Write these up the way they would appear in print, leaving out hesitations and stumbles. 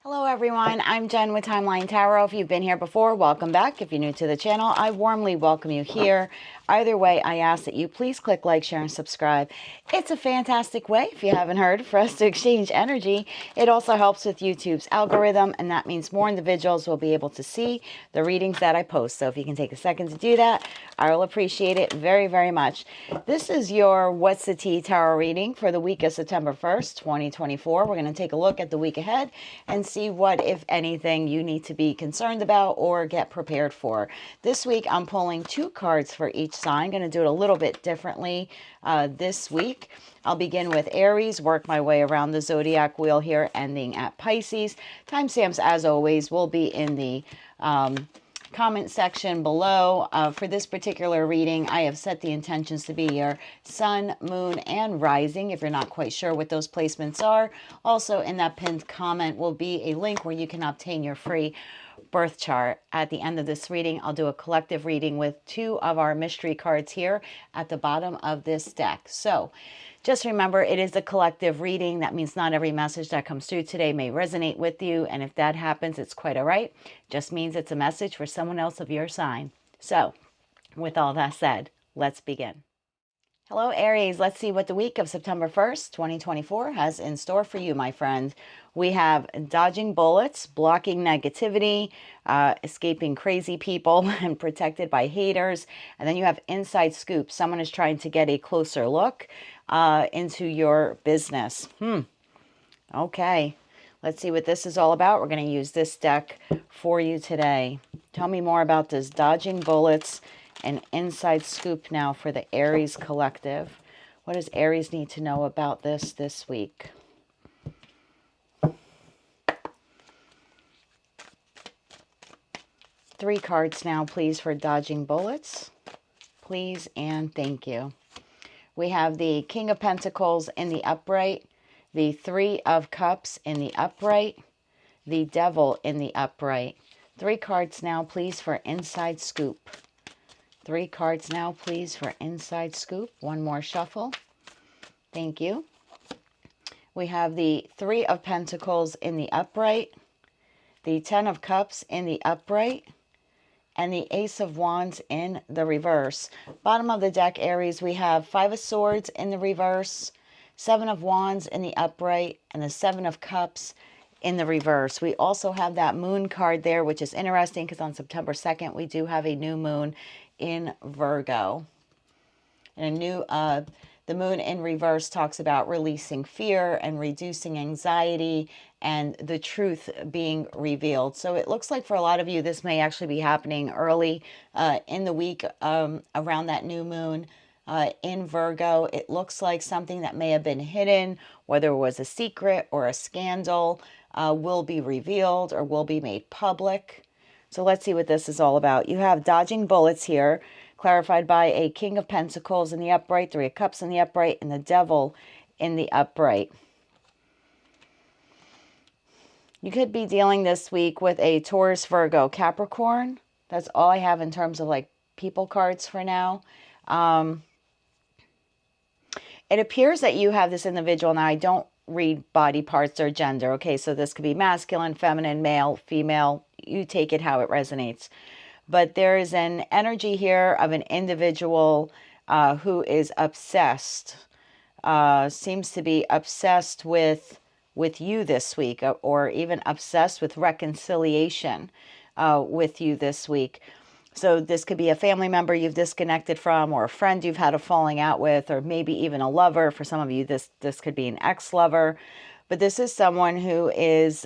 Hello everyone, I'm Jen with Timeline Tarot. If you've been here before, welcome back. If you're new to the channel, I warmly welcome you here. Either way, I ask that you please click like, share, and subscribe. It's a fantastic way, if you haven't heard, for us to exchange energy. It also helps with YouTube's algorithm, and that means more individuals will be able to see the readings that I post. So if you can take a second to do that, I will appreciate it very, very much. This is your What's the Tea Tarot reading for the week of September 1st, 2024. We're going to take a look at the week ahead and see what, if anything, you need to be concerned about or get prepared for. This week, I'm pulling 2 cards for each sign. I'm going to do it a little bit differently this week. I'll begin with Aries, work my way around the zodiac wheel here, ending at Pisces. Timestamps, as always, will be in the comment section below. For this particular reading, I have set the intentions to be your sun, moon, and rising, if you're not quite sure what those placements are. Also, in that pinned comment will be a link where you can obtain your free birth chart. At the end of this reading, I'll do a collective reading with 2 of our mystery cards here at the bottom of this deck. So just remember, it is a collective reading. That means not every message that comes through today may resonate with you. And if that happens, it's quite all right. Just means it's a message for someone else of your sign. So with all that said, let's begin. Hello, Aries. Let's see what the week of September 1st, 2024 has in store for you, my friend. We have dodging bullets, blocking negativity, escaping crazy people, and protected by haters. And then you have inside scoop. Someone is trying to get a closer look into your business. Okay. Let's see what this is all about. We're going to use this deck for you today. Tell me more about this dodging bullets and inside scoop now for the Aries collective. What does Aries need to know about this week? Three cards now, please, for dodging bullets. Please and thank you. We have the King of Pentacles in the upright, the 3 of Cups in the upright, the Devil in the upright. 3 cards now, please, for inside scoop. 3 cards now, please, for inside scoop. One more shuffle. Thank you. We have the 3 of Pentacles in the upright, the 10 of Cups in the upright, and the Ace of Wands in the reverse. Bottom of the deck, Aries, we have 5 of Swords in the reverse, 7 of Wands in the upright, and the 7 of Cups in the reverse. We also have that moon card there, which is interesting because on September 2nd, we do have a new moon in Virgo. And the moon in reverse talks about releasing fear and reducing anxiety and the truth being revealed. So it looks like for a lot of you, this may actually be happening early in the week around that new moon in Virgo. It looks like something that may have been hidden, whether it was a secret or a scandal, will be revealed or will be made public. So let's see what this is all about. You have dodging bullets here, clarified by a King of Pentacles in the upright, 3 of Cups in the upright, and the Devil in the upright. You could be dealing this week with a Taurus, Virgo, Capricorn. That's all I have in terms of like people cards for now. It appears that you have this individual. Now, I don't read body parts or gender. Okay, so this could be masculine, feminine, male, female. You take it how it resonates. But there is an energy here of an individual who is obsessed, seems to be obsessed with you this week, or even obsessed with reconciliation with you this week. So this could be a family member you've disconnected from, or a friend you've had a falling out with, or maybe even a lover. For some of you, this could be an ex-lover. But this is someone who is,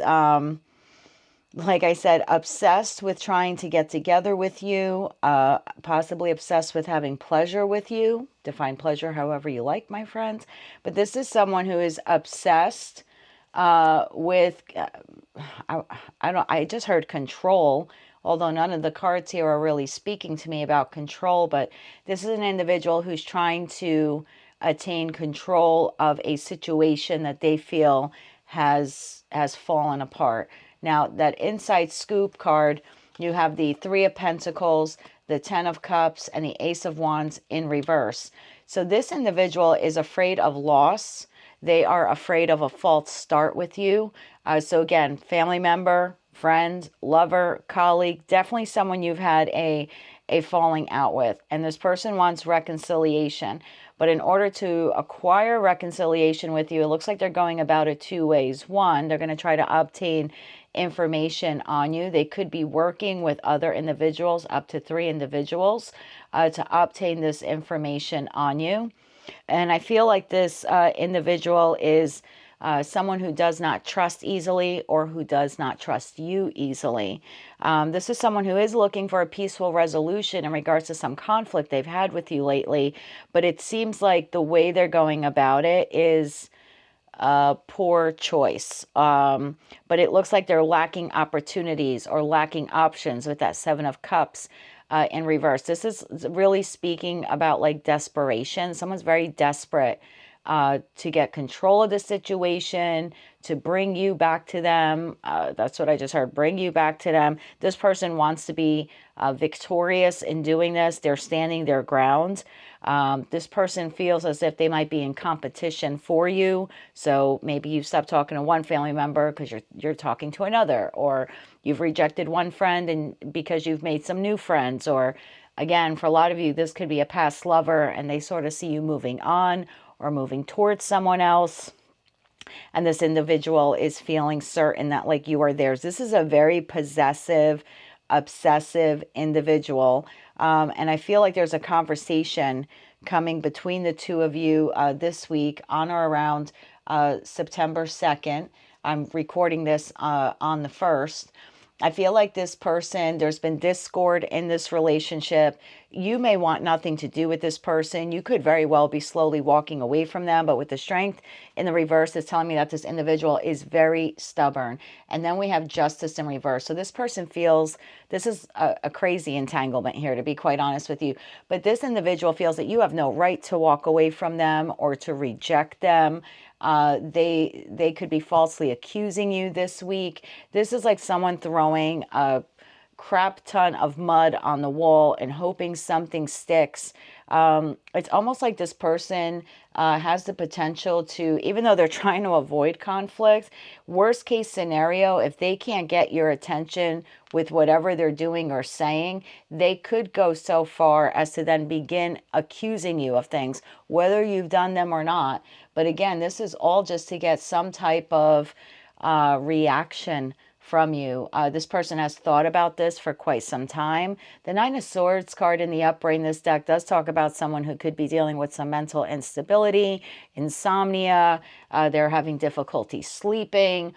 like I said, obsessed with trying to get together with you, possibly obsessed with having pleasure with you. Define pleasure however you like, my friends. But this is someone who is obsessed with, I just heard control, although none of the cards here are really speaking to me about control. But this is an individual who's trying to attain control of a situation that they feel has fallen apart. Now, that inside scoop card, you have the 3 of Pentacles, the 10 of Cups, and the Ace of Wands in reverse. So this individual is afraid of loss. They are afraid of a false start with you. So again, family member, friend, lover, colleague, definitely someone you've had a falling out with. And this person wants reconciliation. But in order to acquire reconciliation with you, it looks like they're going about it two ways. One, they're going to try to obtain information on you. They could be working with other individuals, up to 3 individuals, to obtain this information on you. And I feel like this individual is someone who does not trust easily or who does not trust you easily. This is someone who is looking for a peaceful resolution in regards to some conflict they've had with you lately, but it seems like the way they're going about it is a poor choice. But it looks like they're lacking opportunities or lacking options with that 7 of Cups in reverse. This is really speaking about like desperation. Someone's very desperate to get control of the situation, to bring you back to them. That's what I just heard, bring you back to them. This person wants to be victorious in doing this. They're standing their ground. This person feels as if they might be in competition for you. So maybe you stop talking to one family member because you're talking to another, or you've rejected one friend and because you've made some new friends, or again, for a lot of you, this could be a past lover and they sort of see you moving on or moving towards someone else. And this individual is feeling certain that like you are theirs. This is a very possessive, obsessive individual. And I feel like there's a conversation coming between the two of you this week on or around September 2nd. I'm recording this on the 1st. I feel like this person, there's been discord in this relationship. You may want nothing to do with this person. You could very well be slowly walking away from them, but with the strength in the reverse, it's telling me that this individual is very stubborn. And then we have justice in reverse. So this person feels, this is a crazy entanglement here, to be quite honest with you. But this individual feels that you have no right to walk away from them or to reject them. They could be falsely accusing you this week. This is like someone throwing a crap ton of mud on the wall and hoping something sticks. It's almost like this person has the potential to, even though they're trying to avoid conflict, worst case scenario, if they can't get your attention with whatever they're doing or saying, they could go so far as to then begin accusing you of things, whether you've done them or not. But again, this is all just to get some type of reaction from you. This person has thought about this for quite some time. The 9 of Swords card in the upright in this deck does talk about someone who could be dealing with some mental instability, insomnia. They're having difficulty sleeping.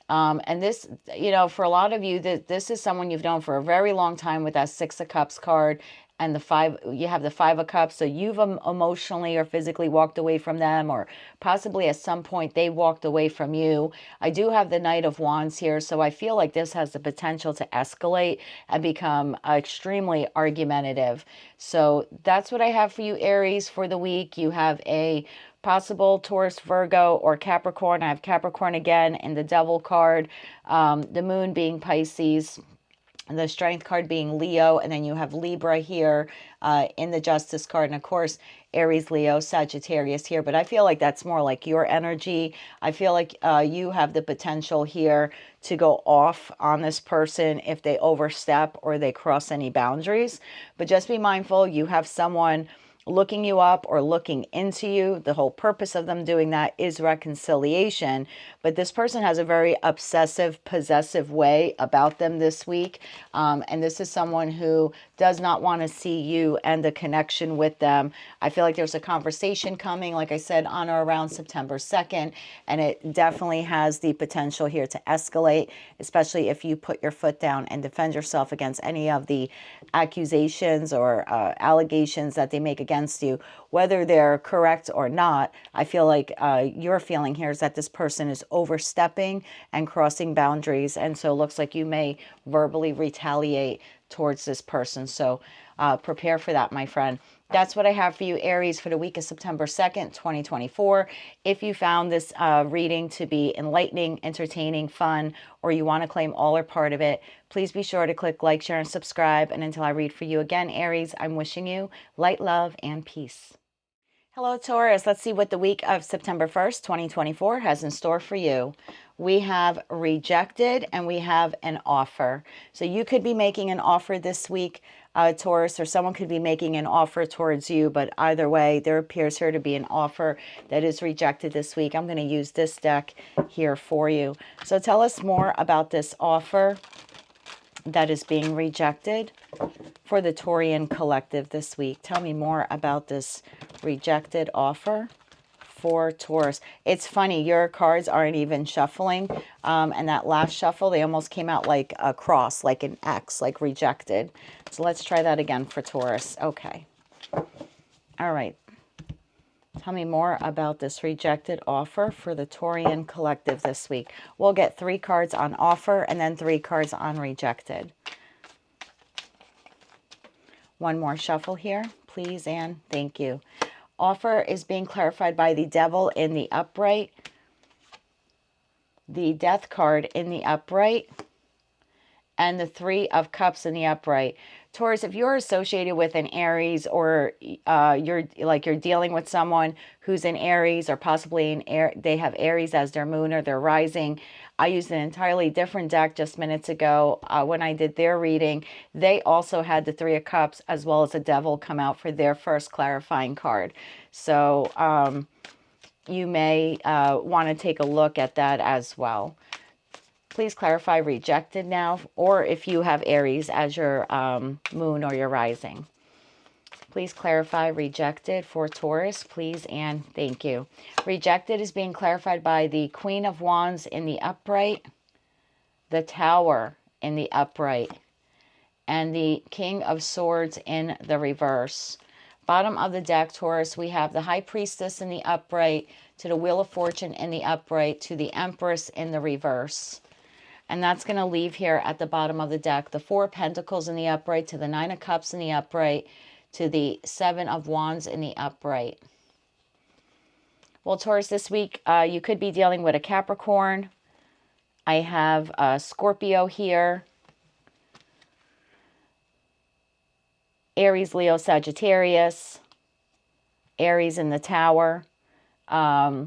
And this, you know, for a lot of you, this is someone you've known for a very long time with that 6 of Cups card. And the 5, you have the 5 of Cups. So you've emotionally or physically walked away from them, or possibly at some point they walked away from you. I do have the Knight of Wands here. So I feel like this has the potential to escalate and become extremely argumentative. So that's what I have for you, Aries, for the week. You have a possible Taurus, Virgo, or Capricorn. I have Capricorn again in the Devil card. The Moon being Pisces. The Strength card being Leo, and then you have Libra here in the Justice card, and of course Aries, Leo, Sagittarius here. But I feel like that's more like your energy. I feel like you have the potential here to go off on this person if they overstep or they cross any boundaries. But just be mindful, you have someone looking you up or looking into you. The whole purpose of them doing that is reconciliation. But this person has a very obsessive, possessive way about them this week. And this is someone who does not want to see you and the connection with them. I feel like there's a conversation coming, like I said, on or around September 2nd. And it definitely has the potential here to escalate, especially if you put your foot down and defend yourself against any of the accusations or allegations that they make against you, whether they're correct or not. I feel like your feeling here is that this person is overstepping and crossing boundaries, and so it looks like you may verbally retaliate towards this person. So prepare for that, my friend. That's what I have for you, Aries, for the week of September 2nd, 2024. If you found this reading to be enlightening, entertaining, fun, or you want to claim all or part of it, please be sure to click like, share, and subscribe. And until I read for you again, Aries, I'm wishing you light, love, and peace. Hello, Taurus. Let's see what the week of September 1st, 2024 has in store for you. we have rejected, and we have an offer. So you could be making an offer this week, Taurus, or someone could be making an offer towards you, but either way, there appears here to be an offer that is rejected this week. I'm going to use this deck here for you. So tell us more about this offer that is being rejected for the Taurian collective this week. Tell me more about this rejected offer for Taurus. It's funny, your cards aren't even shuffling, and that last shuffle, they almost came out like a cross, like an X, like rejected. So let's try that again for Taurus. Okay. All right. Tell me more about this rejected offer for the Taurian collective this week. We'll get 3 cards on offer and then 3 cards on rejected. One more shuffle here, please, and thank you. Offer is being clarified by the Devil in the upright, the Death card in the upright, and the 3 of Cups in the upright. Taurus, if you're associated with an Aries, or you're dealing with someone who's an Aries, or possibly they have Aries as their moon or their rising. I used an entirely different deck just minutes ago when I did their reading. They also had the 3 of Cups as well as the Devil come out for their first clarifying card. So you may want to take a look at that as well. Please clarify rejected now, or if you have Aries as your moon or your rising. Please clarify rejected for Taurus, please, and thank you. Rejected is being clarified by the Queen of Wands in the upright, the Tower in the upright, and the King of Swords in the reverse. Bottom of the deck, Taurus, we have the High Priestess in the upright, to the Wheel of Fortune in the upright, to the Empress in the reverse. And that's going to leave here at the bottom of the deck the 4 of Pentacles in the upright, to the 9 of Cups in the upright, to the 7 of Wands in the upright. Well, Taurus, this week you could be dealing with a Capricorn. I have a Scorpio here. Aries, Leo, Sagittarius. Aries in the Tower. A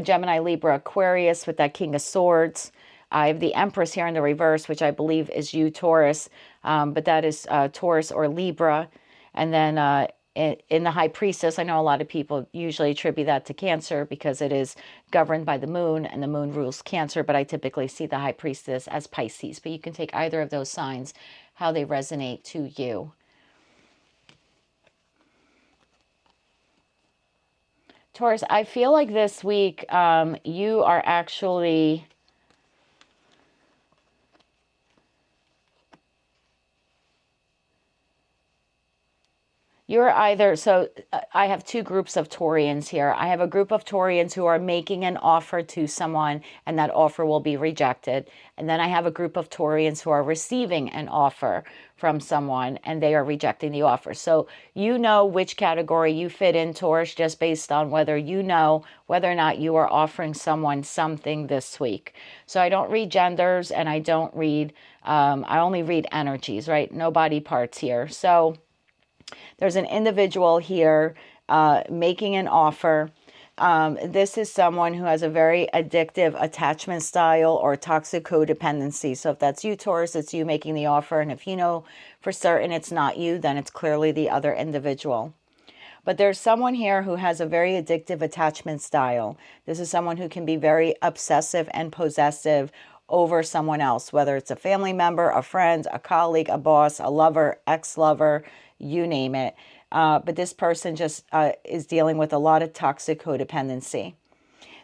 Gemini, Libra, Aquarius with that King of Swords. I have the Empress here in the reverse, which I believe is you, Taurus, but that is Taurus or Libra. And then in the High Priestess, I know a lot of people usually attribute that to Cancer because it is governed by the moon, and the moon rules Cancer, but I typically see the High Priestess as Pisces. But you can take either of those signs, how they resonate to you. Taurus, I feel like this week you are actually... You're either, so I have 2 groups of Taurians here. I have a group of Taurians who are making an offer to someone, and that offer will be rejected. And then I have a group of Taurians who are receiving an offer from someone, and they are rejecting the offer. So you know which category you fit in, Taurus, just based on whether you know whether or not you are offering someone something this week. So I don't read genders, and I don't read, I only read energies, right? No body parts here. So there's an individual here making an offer. This is someone who has a very addictive attachment style or toxic codependency. So if that's you, Taurus, it's you making the offer. And if you know for certain it's not you, then it's clearly the other individual. But there's someone here who has a very addictive attachment style. This is someone who can be very obsessive and possessive over someone else, whether it's a family member, a friend, a colleague, a boss, a lover, ex-lover, you name it. But this person just is dealing with a lot of toxic codependency.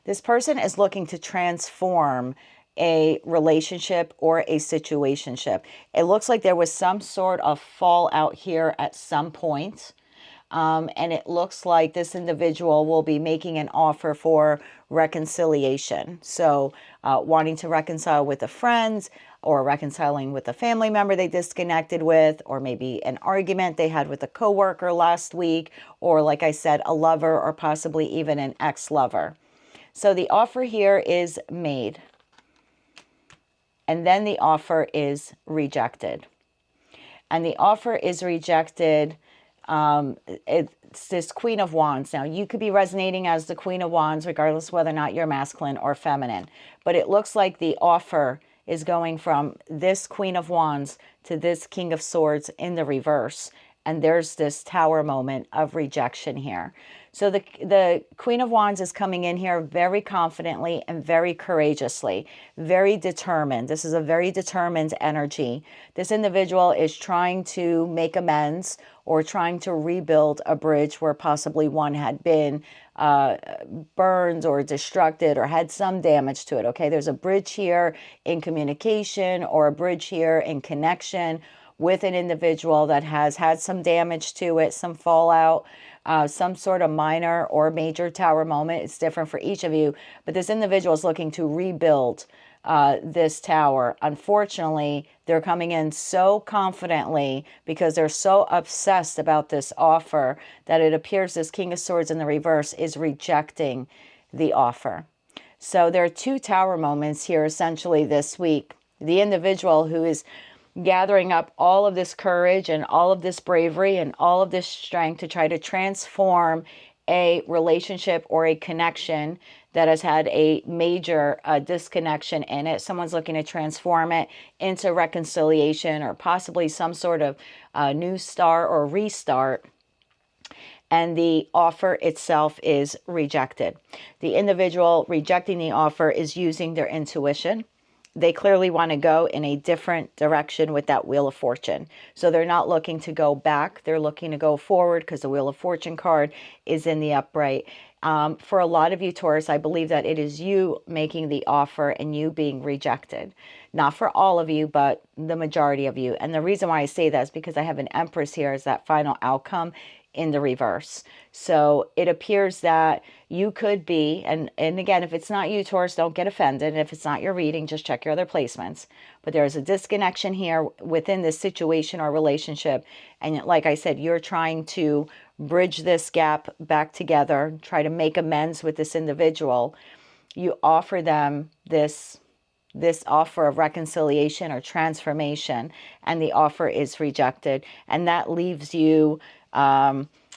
This person is looking to transform a relationship or a situationship. It looks like there was some sort of fallout here at some point. And it looks like this individual will be making an offer for reconciliation. So wanting to reconcile with a friend, or reconciling with a family member they disconnected with, or maybe an argument they had with a coworker last week, or like I said, a lover, or possibly even an ex-lover. So the offer here is made, and then the offer is rejected. And the offer is rejected It's this Queen of Wands. Now, you could be resonating as the Queen of Wands, regardless of whether or not you're masculine or feminine. But it looks like the offer is going from this Queen of Wands to this King of Swords in the reverse. And there's this Tower moment of rejection here. So the Queen of Wands is coming in here very confidently and very courageously, very determined. This is a very determined energy. This individual is trying to make amends or trying to rebuild a bridge where possibly one had been burned or destructed or had some damage to it. Okay, there's a bridge here in communication or a bridge here in connection with an individual that has had some damage to it, some fallout, some sort of minor or major Tower moment. It's different for each of you, but this individual is looking to rebuild this tower. Unfortunately, they're coming in so confidently because they're so obsessed about this offer that it appears this King of Swords in the reverse is rejecting the offer. So there are two Tower moments here essentially this week. The individual who is gathering up all of this courage and all of this bravery and all of this strength to try to transform a relationship or a connection that has had a major disconnection in it. Someone's looking to transform it into reconciliation or possibly some sort of new start or restart. And the offer itself is rejected. The individual rejecting the offer is using their intuition. They clearly want to go in a different direction with that Wheel of Fortune. So they're not looking to go back. They're looking to go forward because the Wheel of Fortune card is in the upright. For a lot of you, Taurus, I believe that it is you making the offer and you being rejected. Not for all of you, but the majority of you. And the reason why I say that is because I have an Empress here as that final outcome in the reverse. So it appears that you could be, and again, if it's not you, Taurus, don't get offended. If it's not your reading, just check your other placements. But there's a disconnection here within this situation or relationship. And like I said, you're trying to bridge this gap back together, try to make amends with this individual. You offer them this offer of reconciliation or transformation, and the offer is rejected. And that leaves you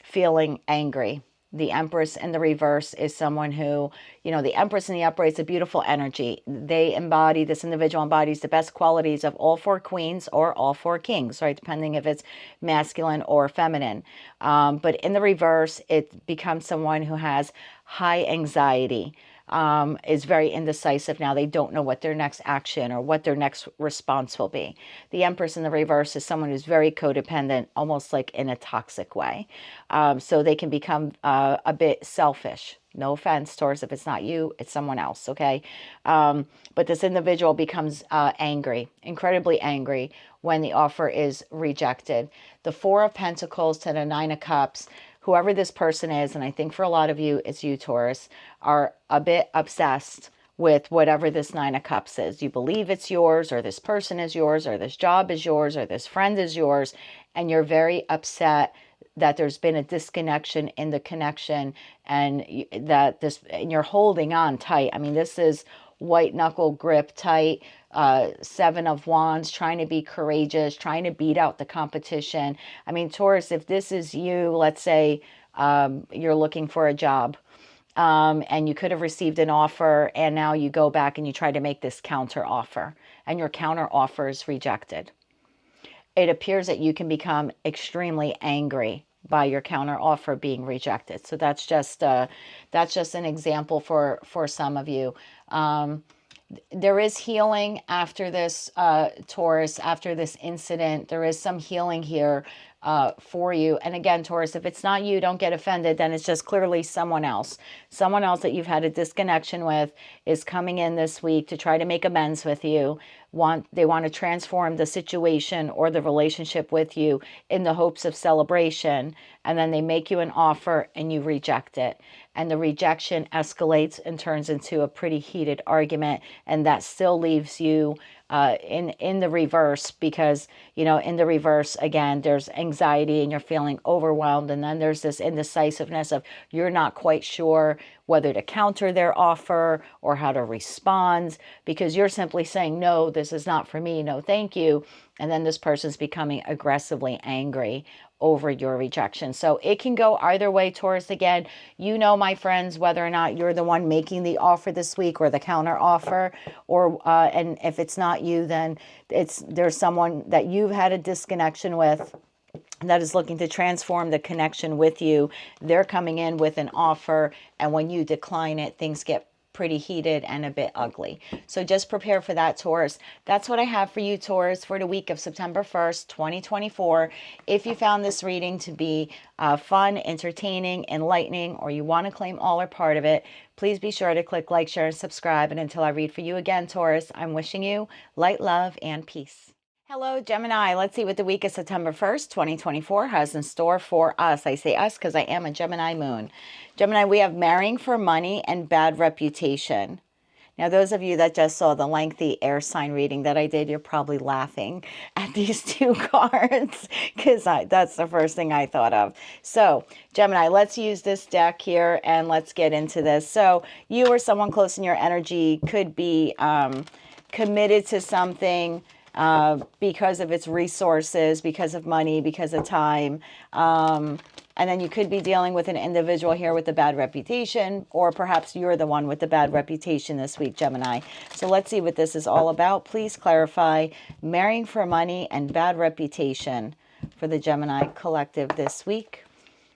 feeling angry. The Empress in the reverse is someone who, the Empress in the upright is a beautiful energy. This individual embodies the best qualities of all four queens or all four kings, right? Depending if it's masculine or feminine. But in the reverse, it becomes someone who has high anxiety, is very indecisive now. They don't know what their next action or what their next response will be. The Empress in the reverse is someone who's very codependent, almost like in a toxic way. So they can become a bit selfish. No offense, Taurus, if it's not you, it's someone else, okay? But this individual becomes angry, incredibly angry when the offer is rejected. The Four of Pentacles to the Nine of Cups, whoever this person is, and I think for a lot of you, it's you, Taurus, are a bit obsessed with whatever this Nine of Cups is. You believe it's yours, or this person is yours, or this job is yours, or this friend is yours, and you're very upset that there's been a disconnection in the connection, and and you're holding on tight. I mean, this is white knuckle grip tight, Seven of Wands, trying to be courageous, trying to beat out the competition. I mean, Taurus, if this is you, let's say you're looking for a job, and you could have received an offer, and now you go back and you try to make this counter offer, and your counter offer is rejected. It appears that you can become extremely angry by your counter offer being rejected. So that's just an example for some of you. There is healing after this, Taurus, after this incident. There is some healing here for you. And again, Taurus, if it's not you, don't get offended. Then it's just clearly someone else. Someone else that you've had a disconnection with is coming in this week to try to make amends with you. They want to transform the situation or the relationship with you in the hopes of celebration. And then they make you an offer and you reject it. And the rejection escalates and turns into a pretty heated argument. And that still leaves you in the reverse, because, in the reverse, again, there's anxiety and you're feeling overwhelmed. And then there's this indecisiveness of you're not quite sure whether to counter their offer or how to respond, because you're simply saying, no, this is not for me, no, thank you. And then this person's becoming aggressively angry over your rejection. So it can go either way, Taurus. Again, you know, my friends, whether or not you're the one making the offer this week or the counter offer, or and if it's not you, then there's someone that you've had a disconnection with that is looking to transform the connection with you. They're coming in with an offer, and when you decline it, things get pretty heated and a bit ugly. So just prepare for that, Taurus. That's what I have for you, Taurus, for the week of September 1st, 2024. If you found this reading to be fun, entertaining, enlightening, or you want to claim all or part of it, please be sure to click like, share, and subscribe. And until I read for you again, Taurus, I'm wishing you light, love, and peace. Hello, Gemini. Let's see what the week of September 1st, 2024 has in store for us. I say us because I am a Gemini moon. Gemini, we have marrying for money and bad reputation. Now, those of you that just saw the lengthy air sign reading that I did, you're probably laughing at these two cards because that's the first thing I thought of. So, Gemini, let's use this deck here and let's get into this. So, you or someone close in your energy could be committed to something because of its resources, because of money, because of time. And then you could be dealing with an individual here with a bad reputation, or perhaps you're the one with the bad reputation this week, Gemini. So let's see what this is all about. Please clarify marrying for money and bad reputation for the Gemini collective this week.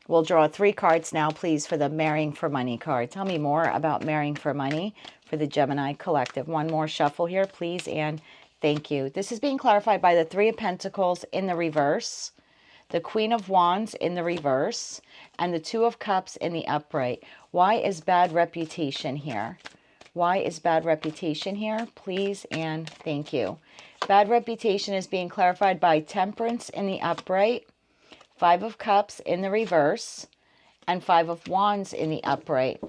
We'll draw 3 cards now, please, for the marrying for money card. Tell me more about marrying for money for the Gemini collective. One more shuffle here, please, and thank you. This is being clarified by the 3 of Pentacles in the reverse, the Queen of Wands in the reverse, and the 2 of Cups in the upright. Why is bad reputation here? Why is bad reputation here? Please and thank you. Bad reputation is being clarified by Temperance in the upright, 5 of Cups in the reverse, and 5 of Wands in the upright.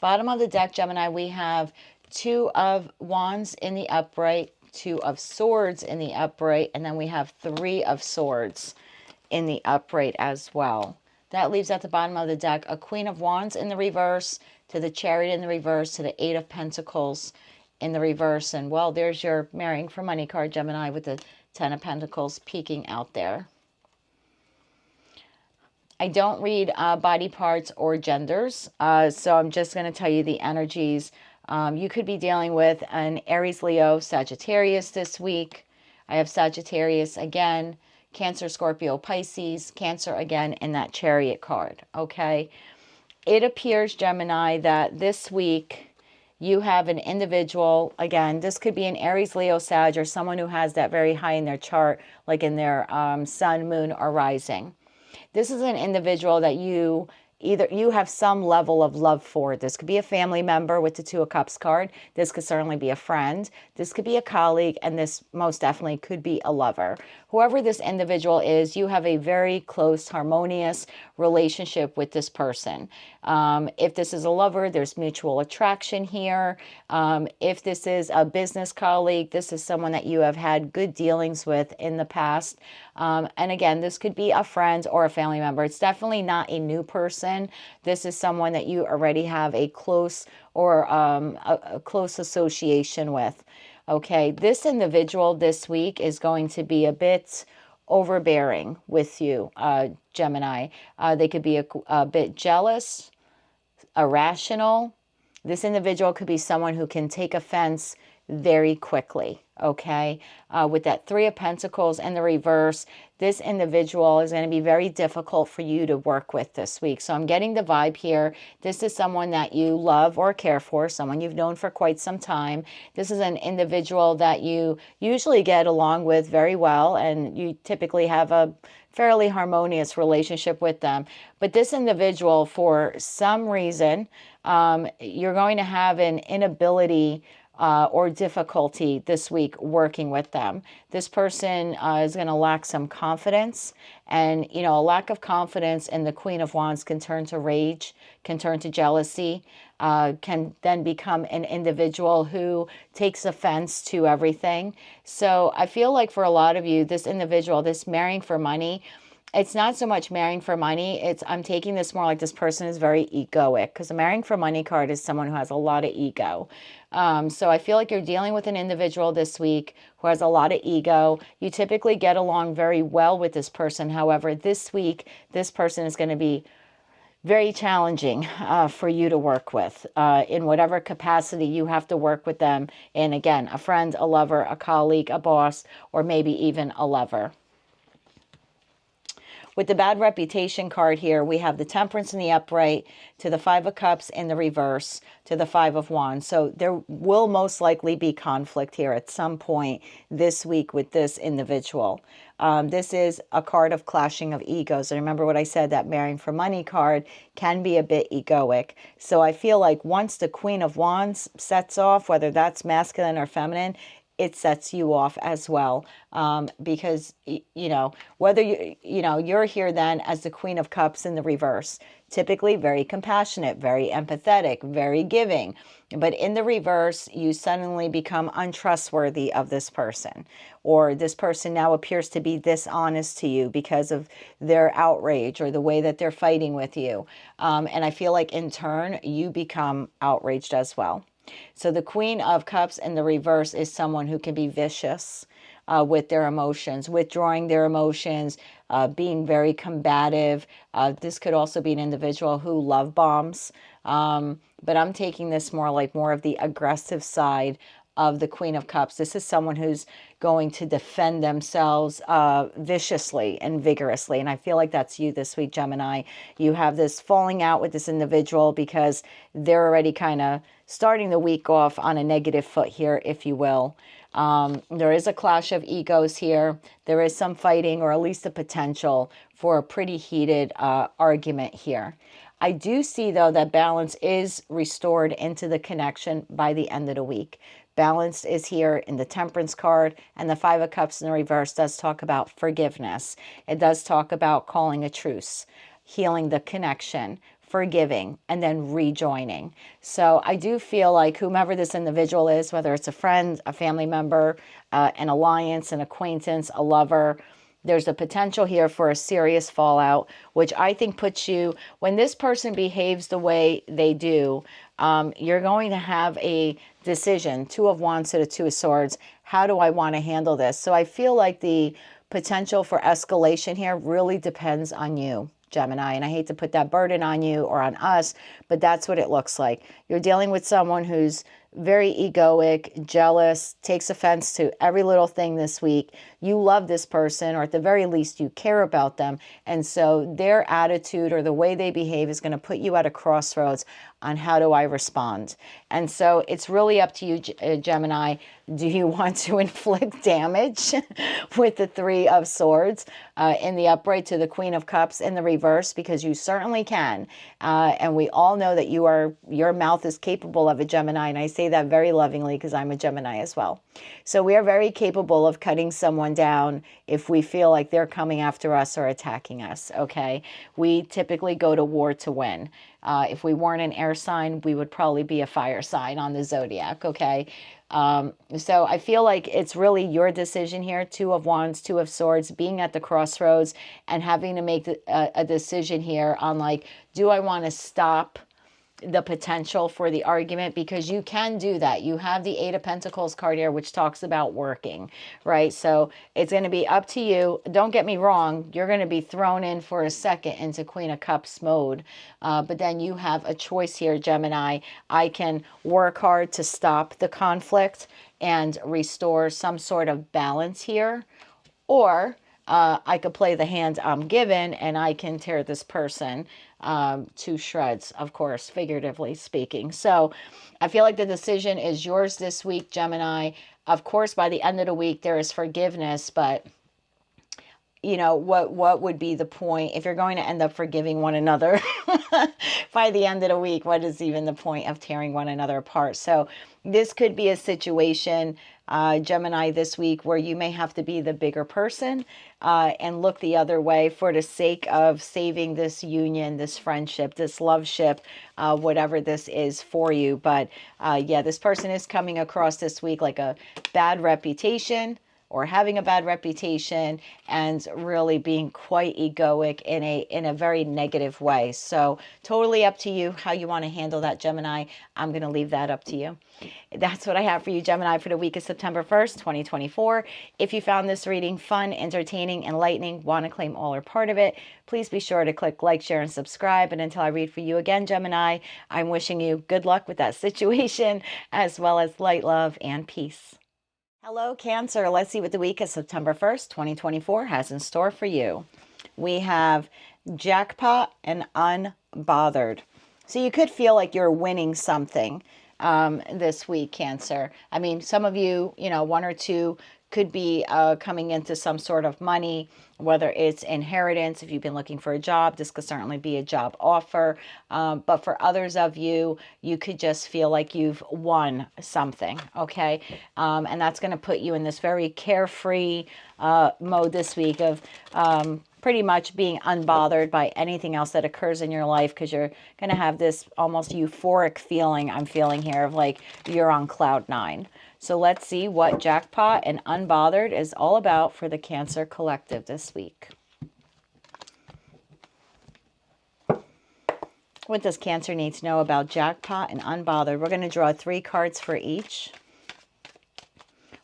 Bottom of the deck, Gemini, we have 2 of Wands in the upright, 2 of Swords in the upright, and then we have 3 of Swords in the upright as well. That leaves at the bottom of the deck a Queen of Wands in the reverse, to the Chariot in the reverse, to the 8 of Pentacles in the reverse. And well, there's your marrying for money card, Gemini, with the 10 of Pentacles peeking out there. I don't read body parts or genders, so I'm just going to tell you the energies. You could be dealing with an Aries, Leo, Sagittarius this week. I have Sagittarius again, Cancer, Scorpio, Pisces, Cancer again in that Chariot card, okay? It appears, Gemini, that this week you have an individual, again, this could be an Aries, Leo, Sag, or someone who has that very high in their chart, like in their sun, moon, or rising. This is an individual that you have some level of love for. This could be a family member with the 2 of Cups card. This could certainly be a friend. This could be a colleague, and this most definitely could be a lover. Whoever this individual is, you have a very close, harmonious relationship with this person. If this is a lover, there's mutual attraction here. If this is a business colleague, this is someone that you have had good dealings with in the past. And again, this could be a friend or a family member. It's definitely not a new person. This is someone that you already have a close or a close association with. Okay, this individual this week is going to be a bit overbearing with you, Gemini. They could be a bit jealous, irrational. This individual could be someone who can take offense very quickly, okay? With that 3 of Pentacles in the reverse, this individual is going to be very difficult for you to work with this week. So I'm getting the vibe here. This is someone that you love or care for, someone you've known for quite some time. This is an individual that you usually get along with very well, and you typically have a fairly harmonious relationship with them. But this individual, for some reason, you're going to have an inability or difficulty this week working with them. This person is going to lack some confidence, and a lack of confidence in the Queen of Wands can turn to rage, can turn to jealousy, can then become an individual who takes offense to everything. So I feel like for a lot of you, this individual, this marrying for money, it's not so much marrying for money. I'm taking this more like this person is very egoic, because the marrying for money card is someone who has a lot of ego. So I feel like you're dealing with an individual this week who has a lot of ego. You typically get along very well with this person. However, this week, this person is going to be very challenging for you to work with in whatever capacity you have to work with them. And again, a friend, a lover, a colleague, a boss, or maybe even a lover. With the bad reputation card here, we have the Temperance in the upright, to the Five of Cups in the reverse, to the Five of Wands. So there will most likely be conflict here at some point this week with this individual. This is a card of clashing of egos. And remember what I said, that marrying for money card can be a bit egoic. So I feel like once the Queen of Wands sets off, whether that's masculine or feminine, it sets you off as well, because, you know, whether you're here then as the Queen of Cups in the reverse, typically very compassionate, very empathetic, very giving. But in the reverse, you suddenly become untrustworthy of this person, or this person now appears to be dishonest to you because of their outrage or the way that they're fighting with you. And I feel like in turn, you become outraged as well. So the Queen of Cups in the reverse is someone who can be vicious with their emotions, withdrawing their emotions, being very combative. This could also be an individual who love bombs. But I'm taking this more of the aggressive side of the Queen of Cups. This is someone who's going to defend themselves viciously and vigorously. And I feel like that's you this week, Gemini. You have this falling out with this individual because they're already kind of starting the week off on a negative foot here, if you will. There is a clash of egos here. There is some fighting, or at least the potential for a pretty heated argument here. I do see, though, that balance is restored into the connection by the end of the week. Balance is here in the Temperance card, and the Five of Cups in the reverse does talk about forgiveness. It does talk about calling a truce, healing the connection, forgiving, and then rejoining. So I do feel like whomever this individual is, whether it's a friend, a family member, an alliance, an acquaintance, a lover, there's a potential here for a serious fallout, which I think puts you, when this person behaves the way they do, you're going to have a decision, Two of Wands to the Two of Swords. How do I want to handle this? So I feel like the potential for escalation here really depends on you, Gemini. And I hate to put that burden on you or on us, but that's what it looks like. You're dealing with someone who's very egoic, jealous, takes offense to every little thing this week. You love this person, or at the very least you care about them. And so their attitude or the way they behave is going to put you at a crossroads on how do I respond. And so it's really up to you, Gemini. Do you want to inflict damage with the Three of Swords in the upright to the Queen of Cups in the reverse? Because you certainly can. And we all know that your mouth is capable of it, Gemini. And I say that very lovingly because I'm a Gemini as well. So we are very capable of cutting someone down if we feel like they're coming after us or attacking us, okay? We typically go to war to win. If we weren't an air sign, we would probably be a fire sign on the zodiac, okay? So I feel like it's really your decision here, Two of Wands, Two of Swords, being at the crossroads and having to make a decision here on, like, do I want to stop the potential for the argument? Because you can do that. You have the Eight of Pentacles card here, which talks about working, right? So it's going to be up to you. Don't get me wrong. You're going to be thrown in for a second into Queen of Cups mode. But then you have a choice here, Gemini. I can work hard to stop the conflict and restore some sort of balance here, or I could play the hand I'm given and I can tear this person to shreds, of course, figuratively speaking. So I feel like the decision is yours this week, Gemini. Of course, by the end of the week, there is forgiveness, but you know, what would be the point if you're going to end up forgiving one another by the end of the week? What is even the point of tearing one another apart? So this could be a situation, Gemini, this week where you may have to be the bigger person and look the other way for the sake of saving this union, this friendship, this loveship, whatever this is for you. But yeah, this person is coming across this week like a bad reputation, or having a bad reputation and really being quite egoic in a very negative way. So totally up to you how you want to handle that, Gemini. I'm going to leave that up to you. That's what I have for you, Gemini, for the week of September 1st, 2024. If you found this reading fun, entertaining, enlightening, want to claim all or part of it, please be sure to click like, share, and subscribe. And until I read for you again, Gemini, I'm wishing you good luck with that situation, as well as light, love, and peace. Hello, Cancer. Let's see what the week of September 1st, 2024 has in store for you. We have jackpot and unbothered. So you could feel like you're winning something this week, Cancer. I mean, some of you, one or two could be coming into some sort of money, whether it's inheritance. If you've been looking for a job, this could certainly be a job offer. But for others of you, you could just feel like you've won something, okay? And that's going to put you in this very carefree mode this week of pretty much being unbothered by anything else that occurs in your life, because you're going to have this almost euphoric feeling I'm feeling here of like you're on cloud nine. So let's see what jackpot and unbothered is all about for the Cancer collective this week. What does Cancer need to know about jackpot and unbothered? We're going to draw 3 cards for each.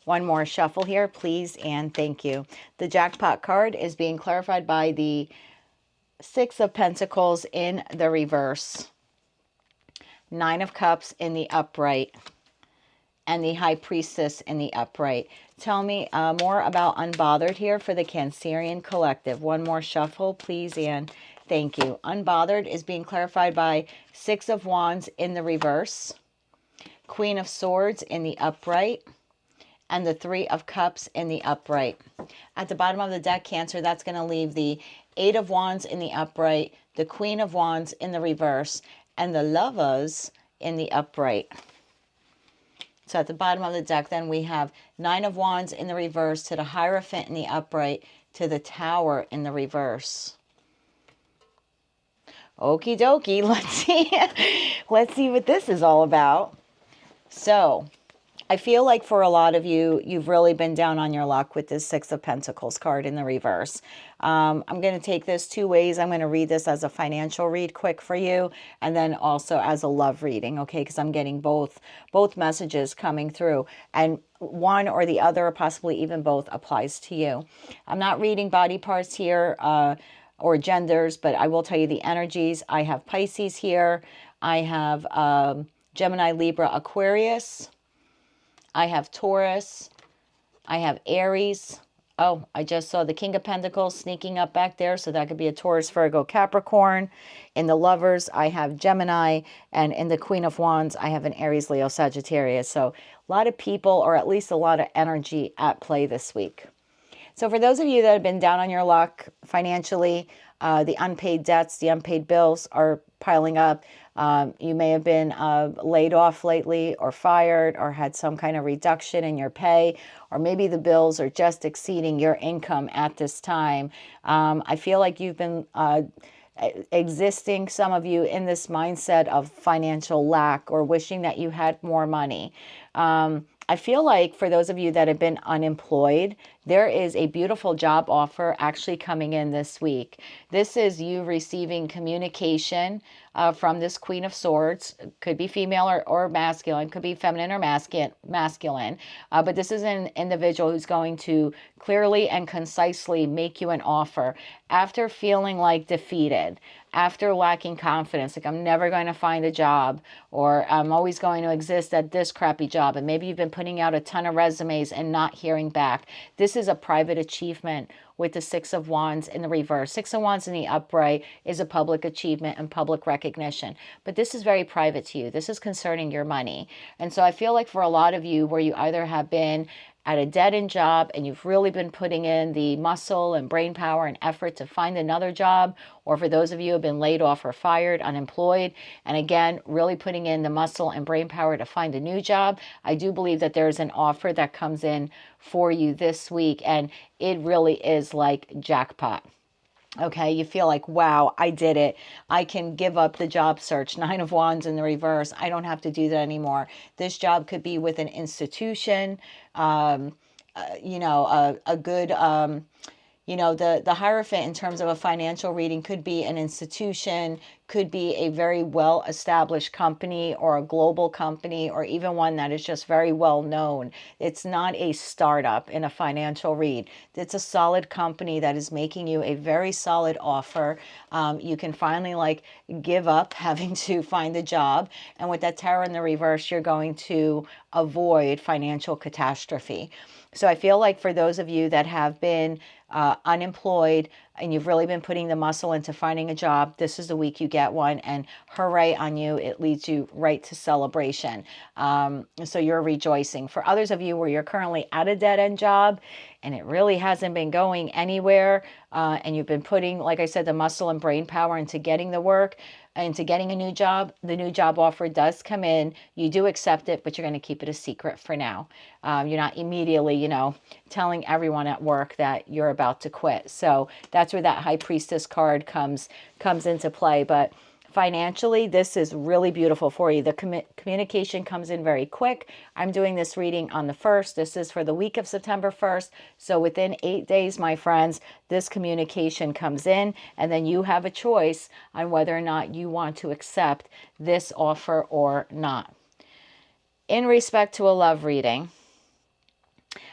One more shuffle here, please, and thank you. The jackpot card is being clarified by the 6 of Pentacles in the reverse, 9 of Cups in the upright, and the High Priestess in the upright. Tell me more about unbothered here for the Cancerian collective. One more shuffle, please, and thank you. Unbothered is being clarified by 6 of Wands in the reverse, Queen of Swords in the upright, and the 3 of Cups in the upright. At the bottom of the deck, Cancer, that's going to leave the 8 of Wands in the upright, the Queen of Wands in the reverse, and the Lovers in the upright. So at the bottom of the deck, then we have 9 of Wands in the reverse, to the Hierophant in the upright, to the Tower in the reverse. Okie dokie, let's see. Let's see what this is all about. So I feel like for a lot of you, you've really been down on your luck with this 6 of Pentacles card in the reverse. I'm going to take this 2 ways. I'm going to read this as a financial read quick for you, and then also as a love reading, okay? Because I'm getting both messages coming through, and one or the other, or possibly even both, applies to you. I'm not reading body parts here or genders, but I will tell you the energies. I have Pisces here. I have Gemini, Libra, Aquarius. I have Taurus, I have Aries. Oh, I just saw the King of Pentacles sneaking up back there, so that could be a Taurus, Virgo, Capricorn. In the Lovers, I have Gemini, and in the Queen of Wands, I have an Aries, Leo, Sagittarius. So a lot of people, or at least a lot of energy at play this week. So for those of you that have been down on your luck financially, the unpaid debts, the unpaid bills are piling up. You may have been laid off lately, or fired, or had some kind of reduction in your pay, or maybe the bills are just exceeding your income at this time. I feel like you've been existing, some of you, in this mindset of financial lack, or wishing that you had more money. I feel like for those of you that have been unemployed, there is a beautiful job offer actually coming in this week. This is you receiving communication from this Queen of Swords. Could be female or masculine, could be feminine or masculine. But this is an individual who's going to clearly and concisely make you an offer after feeling like defeated, after lacking confidence, like I'm never going to find a job, or I'm always going to exist at this crappy job. And maybe you've been putting out a ton of resumes and not hearing back. This is a private achievement with the 6 of Wands in the reverse. 6 of Wands in the upright is a public achievement and public recognition. But this is very private to you. This is concerning your money. And so I feel like for a lot of you, where you either have been at a dead-end job and you've really been putting in the muscle and brain power and effort to find another job, or for those of you who have been laid off or fired, unemployed, and again, really putting in the muscle and brain power to find a new job, I do believe that there's an offer that comes in for you this week, and it really is like jackpot. Okay, you feel like, wow, I did it. I can give up the job search. 9 of Wands in the reverse. I don't have to do that anymore. This job could be with an institution. a good, the Hierophant in terms of a financial reading could be an institution, could be a very well established company or a global company, or even one that is just very well known. It's not a startup in a financial read. It's a solid company that is making you a very solid offer. You can finally like give up having to find a job. And with that Tower in the reverse, you're going to avoid financial catastrophe. So I feel like for those of you that have been unemployed and you've really been putting the muscle into finding a job, this is the week you get one, and hooray on you. It leads you right to celebration. So you're rejoicing. For others of you where you're currently at a dead-end job and it really hasn't been going anywhere, and you've been putting, like I said, the muscle and brain power into getting the work, into getting a new job, the new job offer does come in. You do accept it, but you're going to keep it a secret for now. You're not immediately, telling everyone at work that you're about to quit. So that's where that High Priestess card comes into play. But financially, this is really beautiful for you. The communication comes in very quick. I'm doing this reading on the 1st. This is for the week of September 1st. So within 8 days, my friends, this communication comes in, and then you have a choice on whether or not you want to accept this offer or not. In respect to a love reading,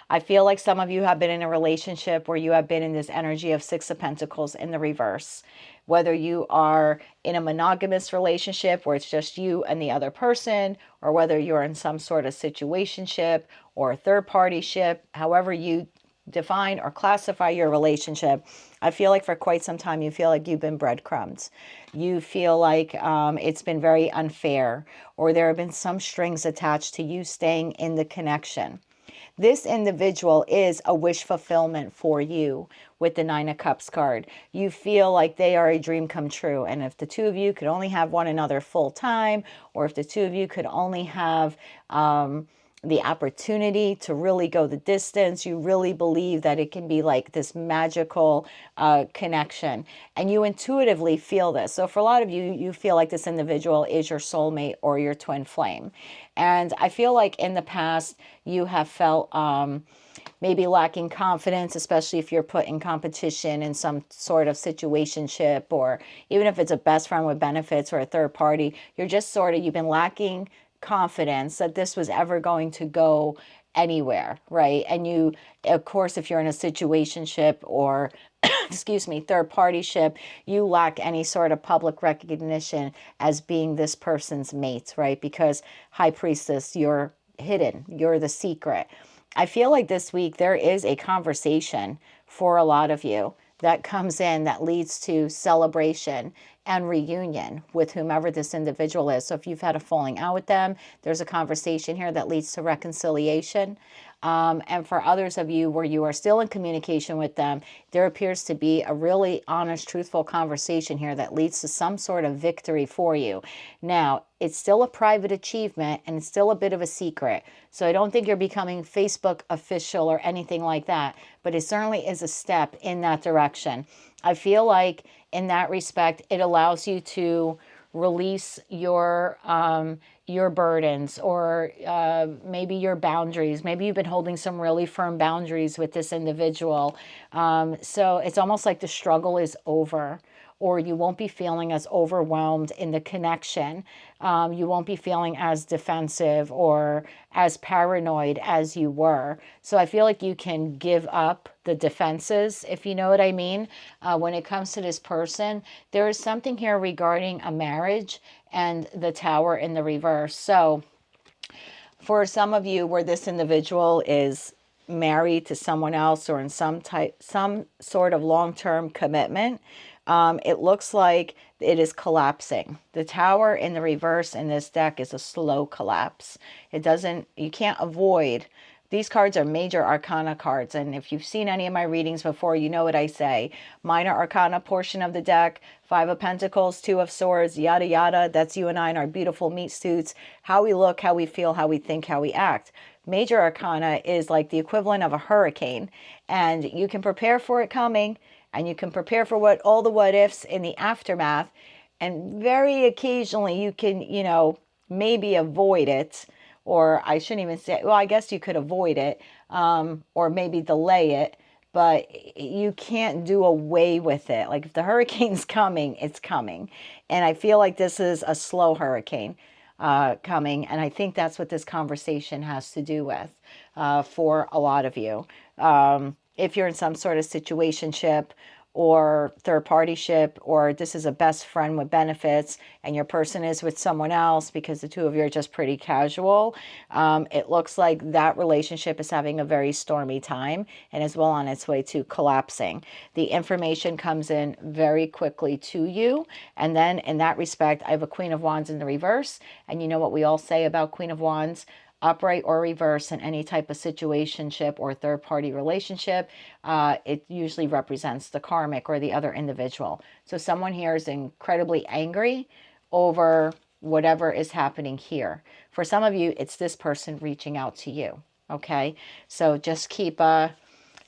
I feel like some of you have been in a relationship where you have been in this energy of Six of Pentacles in the reverse. Whether you are in a monogamous relationship where it's just you and the other person, or whether you're in some sort of situationship or a third-party ship, however you define or classify your relationship, I feel like for quite some time you feel like you've been breadcrumbed. You feel like it's been very unfair, or there have been some strings attached to you staying in the connection. This individual is a wish fulfillment for you with the Nine of Cups card. You feel like they are a dream come true. And if the two of you could only have one another full time, or if the two of you could only have the opportunity to really go the distance, you really believe that it can be like this magical connection. And you intuitively feel this. So for a lot of you, you feel like this individual is your soulmate or your twin flame. And I feel like in the past, you have felt maybe lacking confidence, especially if you're put in competition in some sort of situationship, or even if it's a best friend with benefits or a third party, you've been lacking confidence that this was ever going to go anywhere, right? And you, of course, if you're in a situationship or excuse me, third party ship, you lack any sort of public recognition as being this person's mate, right? Because High Priestess, you're hidden, you're the secret. I feel like this week there is a conversation for a lot of you that comes in that leads to celebration and reunion with whomever this individual is. So if you've had a falling out with them, there's a conversation here that leads to reconciliation. And for others of you where you are still in communication with them, there appears to be a really honest, truthful conversation here that leads to some sort of victory for you. Now, it's still a private achievement and it's still a bit of a secret. So I don't think you're becoming Facebook official or anything like that, but it certainly is a step in that direction. I feel like in that respect, it allows you to release your burdens, or maybe your boundaries. Maybe you've been holding some really firm boundaries with this individual. So it's almost like the struggle is over, or you won't be feeling as overwhelmed in the connection. You won't be feeling as defensive or as paranoid as you were. So I feel like you can give up the defenses, if you know what I mean. When it comes to this person, there is something here regarding a marriage and the Tower in the reverse. So for some of you where this individual is married to someone else or in some sort of long-term commitment, it looks like it is collapsing. The Tower in the reverse in this deck is a slow collapse. You can't avoid. These cards are major arcana cards, and if you've seen any of my readings before, you know what I say. Minor arcana portion of the deck, Five of Pentacles, Two of Swords, yada yada. That's you and I in our beautiful meat suits. How we look, how we feel, how we think, how we act. Major arcana is like the equivalent of a hurricane, and you can prepare for it coming, and you can prepare for all the what ifs in the aftermath, and very occasionally you can, maybe avoid it. Or I shouldn't even say, well, I guess you could avoid it. or maybe delay it, but you can't do away with it. Like if the hurricane's coming, it's coming. And I feel like this is a slow hurricane coming. And I think that's what this conversation has to do with for a lot of you. If you're in some sort of situationship or third party ship, or this is a best friend with benefits and your person is with someone else because the two of you are just pretty casual, it looks like that relationship is having a very stormy time and is well on its way to collapsing. The information comes in very quickly to you, and then in that respect, I have a Queen of Wands in the reverse, and you know what we all say about Queen of Wands: upright or reverse in any type of situationship or third-party relationship, it usually represents the karmic or the other individual. So someone here is incredibly angry over whatever is happening here. For some of you, it's this person reaching out to you. Okay, so just keep that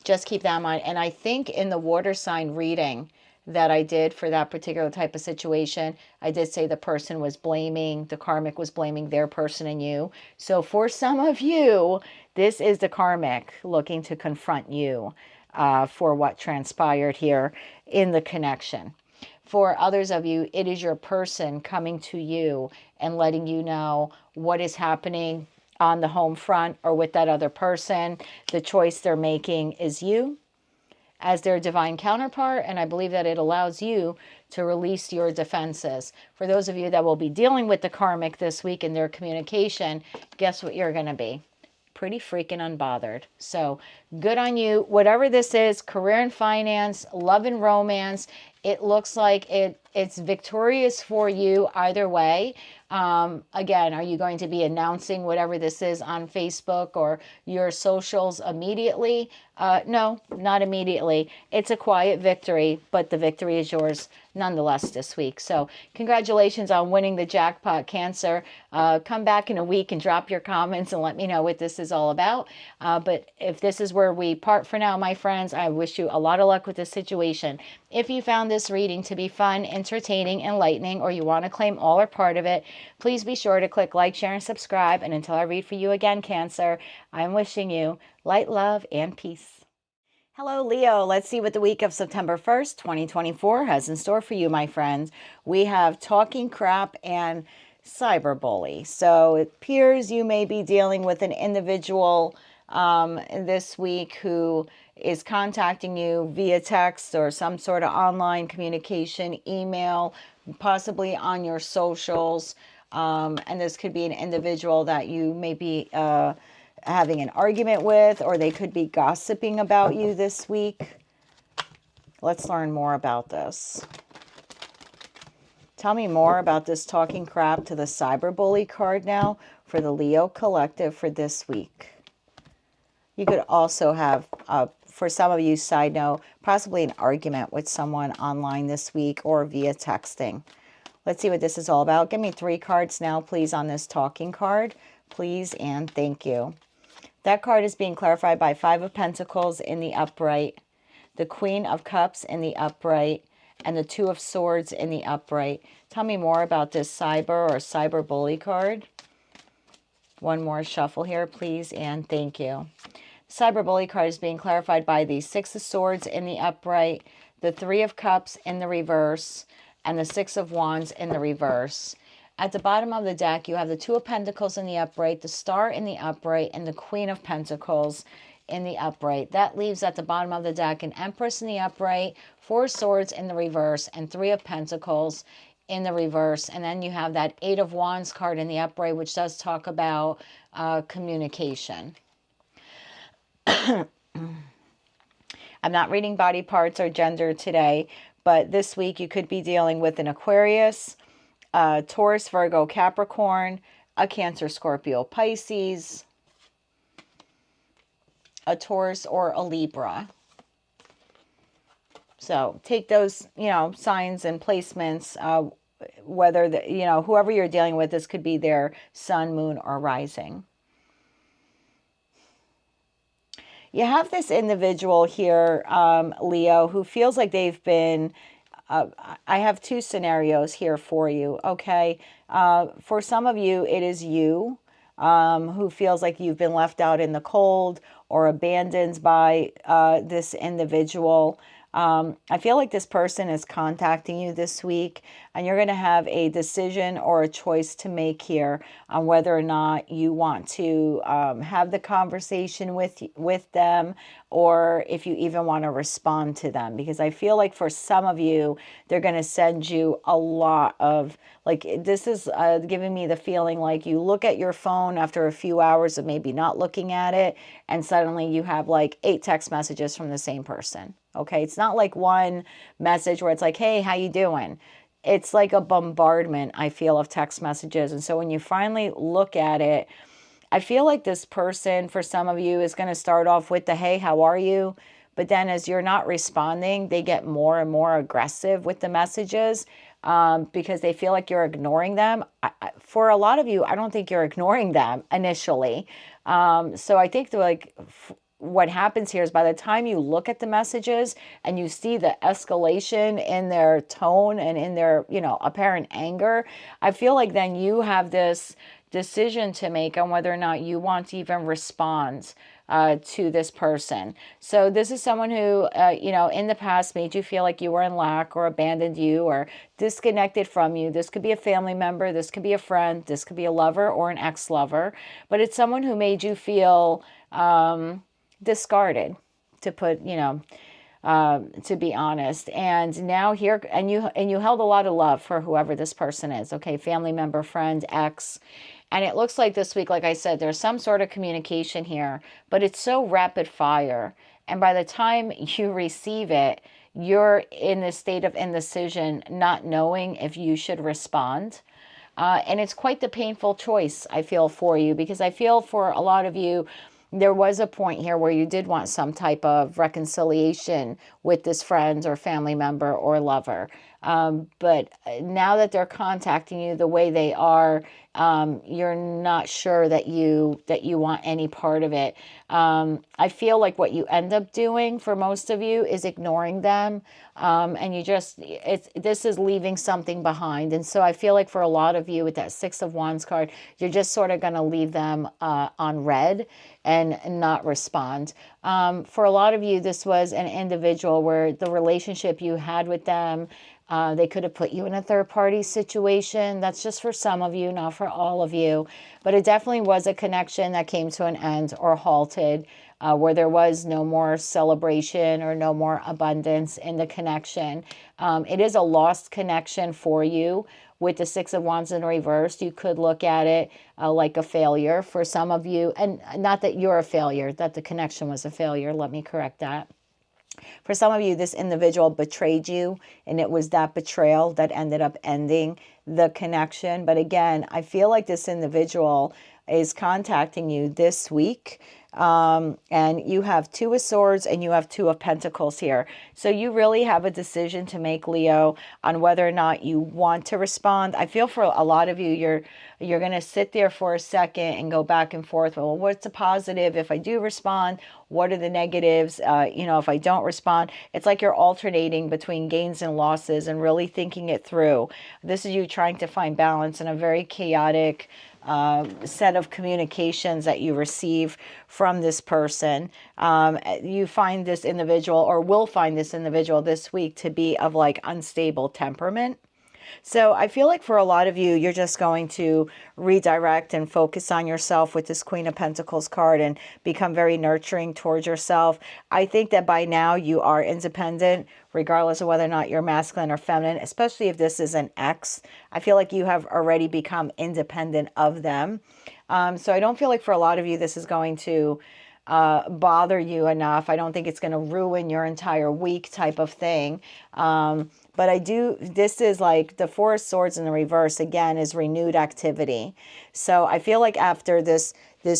in mind. And I think in the water sign reading that I did for that particular type of situation, I did say the person was blaming, the karmic was blaming their person and you. So for some of you, this is the karmic looking to confront you for what transpired here in the connection. For others of you, it is your person coming to you and letting you know what is happening on the home front or with that other person. The choice they're making is you as their divine counterpart, and I believe that it allows you to release your defenses. For those of you that will be dealing with the karmic this week in their communication, guess what you're going to be? Pretty freaking unbothered. So good on you. Whatever this is, career and finance, love and romance, it looks like it's victorious for you either way. Again, are you going to be announcing whatever this is on Facebook or your socials immediately? No, not immediately. It's a quiet victory, but the victory is yours nonetheless this week. So congratulations on winning the jackpot, Cancer. Come back in a week and drop your comments and let me know what this is all about. But if this is where we part for now, my friends, I wish you a lot of luck with this situation. If you found this reading to be fun, entertaining, enlightening, or you want to claim all or part of it, please be sure to click like, share, and subscribe. And until I read for you again, Cancer, I'm wishing you light, love, and peace. Hello, Leo. Let's see what the week of September 1st, 2024 has in store for you, my friends. We have talking crap and cyberbully. So it appears you may be dealing with an individual this week who is contacting you via text or some sort of online communication, email, possibly on your socials. And this could be an individual that you may be having an argument with, or they could be gossiping about you this week. Let's learn more about this. Tell me more about this talking crap to the cyberbully card now for the Leo collective for this week. You could also have, for some of you, side note, possibly an argument with someone online this week or via texting. Let's see what this is all about. Give me 3 cards now, please, on this talking card. Please and thank you. That card is being clarified by 5 of Pentacles in the upright, the Queen of Cups in the upright, and the 2 of Swords in the upright. Tell me more about this cyber bully card. One more shuffle here, please, and thank you. Cyber bully card is being clarified by the 6 of Swords in the upright, the 3 of Cups in the reverse, and the 6 of Wands in the reverse. At the bottom of the deck, you have the 2 of Pentacles in the upright, the Star in the upright, and the Queen of Pentacles in the upright. That leaves at the bottom of the deck an Empress in the upright, 4 Swords in the reverse, and 3 of Pentacles in the reverse. And then you have that 8 of Wands card in the upright, which does talk about communication. I'm not reading body parts or gender today, but this week you could be dealing with an Aquarius, Taurus, Virgo, Capricorn, a Cancer, Scorpio, Pisces, a Taurus, or a Libra. So take those, signs and placements, whether, whoever you're dealing with, this could be their sun, moon, or rising. You have this individual here, Leo, who feels like they've been, I have 2 scenarios here for you, okay? For some of you, it is you who feels like you've been left out in the cold, or abandoned by this individual. I feel like this person is contacting you this week, and you're going to have a decision or a choice to make here on whether or not you want to have the conversation with them, or if you even want to respond to them. Because I feel like for some of you, they're going to send you a lot of, like, this is giving me the feeling like you look at your phone after a few hours of maybe not looking at it, and suddenly you have like 8 text messages from the same person. Okay, it's not like one message where it's like, hey, how you doing? It's like a bombardment, I feel, of text messages. And so when you finally look at it, I feel like this person, for some of you, is going to start off with the, hey, how are you? But then as you're not responding, they get more and more aggressive with the messages because they feel like you're ignoring them. For a lot of you, I don't think you're ignoring them initially. So I think what happens here is by the time you look at the messages and you see the escalation in their tone and in their, apparent anger, I feel like then you have this decision to make on whether or not you want to even respond to this person. So this is someone who, in the past made you feel like you were in lack or abandoned you or disconnected from you. This could be a family member. This could be a friend. This could be a lover or an ex-lover. But it's someone who made you feel discarded, to put, to be honest. And now here, and you held a lot of love for whoever this person is. Okay, family member, friend, ex. And it looks like this week, like I said, there's some sort of communication here, but it's so rapid fire. And by the time you receive it, you're in this state of indecision, not knowing if you should respond. And it's quite the painful choice, I feel, for you, because I feel for a lot of you, there was a point here where you did want some type of reconciliation with this friend or family member or lover. But now that they're contacting you the way they are, you're not sure that you want any part of it. I feel like what you end up doing for most of you is ignoring them. And this is leaving something behind. And so I feel like for a lot of you with that 6 of Wands card, you're just sort of going to leave them on red and not respond. For a lot of you, this was an individual where the relationship you had with them, they could have put you in a third-party situation. That's just for some of you, not for all of you. But it definitely was a connection that came to an end or halted, where there was no more celebration or no more abundance in the connection. It is a lost connection for you. With the 6 of Wands in reverse, you could look at it like a failure for some of you. And not that you're a failure, that the connection was a failure. Let me correct that. For some of you, this individual betrayed you, and it was that betrayal that ended up ending the connection. But again, I feel like this individual is contacting you this week. And you have 2 of Swords and you have 2 of Pentacles here. So you really have a decision to make, Leo, on whether or not you want to respond. I feel for a lot of you, you're going to sit there for a second and go back and forth. Well, what's a positive if I do respond? What are the negatives? If I don't respond, it's like you're alternating between gains and losses and really thinking it through. This is you trying to find balance in a very chaotic set of communications that you receive from this person. You find this individual, or will find this individual this week, to be of like unstable temperament. So I feel like for a lot of you, you're just going to redirect and focus on yourself with this Queen of Pentacles card and become very nurturing towards yourself. I think that by now you are independent, regardless of whether or not you're masculine or feminine, especially if this is an ex. I feel like you have already become independent of them. So I don't feel like for a lot of you, this is going to bother you enough. I don't think it's going to ruin your entire week type of thing. But this is like the 4 of Swords in the reverse, again, is renewed activity. So I feel like after this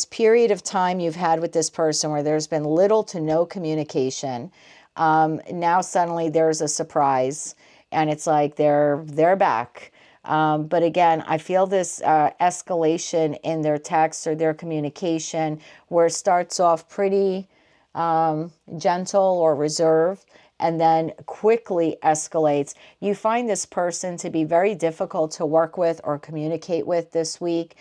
period of time you've had with this person where there's been little to no communication, now suddenly there's a surprise and it's like they're back. But again, I feel this escalation in their text or their communication where it starts off pretty gentle or reserved, and then quickly escalates. You find this person to be very difficult to work with or communicate with this week.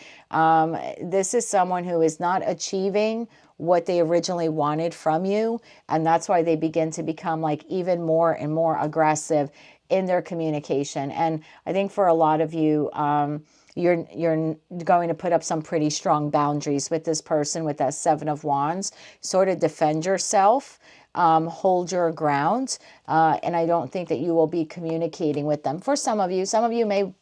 This is someone who is not achieving what they originally wanted from you, and that's why they begin to become like even more and more aggressive in their communication. And I think for a lot of you, you're going to put up some pretty strong boundaries with this person with that Seven of Wands. Sort of defend yourself, hold your ground, and I don't think that you will be communicating with them. For some of you may,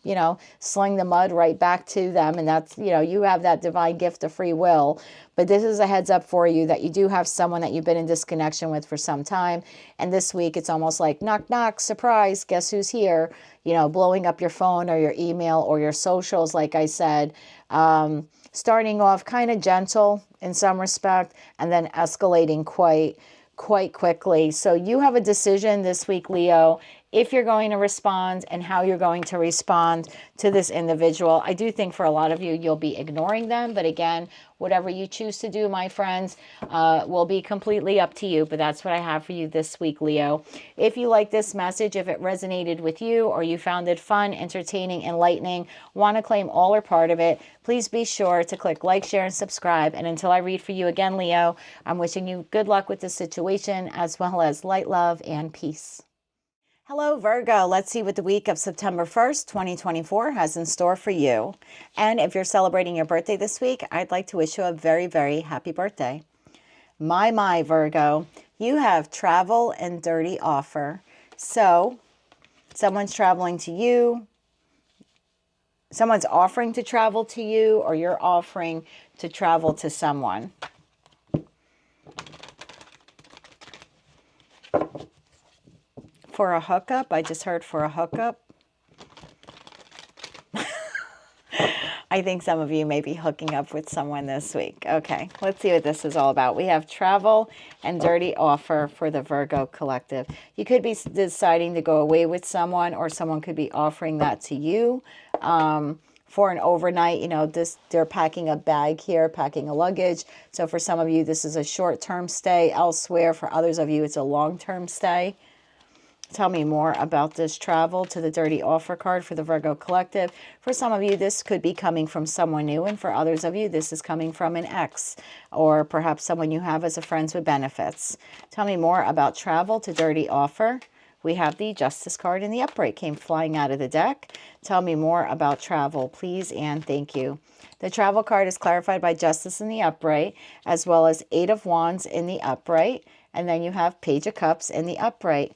sling the mud right back to them, and that's, you have that divine gift of free will. But this is a heads up for you that you do have someone that you've been in disconnection with for some time. And this week it's almost like knock, knock, surprise, guess who's here? Blowing up your phone or your email or your socials, like I said, starting off kind of gentle in some respect and then escalating quite quickly. So you have a decision this week, Leo, if you're going to respond and how you're going to respond to this individual. I do think for a lot of you, you'll be ignoring them. But again, whatever you choose to do, my friends, will be completely up to you. But that's what I have for you this week, Leo. If you like this message, if it resonated with you or you found it fun, entertaining, enlightening, want to claim all or part of it, please be sure to click like, share, and subscribe. And until I read for you again, Leo, I'm wishing you good luck with this situation as well as light, love, and peace. Hello, Virgo. Let's see what the week of September 1st, 2024 has in store for you. And if you're celebrating your birthday this week, I'd like to wish you a very, very happy birthday. My, Virgo, you have travel and dirty offer. So someone's traveling to you, someone's offering to travel to you, or you're offering to travel to someone. For a hookup, I just heard for a hookup. I think some of you may be hooking up with someone this week. Okay, let's see what this is all about. We have travel and dirty offer for the Virgo collective. You could be deciding to go away with someone, or someone could be offering that to you for an overnight. They're packing a bag here, packing a luggage. So for some of you, this is a short-term stay elsewhere. For others of you, it's a long-term stay. Tell me more about this travel to the dirty offer card for the Virgo collective. For some of you, this could be coming from someone new, and for others of you, this is coming from an ex or perhaps someone you have as a friends with benefits. Tell me more about travel to dirty offer. We have the Justice card in the upright, came flying out of the deck. Tell me more about travel, please, and thank you. The travel card is clarified by Justice in the upright, as well as Eight of Wands in the upright, and then you have Page of Cups in the upright.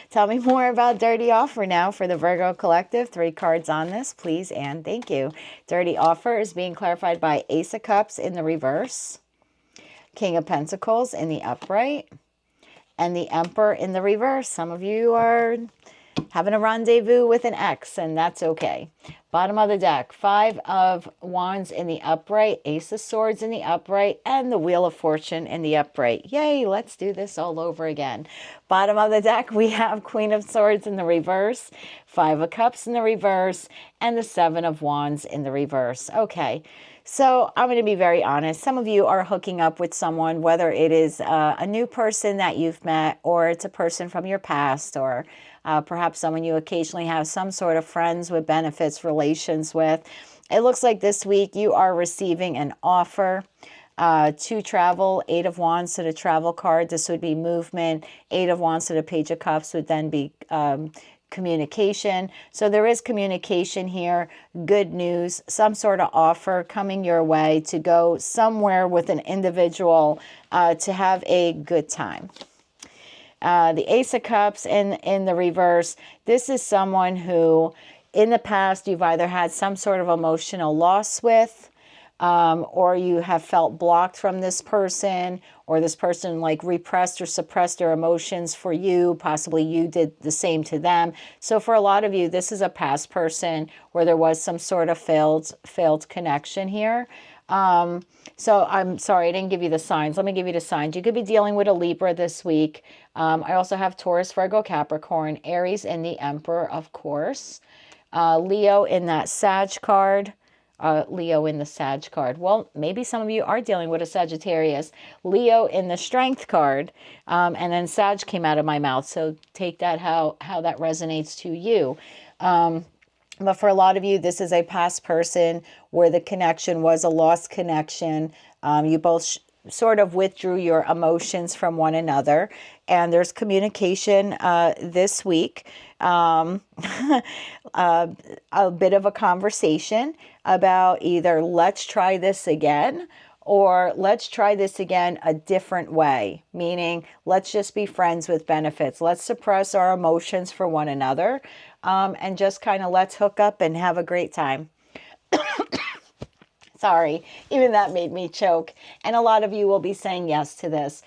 Tell me more about dirty offer now for the Virgo collective. 3 cards on this, please, and thank you. Dirty offer is being clarified by Ace of Cups in the reverse, King of Pentacles in the upright, and the Emperor in the reverse. Some of you are having a rendezvous with an ex, and that's okay. Bottom of the deck, 5 of Wands in the upright, Ace of Swords in the upright, and the Wheel of Fortune in the upright. Yay, let's do this all over again. Bottom of the deck, we have Queen of Swords in the reverse, 5 of Cups in the reverse, and the 7 of Wands in the reverse. Okay, so I'm going to be very honest. Some of you are hooking up with someone, whether it is a new person that you've met, or it's a person from your past, or perhaps someone you occasionally have some sort of friends with benefits relations with. It looks like this week you are receiving an offer to travel. 8 of Wands to the travel card. This would be movement. 8 of Wands to the Page of Cups would then be communication. So there is communication here. Good news. Some sort of offer coming your way to go somewhere with an individual to have a good time. The Ace of Cups in the reverse. This is someone who in the past you've either had some sort of emotional loss with, or you have felt blocked from this person, or this person like repressed or suppressed their emotions for you. Possibly you did the same to them. So for a lot of you, this is a past person where there was some sort of failed connection here. So I'm sorry, I didn't give you the signs. Let me give you the signs. You could be dealing with a Libra this week. I also have Taurus, Virgo, Capricorn, Aries, and the Emperor, of course. Leo in that Sag card. Leo in the Sag card. Well, maybe some of you are dealing with a Sagittarius. Leo in the Strength card, and then Sag came out of my mouth. So take that how that resonates to you. But for a lot of you, this is a past person where the connection was a lost connection. You both sort of withdrew your emotions from one another. And there's communication this week. A bit of a conversation about either let's try this again, or let's try this again a different way, meaning let's just be friends with benefits. Let's suppress our emotions for one another, and just kind of let's hook up and have a great time. Sorry, even that made me choke. And a lot of you will be saying yes to this.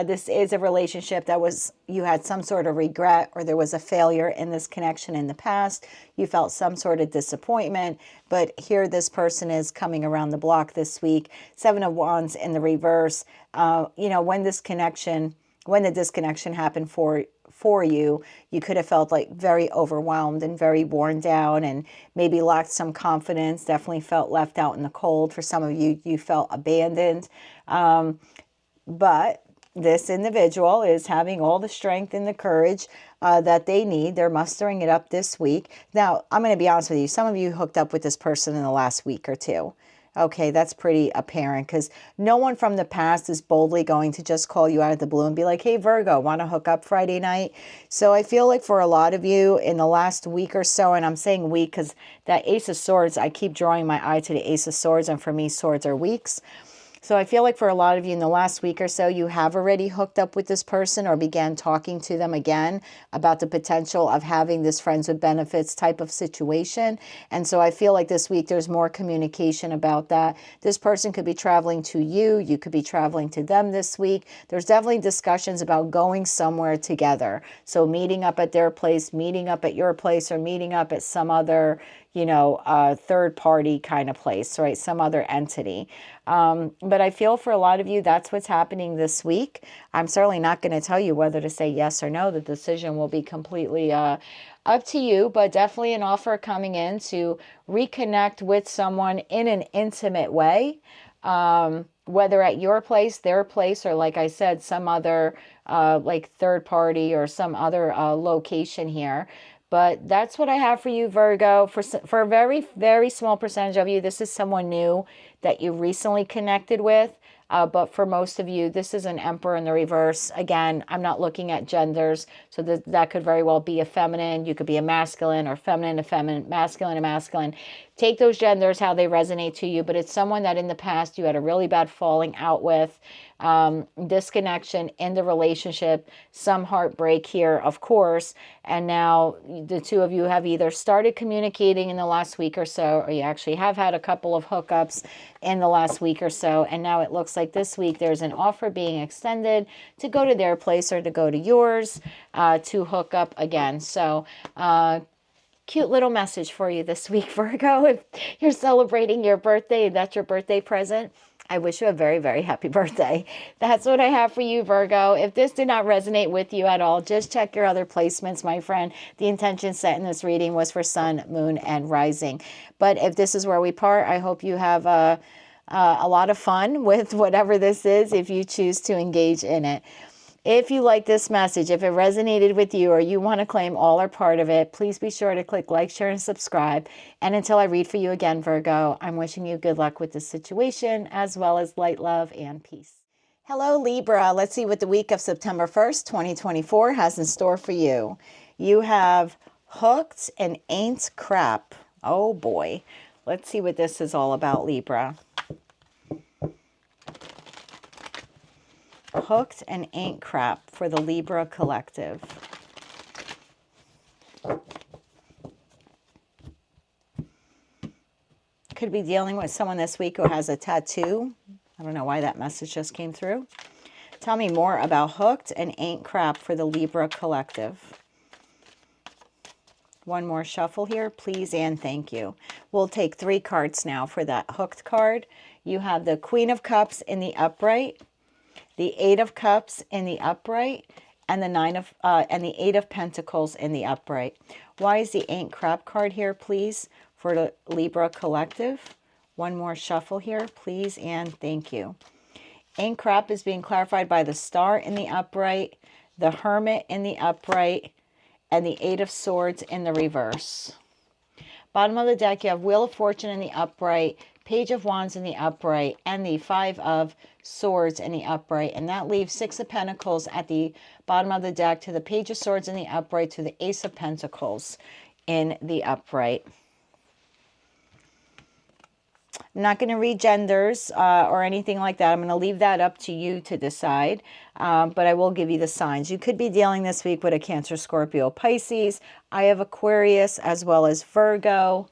This is a relationship that you had some sort of regret, or there was a failure in this connection in the past. You felt some sort of disappointment, but here this person is coming around the block this week. 7 of Wands in the reverse. When the disconnection happened for you, you could have felt like very overwhelmed and very worn down, and maybe lacked some confidence, definitely felt left out in the cold. For some of you, you felt abandoned. But this individual is having all the strength and the courage that they need. They're mustering it up this week. Now, I'm going to be honest with you. Some of you hooked up with this person in the last week or two. Okay, that's pretty apparent, because no one from the past is boldly going to just call you out of the blue and be like, hey, Virgo, want to hook up Friday night? So I feel like for a lot of you in the last week or so, and I'm saying week because that Ace of Swords, I keep drawing my eye to the Ace of Swords, and for me, swords are weeks. So I feel like for a lot of you in the last week or so, you have already hooked up with this person or began talking to them again about the potential of having this friends with benefits type of situation. And so I feel like this week there's more communication about that. This person could be traveling to you. You could be traveling to them this week. There's definitely discussions about going somewhere together. So meeting up at their place, meeting up at your place, or meeting up at some other, third party kind of place, right? Some other entity. But I feel for a lot of you, that's what's happening this week. I'm certainly not going to tell you whether to say yes or no. The decision will be completely up to you, but definitely an offer coming in to reconnect with someone in an intimate way, whether at your place, their place, or like I said, some other like third party or some other location here. But that's what I have for you, Virgo. For a very, very small percentage of you, this is someone new that you recently connected with. But for most of you, this is an Emperor in the reverse. Again, I'm not looking at genders, so that could very well be a feminine. You could be a masculine, or feminine to feminine, masculine to masculine. Take those genders how they resonate to you, but it's someone that in the past you had a really bad falling out with, disconnection in the relationship, some heartbreak here, of course, and now the two of you have either started communicating in the last week or so, or you actually have had a couple of hookups in the last week or so, and now it looks like this week there's an offer being extended to go to their place or to go to yours to hook up again. So cute little message for you this week, Virgo. If you're celebrating your birthday, that's your birthday present, I wish you a very, very happy birthday. That's what I have for you, Virgo. If this did not resonate with you at all, just check your other placements, my friend. The intention set in this reading was for sun, moon, and rising. But if this is where we part, I hope you have a lot of fun with whatever this is, if you choose to engage in it. If you like this message, if it resonated with you, or you want to claim all or part of it, please be sure to click like, share, and subscribe. And until I read for you again, Virgo, I'm wishing you good luck with this situation, as well as light, love, and peace. Hello, Libra. Let's see what the week of September 1st, 2024 has in store for you. You have hooked and ain't crap. Oh, boy. Let's see what this is all about, Libra. Hooked and ain't crap for the Libra collective. Could be dealing with someone this week who has a tattoo. I don't know why that message just came through. Tell me more about hooked and ain't crap for the Libra collective. One more shuffle here, please and thank you. We'll take 3 cards now for that hooked card. You have the Queen of Cups in the upright, the 8 of Cups in the upright, and the 8 of Pentacles in the upright. Why is the ain't crap card here, please, for the Libra collective? One more shuffle here, please, and thank you. Ain't crap is being clarified by the Star in the upright, the Hermit in the upright, and the Eight of Swords in the reverse. Bottom of the deck, you have Wheel of Fortune in the upright, Page of Wands in the upright, and the Five of Swords in the upright. And that leaves Six of Pentacles at the bottom of the deck, to the Page of Swords in the upright, to the Ace of Pentacles in the upright. I'm not going to read genders or anything like that. I'm going to leave that up to you to decide, but I will give you the signs. You could be dealing this week with a Cancer, Scorpio, Pisces. I have Aquarius as well as Virgo,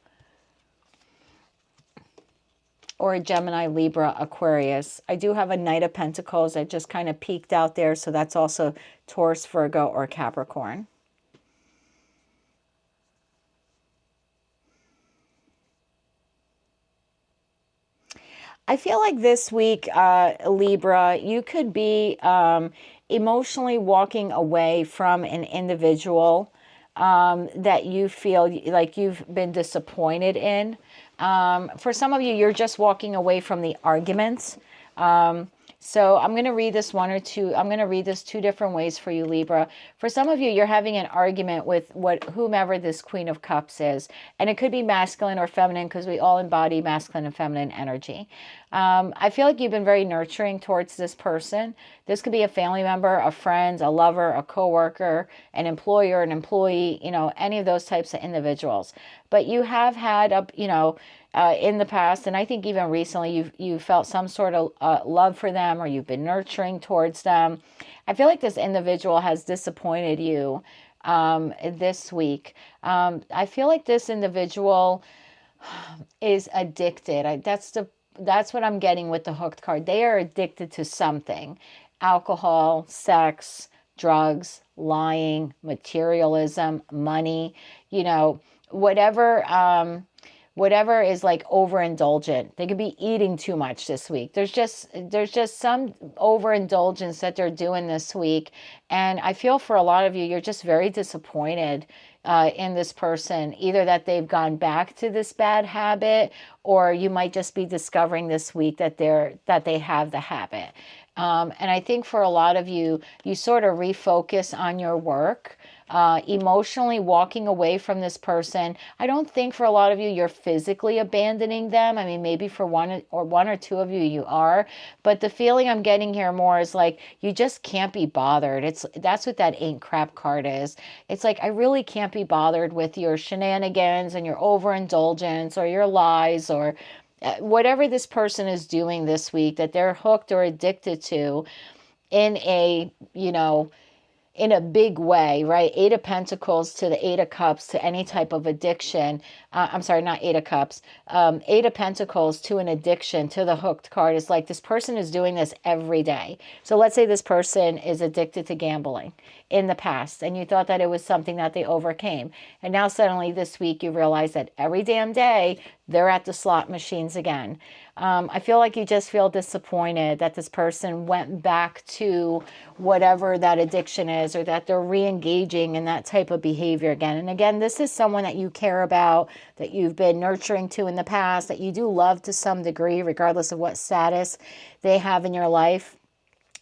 or a Gemini, Libra, Aquarius. I do have a Knight of Pentacles that just kind of peeked out there, so that's also Taurus, Virgo, or Capricorn. I feel like this week, Libra, you could be emotionally walking away from an individual that you feel like you've been disappointed in. For some of you, you're just walking away from the arguments. So I'm going to read this I'm going to read this two different ways for you, Libra. For some of you, you're having an argument with whomever this Queen of Cups is. And it could be masculine or feminine, because we all embody masculine and feminine energy. I feel like you've been very nurturing towards this person. This could be a family member, a friend, a lover, a coworker, an employer, an employee, any of those types of individuals. But you have had in the past, and I think even recently, you felt some sort of love for them, or you've been nurturing towards them. I feel like this individual has disappointed you this week. I feel like this individual is addicted. That's what I'm getting with the Hooked card. They are addicted to something: alcohol, sex, drugs, lying, materialism, money, whatever is like overindulgent. They could be eating too much this week. There's just some overindulgence that they're doing this week. And I feel for a lot of you, you're just very disappointed in this person, either that they've gone back to this bad habit, or you might just be discovering this week that they have the habit. And I think for a lot of you, you sort of refocus on your work, emotionally walking away from this person. I don't think for a lot of you, you're physically abandoning them. I mean, maybe for one or two of you, you are. But the feeling I'm getting here more is like, you just can't be bothered. That's what that Ain't Crap card is. It's like, I really can't be bothered with your shenanigans and your overindulgence or your lies, or whatever this person is doing this week that they're hooked or addicted to in a big way, right? Eight of Pentacles to the Eight of Cups to any type of addiction. I'm sorry, not Eight of Cups. Eight of Pentacles to an addiction, to the Hooked card, is like this person is doing this every day. So let's say this person is addicted to gambling in the past, and you thought that it was something that they overcame. And now suddenly this week you realize that every damn day they're at the slot machines again. I feel like you just feel disappointed that this person went back to whatever that addiction is, or that they're re-engaging in that type of behavior again. And again, this is someone that you care about, that you've been nurturing to in the past, that you do love to some degree, regardless of what status they have in your life.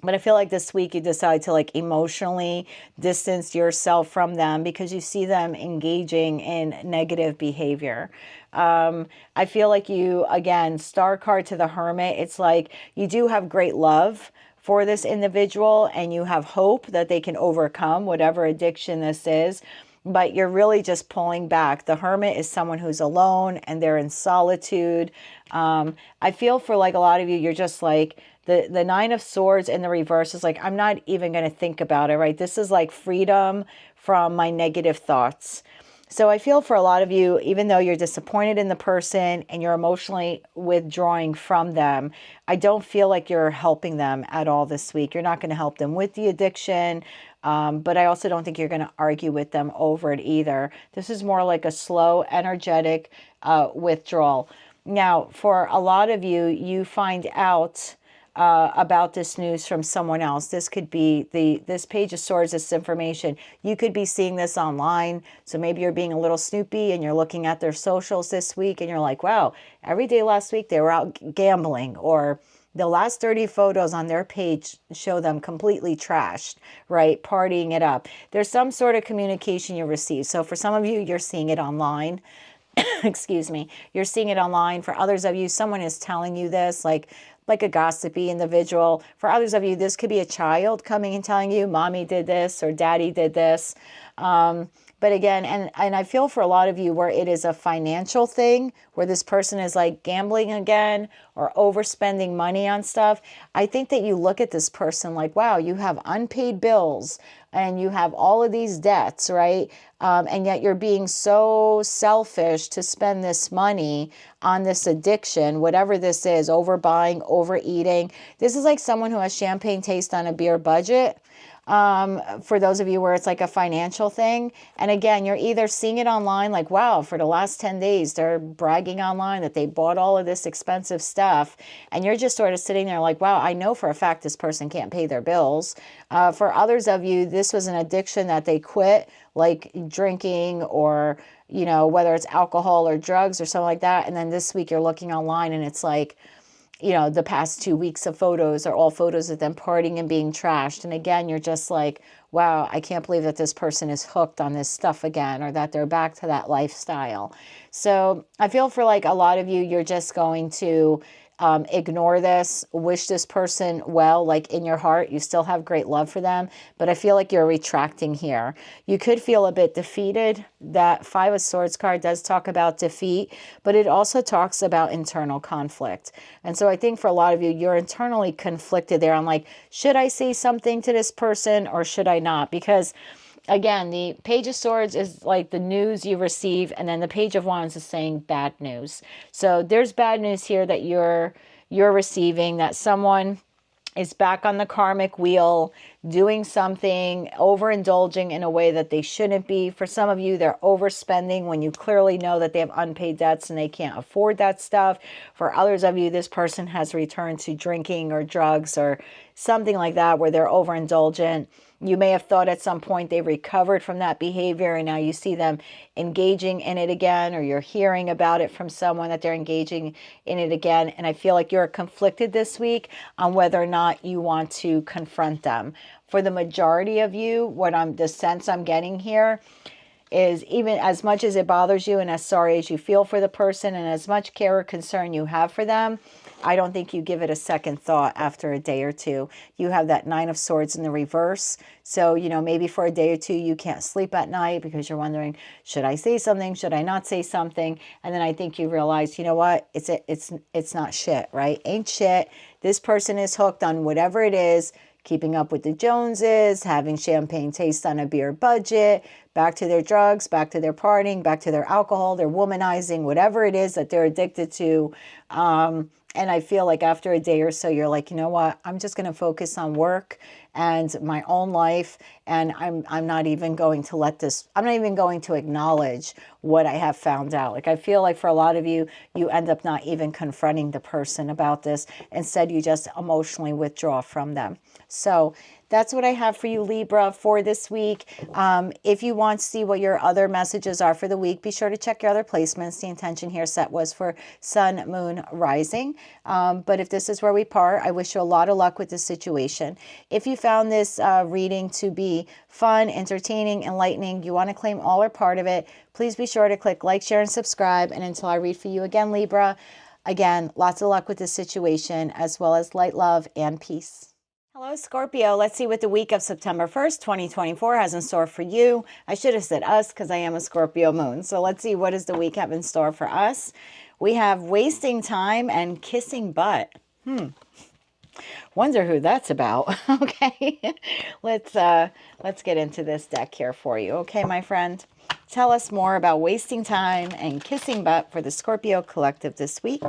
But I feel like this week you decide to like emotionally distance yourself from them because you see them engaging in negative behavior. I feel like you, again, Star card to the Hermit, it's like you do have great love for this individual and you have hope that they can overcome whatever addiction this is, but you're really just pulling back. The Hermit is someone who's alone and they're in solitude. I feel for like a lot of you, you're just like, the Nine of Swords in the reverse is like, I'm not even going to think about it, right? This is like freedom from my negative thoughts. So I feel for a lot of you, even though you're disappointed in the person and you're emotionally withdrawing from them, I don't feel like you're helping them at all this week. You're not going to help them with the addiction, but I also don't think you're going to argue with them over it either. This is more like a slow, energetic withdrawal. Now, for a lot of you, you find out about this news from someone else. This could be this Page of Swords, this information. You could be seeing this online. So maybe you're being a little snoopy and you're looking at their socials this week and you're like, wow, every day last week they were out gambling, or the last 30 photos on their page show them completely trashed, right? Partying it up. There's some sort of communication you receive. So for some of you, you're seeing it online. Excuse me. You're seeing it online. For others of you, someone is telling you this, like a gossipy individual. For others of you, this could be a child coming and telling you, mommy did this or daddy did this. But again, and I feel for a lot of you where it is a financial thing, where this person is like gambling again or overspending money on stuff. I think that you look at this person like, wow, you have unpaid bills and you have all of these debts, right? And yet you're being so selfish to spend this money on this addiction, whatever this is, overbuying, overeating. This is like someone who has champagne taste on a beer budget. For those of you where it's like a financial thing. And again, you're either seeing it online, like, wow, for the last 10 days, they're bragging online that they bought all of this expensive stuff. And you're just sort of sitting there like, wow, I know for a fact this person can't pay their bills. For others of you, this was an addiction that they quit, like drinking or, you know, whether it's alcohol or drugs or something like that. And then this week you're looking online and it's like, you know, the past 2 weeks of photos are all photos of them partying and being trashed. And again, you're just like, wow, I can't believe that this person is hooked on this stuff again, or that they're back to that lifestyle. So I feel for like a lot of you, you're just going to ignore this, wish this person well, like in your heart, you still have great love for them, but I feel like you're retracting here. You could feel a bit defeated. That Five of Swords card does talk about defeat, but it also talks about internal conflict. And so I think for a lot of you, you're internally conflicted there on like, should I say something to this person or should I not? Because again, the Page of Swords is like the news you receive, and then the Page of Wands is saying bad news. So there's bad news here that you're receiving, that someone is back on the karmic wheel, doing something, overindulging in a way that they shouldn't be. For some of you, they're overspending when you clearly know that they have unpaid debts and they can't afford that stuff. For others of you, this person has returned to drinking or drugs or something like that where they're overindulgent. You may have thought at some point they recovered from that behavior and now you see them engaging in it again, or you're hearing about it from someone that they're engaging in it again. And I feel like you're conflicted this week on whether or not you want to confront them. For the majority of you, the sense I'm getting here is, even as much as it bothers you and as sorry as you feel for the person and as much care or concern you have for them, I don't think you give it a second thought after a day or two. You have that Nine of Swords in the reverse. So, you know, maybe for a day or two, you can't sleep at night because you're wondering, should I say something? Should I not say something? And then I think you realize, you know what? It's not shit, right? Ain't shit. This person is hooked on whatever it is. Keeping up with the Joneses, having champagne taste on a beer budget, back to their drugs, back to their partying, back to their alcohol, their womanizing, whatever it is that they're addicted to. And I feel like after a day or so, you're like, you know what? I'm just going to focus on work and my own life. And I'm not even going to I'm not even going to acknowledge what I have found out. Like, I feel like for a lot of you, you end up not even confronting the person about this. Instead, you just emotionally withdraw from them. So that's what I have for you, Libra, for this week. If you want to see what your other messages are for the week, be sure to check your other placements. The intention here set was for Sun, Moon, Rising. But if this is where we part, I wish you a lot of luck with this situation. If you found this reading to be fun, entertaining, enlightening, you want to claim all or part of it, please be sure to click like, share, and subscribe. And until I read for you again, Libra, again, lots of luck with this situation, as well as light, love, and peace. Hello, Scorpio. Let's see what the week of September 1st, 2024 has in store for you. I should have said us because I am a Scorpio moon. So let's see, what does the week have in store for us? We have wasting time and kissing butt. Wonder who that's about. Okay, let's get into this deck here for you. Okay, my friend, tell us more about wasting time and kissing butt for the Scorpio collective this week.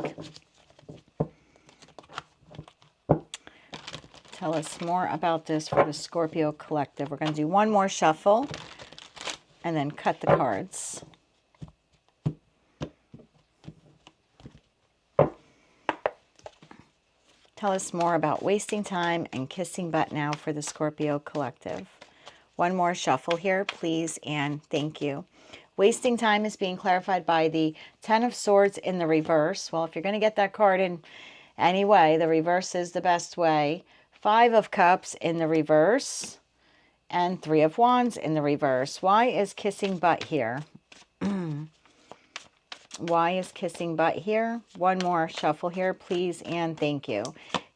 Tell us more about this for the Scorpio collective. We're going to do one more shuffle and then cut the cards. Tell us more about wasting time and kissing butt now for the Scorpio collective. One more shuffle here, please, and thank you. Wasting time is being clarified by the Ten of Swords in the reverse. Well, if you're going to get that card in any way, the reverse is the best way. Five of Cups in the reverse and Three of Wands in the reverse. Why is kissing butt here? Why is kissing butt here? One more shuffle here, please, and thank you.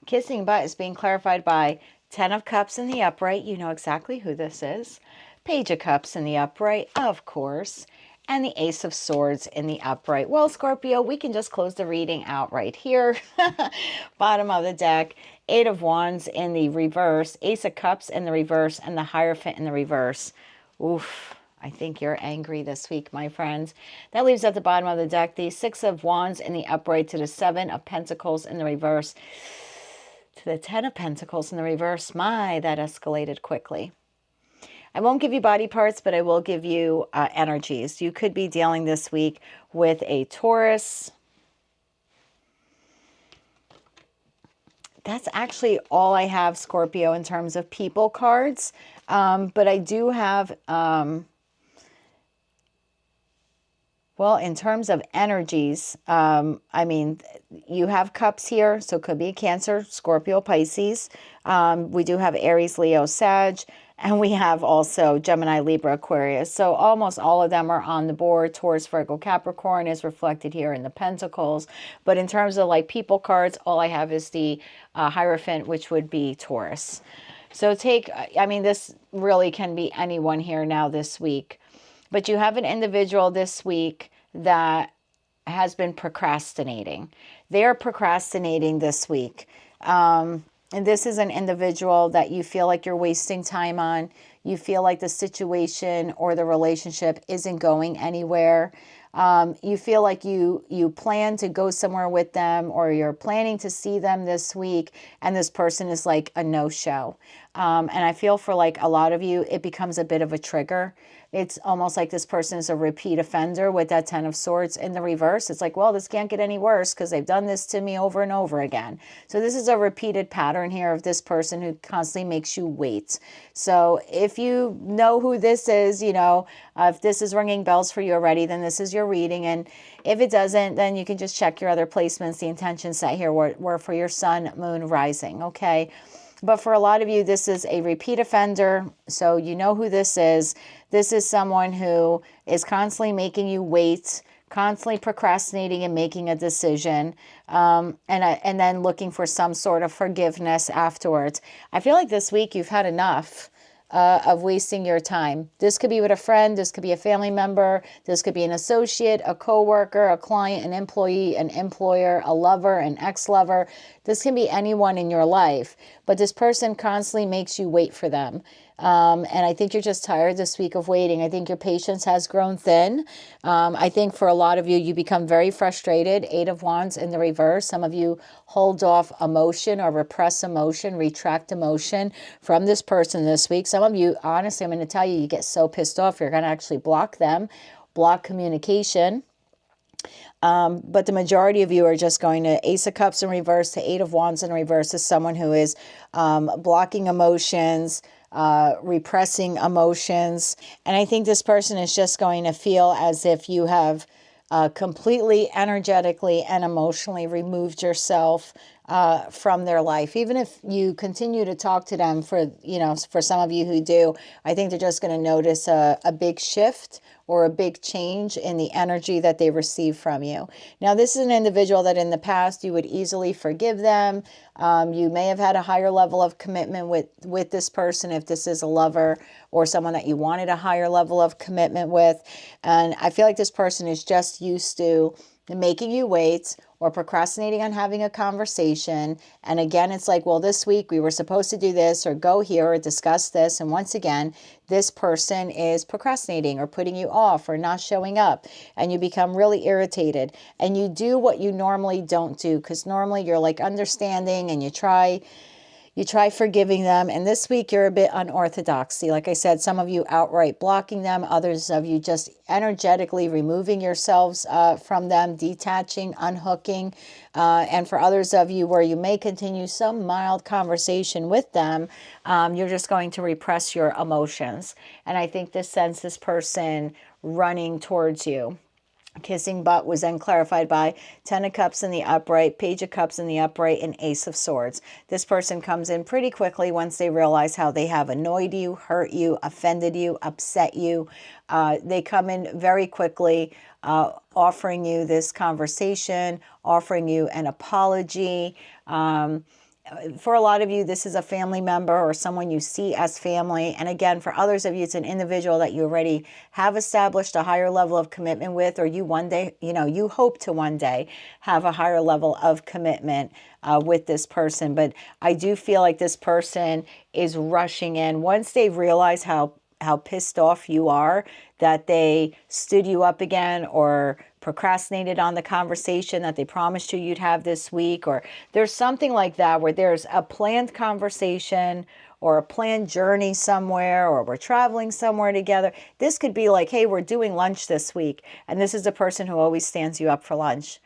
Kissing butt is being clarified by Ten of Cups in the upright. You know exactly who this is. Page of Cups in the upright, of course. And the Ace of Swords in the upright. Well, Scorpio, we can just close the reading out right here. Bottom of the deck. Eight of Wands in the reverse. Ace of Cups in the reverse. And the Hierophant in the reverse. Oof. I think you're angry this week, my friends. That leaves at the bottom of the deck the Six of Wands in the upright to the Seven of Pentacles in the reverse to the Ten of Pentacles in the reverse. My, that escalated quickly. I won't give you body parts, but I will give you energies. You could be dealing this week with a Taurus. That's actually all I have, Scorpio, in terms of people cards. But I do have... well, in terms of energies, I mean, you have cups here, so it could be Cancer, Scorpio, Pisces. We do have Aries, Leo, Sag, and we have also Gemini, Libra, Aquarius. So almost all of them are on the board. Taurus, Virgo, Capricorn is reflected here in the Pentacles. But in terms of like people cards, all I have is the Hierophant, which would be Taurus. So I mean, this really can be anyone here now this week. But you have an individual this week that has been procrastinating. They're procrastinating this week. And this is an individual that you feel like you're wasting time on. You feel like the situation or the relationship isn't going anywhere. You feel like you plan to go somewhere with them, or you're planning to see them this week, and this person is like a no-show. And I feel for like a lot of you, it becomes a bit of a trigger. It's almost like this person is a repeat offender with that Ten of Swords in the reverse. It's like, well, this can't get any worse because they've done this to me over and over again. So this is a repeated pattern here of this person who constantly makes you wait. So if you know who this is, you know, if this is ringing bells for you already, then this is your reading. And if it doesn't, then you can just check your other placements. The intentions set here were for your sun, moon, rising, okay? But for a lot of you, this is a repeat offender, so you know who this is. This is someone who is constantly making you wait, constantly procrastinating and making a decision, and then looking for some sort of forgiveness afterwards. I feel like this week you've had enough of wasting your time. This could be with a friend, this could be a family member, this could be an associate, a coworker, a client, an employee, an employer, a lover, an ex-lover. This can be anyone in your life, but this person constantly makes you wait for them. And I think you're just tired this week of waiting. I think your patience has grown thin. I think for a lot of you, you become very frustrated. Eight of Wands in the reverse. Some of you hold off emotion or repress emotion, retract emotion from this person this week. Some of you, honestly, I'm going to tell you, you get so pissed off, you're going to actually block them, block communication. But the majority of you are just going to Ace of Cups in reverse to Eight of Wands in reverse as someone who is blocking emotions, repressing emotions. And I think this person is just going to feel as if you have completely energetically and emotionally removed yourself from their life. Even if you continue to talk to them for some of you who do, I think they're just going to notice a big shift or a big change in the energy that they receive from you. Now, this is an individual that in the past you would easily forgive them. You may have had a higher level of commitment with this person if this is a lover or someone that you wanted a higher level of commitment with. And I feel like this person is just used to making you wait or procrastinating on having a conversation. And again, it's like, well, this week we were supposed to do this or go here or discuss this. And once again, this person is procrastinating or putting you off or not showing up. And you become really irritated. And you do what you normally don't do, because normally you're like understanding and you try You try forgiving them. And this week you're a bit unorthodox. See, like I said, some of you outright blocking them. Others of you just energetically removing yourselves from them, detaching, unhooking. And for others of you where you may continue some mild conversation with them, you're just going to repress your emotions. And I think this sends this person running towards you. Kissing butt was then clarified by 10 of Cups in the upright, Page of Cups in the upright, and Ace of Swords. This person comes in pretty quickly once they realize how they have annoyed you, hurt you, offended you, upset you. They come in very quickly, offering you this conversation, offering you an apology. For a lot of you, this is a family member or someone you see as family. And again, for others of you, it's an individual that you already have established a higher level of commitment with, or you one day, you hope to one day have a higher level of commitment with this person. But I do feel like this person is rushing in. Once they realize how pissed off you are, that they stood you up again or procrastinated on the conversation that they promised you you'd have this week, or there's something like that where there's a planned conversation or a planned journey somewhere, or we're traveling somewhere together. This could be like, hey, we're doing lunch this week, and this is the person who always stands you up for lunch.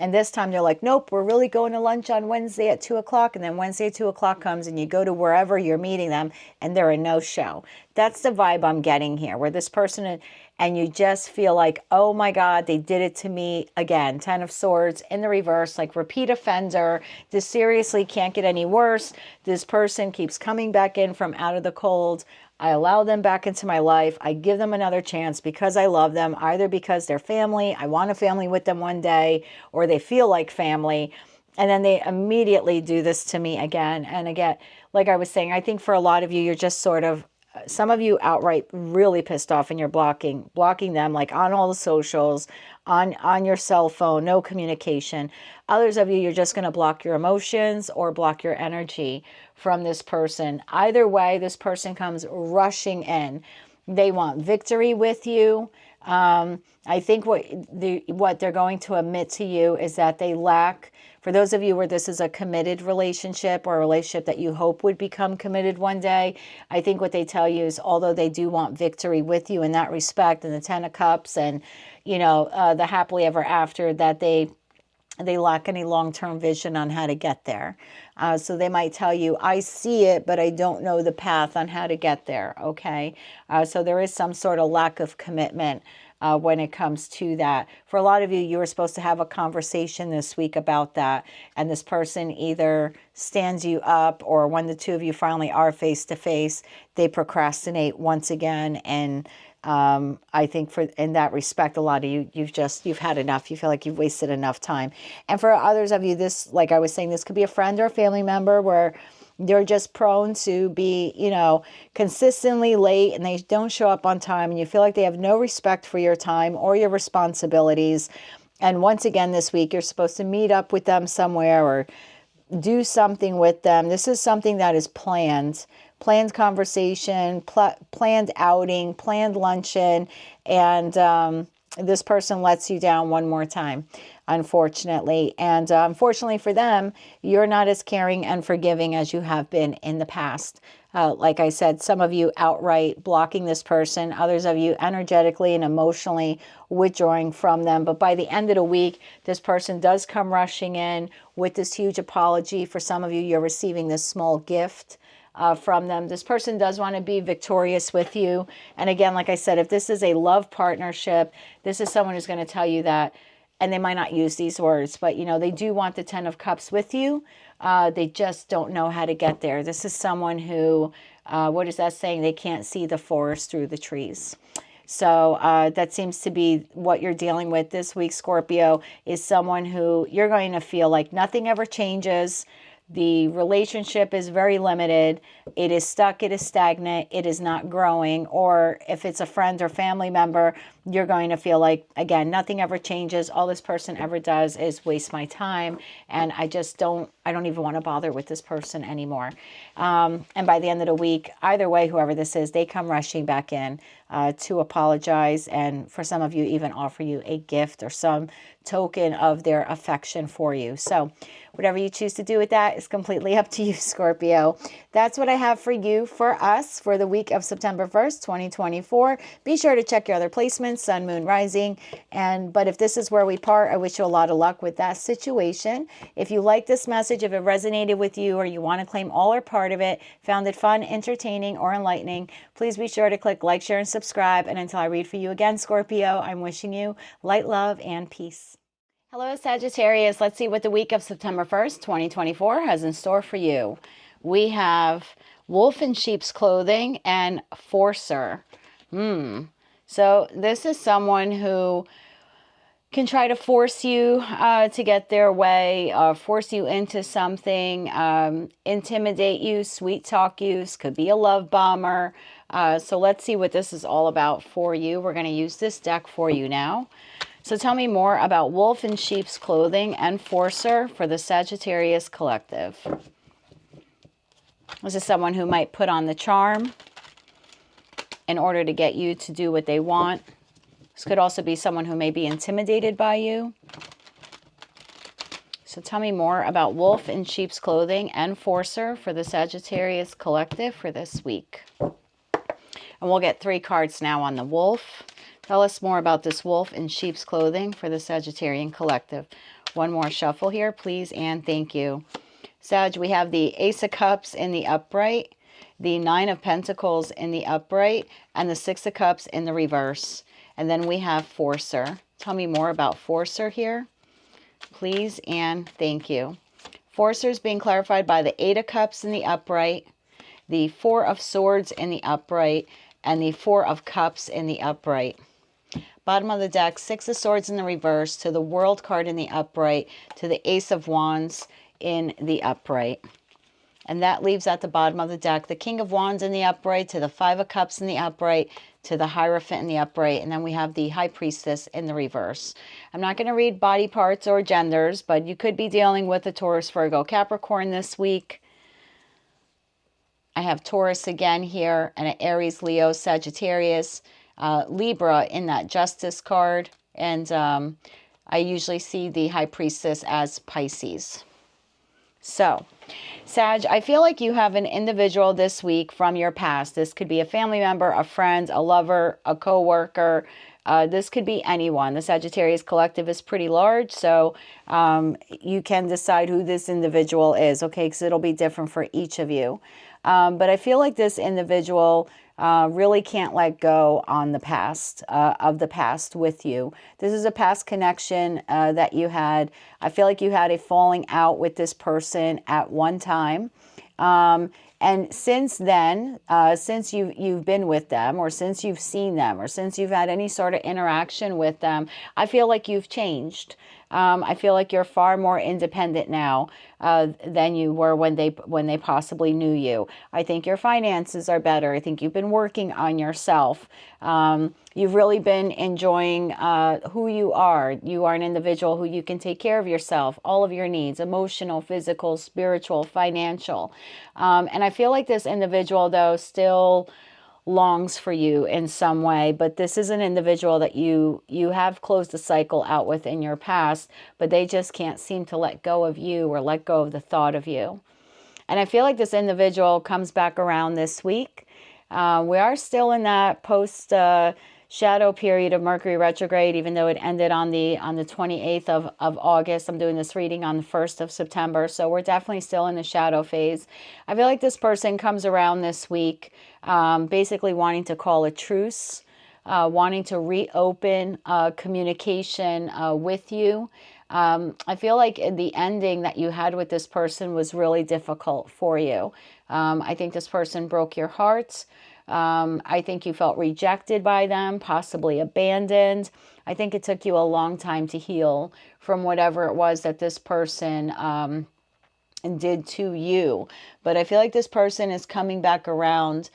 And this time they're like, nope, we're really going to lunch on Wednesday at 2 o'clock. And then Wednesday at 2 o'clock comes and you go to wherever you're meeting them and they're a no-show. That's the vibe I'm getting here, where this person, and you just feel like, oh my God, they did it to me again. 10 of Swords in the reverse, like repeat offender. This seriously can't get any worse. This person keeps coming back in from out of the cold. I allow them back into my life. I give them another chance because I love them, either because they're family, I want a family with them one day, or they feel like family. And then they immediately do this to me again and again. Like I was saying, I think for a lot of you, you're just sort of, some of you outright really pissed off and you're blocking them, like on all the socials, on your cell phone, no communication. Others of you, you're just going to block your emotions or block your energy from this person. Either way, this person comes rushing in. They want victory with you. I think what they're going to admit to you is that they lack, for those of you where this is a committed relationship or a relationship that you hope would become committed one day, I think what they tell you is, although they do want victory with you in that respect, and the 10 of Cups and, the happily ever after, that they lack any long-term vision on how to get there. So they might tell you, I see it, but I don't know the path on how to get there, okay? So there is some sort of lack of commitment when it comes to that. For a lot of you, you were supposed to have a conversation this week about that, and this person either stands you up, or when the two of you finally are face-to-face, they procrastinate once again. And I think in that respect, a lot of you, you've had enough. You feel like you've wasted enough time. And for others of you, this, like I was saying, this could be a friend or a family member where they're just prone to be, consistently late, and they don't show up on time, and you feel like they have no respect for your time or your responsibilities. And once again, this week, you're supposed to meet up with them somewhere or do something with them. This is something that is planned conversation, planned outing, planned luncheon, and this person lets you down one more time, unfortunately. And unfortunately for them, you're not as caring and forgiving as you have been in the past. Like I said, some of you outright blocking this person, others of you energetically and emotionally withdrawing from them. But by the end of the week, this person does come rushing in with this huge apology. For some of you, you're receiving this small gift from them. This person does want to be victorious with you. And again, like I said, if this is a love partnership, this is someone who's going to tell you that, and they might not use these words, but they do want the 10 of Cups with you. They just don't know how to get there. This is someone who, what is that saying? They can't see the forest through the trees. So that seems to be what you're dealing with this week, Scorpio, is someone who you're going to feel like nothing ever changes. The relationship is very limited. It is stuck. It is stagnant. It is not growing. Or if it's a friend or family member, you're going to feel like, again, nothing ever changes. All this person ever does is waste my time. And I don't even want to bother with this person anymore. And by the end of the week, either way, whoever this is, they come rushing back in to apologize. And for some of you, even offer you a gift or some token of their affection for you. So Whatever you choose to do with that is completely up to you, Scorpio. That's what I have for you, for us, for the week of September 1st, 2024. Be sure to check your other placements, sun, moon, rising. But if this is where we part, I wish you a lot of luck with that situation. If you like this message, if it resonated with you, or you want to claim all or part of it, found it fun, entertaining, or enlightening, please be sure to click like, share, and subscribe. And until I read for you again, Scorpio, I'm wishing you light, love, and peace. Hello, Sagittarius. Let's see what the week of September 1st, 2024 has in store for you. We have wolf in sheep's clothing and forcer. So this is someone who can try to force you to get their way, force you into something, intimidate you, sweet talk you. This could be a love bomber. So let's see what this is all about for you. We're going to use this deck for you now. So tell me more about wolf in sheep's clothing and forcer for the Sagittarius collective. This is someone who might put on the charm in order to get you to do what they want. This could also be someone who may be intimidated by you. So tell me more about wolf in sheep's clothing and forcer for the Sagittarius collective for this week. And we'll get 3 cards now on the wolf. Tell us more about this wolf in sheep's clothing for the Sagittarian collective. One more shuffle here, please, and thank you. Sag, we have the Ace of Cups in the upright, the 9 of Pentacles in the upright, and the 6 of Cups in the reverse. And then we have forcer. Tell me more about forcer here, please, and thank you. Forcer is being clarified by the 8 of Cups in the upright, the 4 of Swords in the upright, and the 4 of Cups in the upright. Bottom of the deck, 6 of Swords in the reverse, to the World card in the upright, to the Ace of Wands in the upright. And that leaves at the bottom of the deck the King of Wands in the upright, to the 5 of Cups in the upright, to the Hierophant in the upright, and then we have the High Priestess in the reverse. I'm not going to read body parts or genders, but you could be dealing with a Taurus, Virgo, Capricorn this week. I have Taurus again here, and an Aries, Leo, Sagittarius, Libra in that Justice card, and I usually see the High Priestess as Pisces. So, Sag, I feel like you have an individual this week from your past. This could be a family member, a friend, a lover, a co-worker. This could be anyone. The Sagittarius collective is pretty large, so you can decide who this individual is, okay, because it'll be different for each of you. But I feel like this individual really can't let go on the past, of the past with you. This is a past connection that you had. I feel like you had a falling out with this person at one time. And since then, since you've been with them, or since you've seen them, or since you've had any sort of interaction with them, I feel like you've changed. I feel like you're far more independent now than you were when they possibly knew you. I think your finances are better. I think you've been working on yourself. You've really been enjoying who you are. You are an individual who you can take care of yourself, all of your needs, emotional, physical, spiritual, financial. And I feel like this individual, though, still longs for you in some way, but this is an individual that you have closed a cycle out with in your past, but they just can't seem to let go of you or let go of the thought of you. And I feel like this individual comes back around this week. We are still in that post shadow period of Mercury retrograde, even though it ended on the 28th of August. I'm doing this reading on the 1st of September, so we're definitely still in the shadow phase. I feel like this person comes around this week basically wanting to call a truce, wanting to reopen communication with you. I feel like the ending that you had with this person was really difficult for you. I think this person broke your heart. I think you felt rejected by them, possibly abandoned. I think it took you a long time to heal from whatever it was that this person did to you. But I feel like this person is coming back around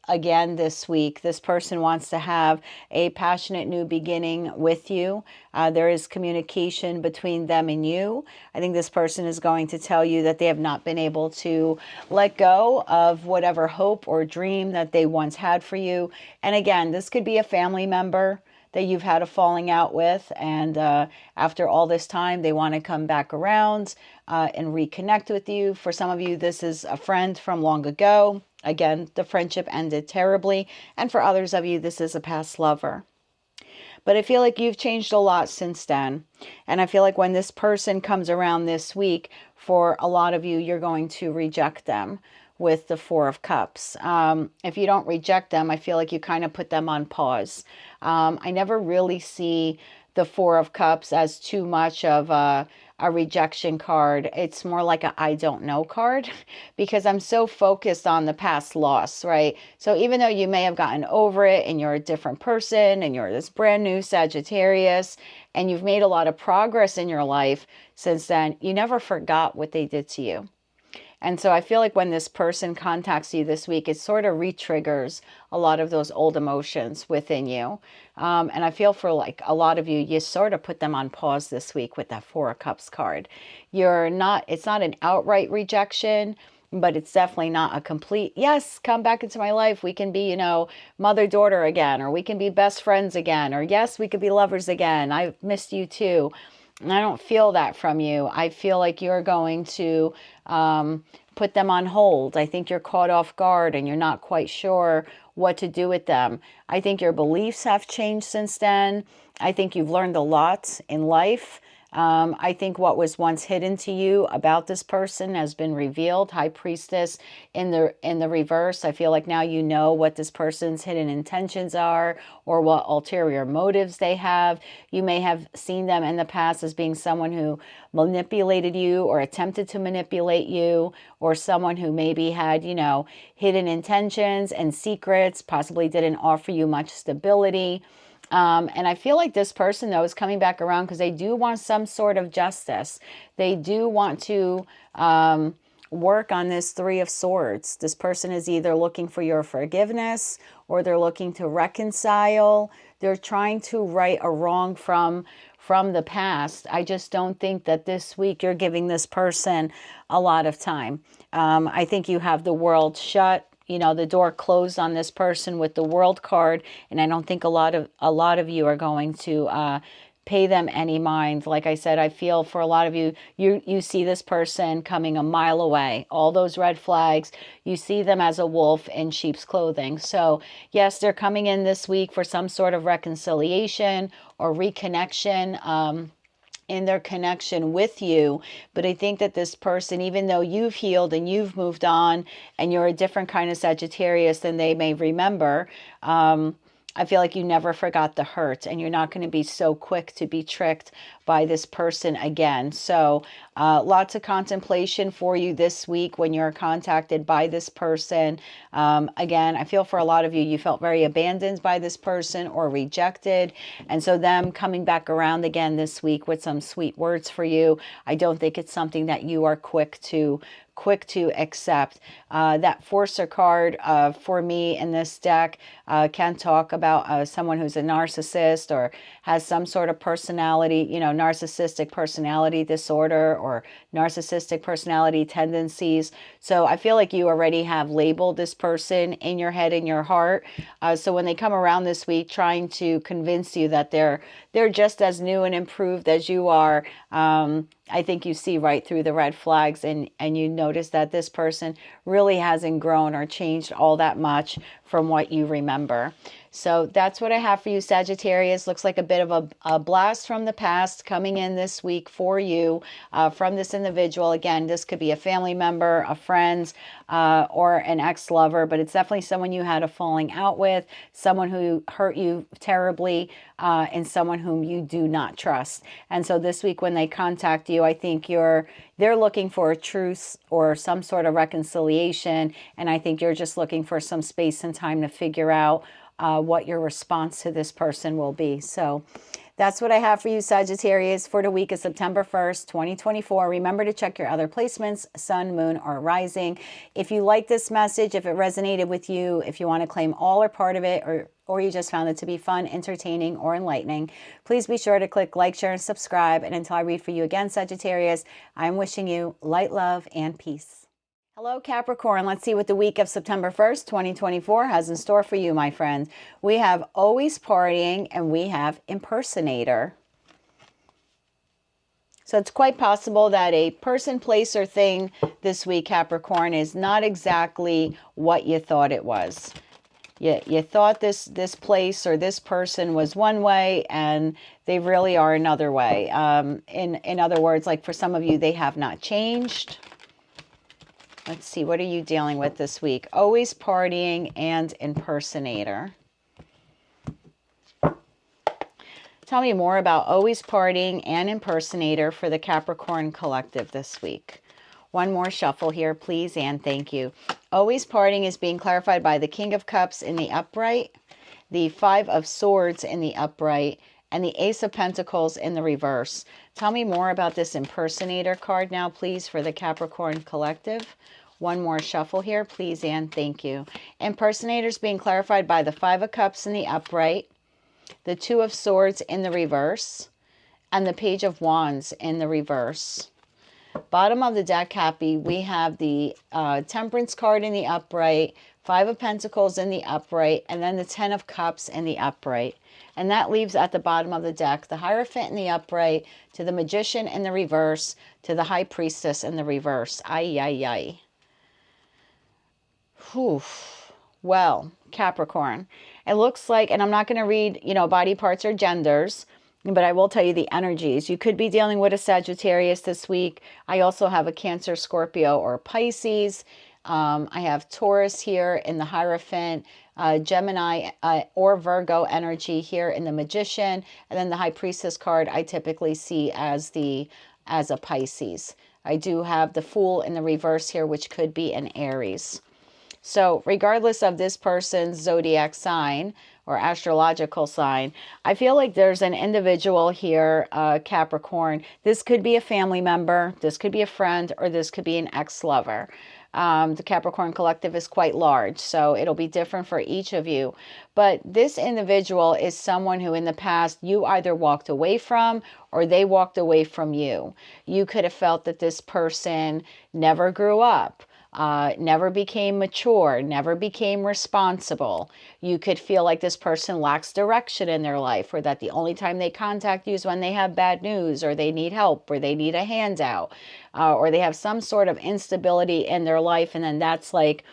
again this week. This person wants to have a passionate new beginning with you. There is communication between them and you. I think this person is going to tell you that they have not been able to let go of whatever hope or dream that they once had for you. And again, this could be a family member that you've had a falling out with, and after all this time, they want to come back around and reconnect with you. For some of you, this is a friend from long ago. Again, the friendship ended terribly. And for others of you, this is a past lover. But I feel like you've changed a lot since then. And I feel like when this person comes around this week, for a lot of you, you're going to reject them with the Four of Cups. If you don't reject them, I feel like you kind of put them on pause. I never really see the Four of Cups as too much of a rejection card. It's more like a I don't know card because I'm so focused on the past loss, right? So even though you may have gotten over it and you're a different person and you're this brand new Sagittarius and you've made a lot of progress in your life since then, you never forgot what they did to you. And so I feel like when this person contacts you this week, it sort of re-triggers a lot of those old emotions within you. And I feel for like a lot of you, you sort of put them on pause this week with that Four of Cups card. It's not an outright rejection, but it's definitely not a complete, yes, come back into my life. We can be, mother-daughter again, or we can be best friends again, or yes, we could be lovers again. I've missed you too. And I don't feel that from you. I feel like you're going to put them on hold. I think you're caught off guard and you're not quite sure what to do with them. I think your beliefs have changed since then. I think you've learned a lot in life. I think what was once hidden to you about this person has been revealed. High Priestess in the reverse. I feel like now you know what this person's hidden intentions are or what ulterior motives they have. You may have seen them in the past as being someone who manipulated you or attempted to manipulate you, or someone who maybe had, hidden intentions and secrets, possibly didn't offer you much stability. And I feel like this person, though, is coming back around because they do want some sort of justice. They do want to work on this Three of Swords. This person is either looking for your forgiveness or they're looking to reconcile. They're trying to right a wrong from the past. I just don't think that this week you're giving this person a lot of time. I think you have the world shut. The door closed on this person with the World card, and I don't think a lot of you are going to pay them any mind. Like I said, I feel for a lot of you, you see this person coming a mile away. All those red flags, you see them as a wolf in sheep's clothing. So yes, they're coming in this week for some sort of reconciliation or reconnection. In their connection with you. But I think that this person, even though you've healed and you've moved on and you're a different kind of Sagittarius than they may remember, I feel like you never forgot the hurt and you're not going to be so quick to be tricked by this person again. So lots of contemplation for you this week when you're contacted by this person. Again, I feel for a lot of you, you felt very abandoned by this person or rejected. And so them coming back around again this week with some sweet words for you, I don't think it's something that you are quick to accept. That Forcer card for me in this deck can talk about someone who's a narcissist or has some sort of personality, narcissistic personality disorder or narcissistic personality tendencies. So I feel like you already have labeled this person in your head and your heart. So when they come around this week trying to convince you that they're just as new and improved as you are, I think you see right through the red flags and you notice that this person really hasn't grown or changed all that much from what you remember. So that's what I have for you, Sagittarius. Looks like a bit of a blast from the past coming in this week for you from this individual. Again, this could be a family member, a friend, or an ex-lover, but it's definitely someone you had a falling out with, someone who hurt you terribly, and someone whom you do not trust. And so this week when they contact you, I think they're looking for a truce or some sort of reconciliation, and I think you're just looking for some space and time to figure out what your response to this person will be. So that's what I have for you, Sagittarius, for the week of September 1st, 2024. Remember to check your other placements, sun, moon, or rising. If you like this message, if it resonated with you, if you want to claim all or part of it, or you just found it to be fun, entertaining, or enlightening, please be sure to click like, share, and subscribe. And until I read for you again, Sagittarius, I'm wishing you light, love, and peace. Hello, Capricorn. Let's see what the week of September 1st, 2024 has in store for you, my friends. We have always partying and we have impersonator. So it's quite possible that a person, place, or thing this week, Capricorn, is not exactly what you thought it was. You thought this place or this person was one way, and they really are another way. In other words, like for some of you, they have not changed. Let's see, what are you dealing with this week? Always partying and impersonator. Tell me more about always partying and impersonator for the Capricorn collective this week. One more shuffle here, please, and thank you. Always partying is being clarified by the King of Cups in the upright, the Five of Swords in the upright, and the Ace of Pentacles in the reverse. Tell me more about this impersonator card now, please, for the Capricorn collective. One more shuffle here, please, and thank you. Impersonators being clarified by the Five of Cups in the upright, the Two of Swords in the reverse, and the Page of Wands in the reverse. Bottom of the deck, Happy, we have the Temperance card in the upright, Five of Pentacles in the upright, and then the Ten of Cups in the upright. And that leaves at the bottom of the deck the Hierophant in the upright, to the Magician in the reverse, to the High Priestess in the reverse. Ay, ay, ay. Whew. Well, Capricorn, it looks like, and I'm not going to read, body parts or genders, but I will tell you the energies. You could be dealing with a Sagittarius this week. I also have a Cancer, Scorpio, or Pisces. I have Taurus here in the Hierophant, Gemini or Virgo energy here in the Magician, and then the High Priestess card I typically see as a Pisces. I do have the Fool in the reverse here, which could be an Aries. So regardless of this person's zodiac sign or astrological sign, I feel like there's an individual here, Capricorn. This could be a family member, this could be a friend, or this could be an ex-lover. The Capricorn collective is quite large, so it'll be different for each of you. But this individual is someone who in the past you either walked away from or they walked away from you. You could have felt that this person never grew up. Never became mature, never became responsible. You could feel like this person lacks direction in their life, or that the only time they contact you is when they have bad news, or they need help, or they need a handout, or they have some sort of instability in their life, and then that's like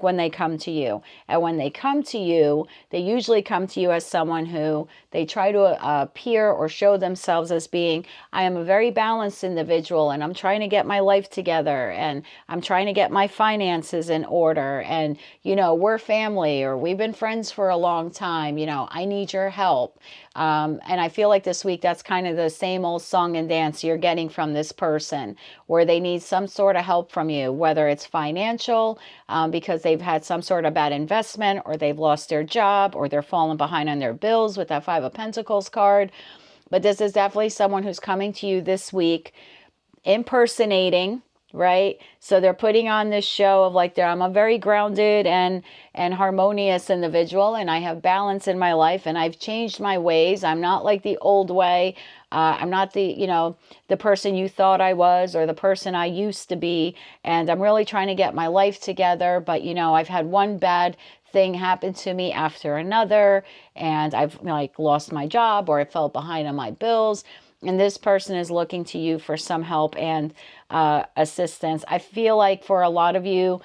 when they come to you. And when they come to you, they usually come to you as someone who they try to appear or show themselves as being, I am a very balanced individual, and I'm trying to get my life together, and I'm trying to get my finances in order, and we're family, or we've been friends for a long time, I need your help. And I feel like this week that's kind of the same old song and dance you're getting from this person, where they need some sort of help from you, whether it's financial, because they've had some sort of bad investment, or they've lost their job, or they're falling behind on their bills with that Five of Pentacles card. But this is definitely someone who's coming to you this week impersonating, right? So they're putting on this show of like, I'm a very grounded and harmonious individual, and I have balance in my life, and I've changed my ways. I'm not like the old way. I'm not the person you thought I was, or the person I used to be, and I'm really trying to get my life together. But I've had one bad thing happen to me after another, and I've lost my job, or I fell behind on my bills. And this person is looking to you for some help and assistance. I feel like for a lot of you,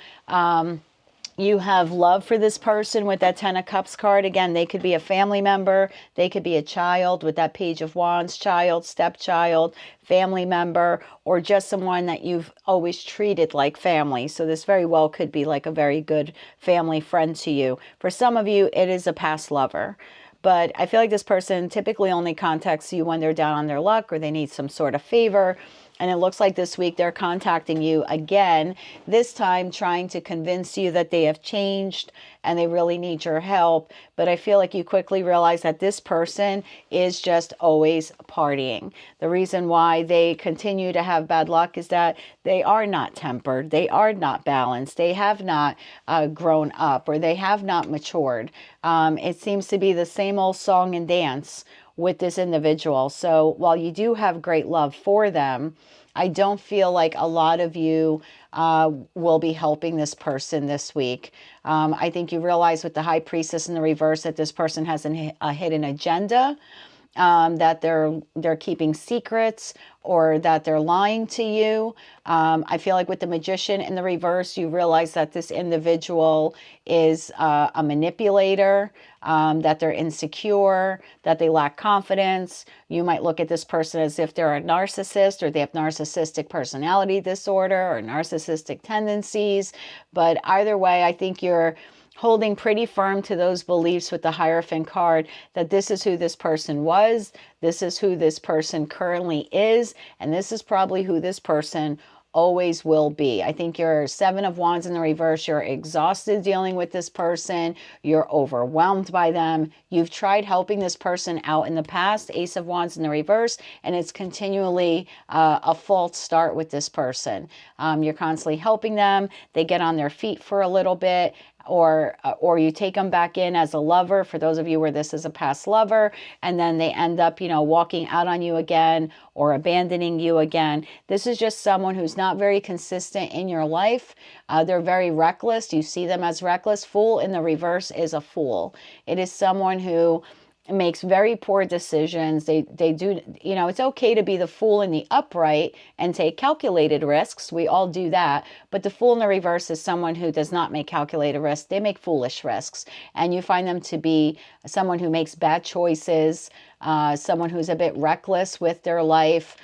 you have love for this person with that Ten of Cups card. Again, they could be a family member. They could be a child with that Page of Wands, child, stepchild, family member, or just someone that you've always treated like family. So this very well could be like a very good family friend to you. For some of you, it is a past lover. But I feel like this person typically only contacts you when they're down on their luck, or they need some sort of favor. And it looks like this week they're contacting you again, this time trying to convince you that they have changed and they really need your help. But I feel like you quickly realize that this person is just always partying. The reason why they continue to have bad luck is that they are not tempered. They are not balanced. They have not grown up, or they have not matured. It seems to be the same old song and dance, with this individual. So while you do have great love for them, I don't feel like a lot of you will be helping this person this week. I think you realize with the High Priestess in the reverse that this person has a hidden agenda, that they're keeping secrets, or that they're lying to you. I feel like with the Magician in the reverse, you realize that this individual is a manipulator, that they're insecure, that they lack confidence. You might look at this person as if they're a narcissist, or they have narcissistic personality disorder or narcissistic tendencies. But either way, I think you're holding pretty firm to those beliefs with the Hierophant card, that this is who this person was, this is who this person currently is, and this is probably who this person always will be. I think you're Seven of Wands in the reverse. You're exhausted dealing with this person. You're overwhelmed by them. You've tried helping this person out in the past, Ace of Wands in the reverse, and it's continually a false start with this person. You're constantly helping them. They get on their feet for a little bit, or you take them back in as a lover, for those of you where this is a past lover, and then they end up, walking out on you again or abandoning you again. This is just someone who's not very consistent in your life. They're very reckless. You see them as reckless. Fool in the reverse is a fool. It is someone who makes very poor decisions. They do, it's okay to be the fool in the upright and take calculated risks. We all do that. But the fool in the reverse is someone who does not make calculated risks. They make foolish risks. And you find them to be someone who makes bad choices, someone who's a bit reckless with their life.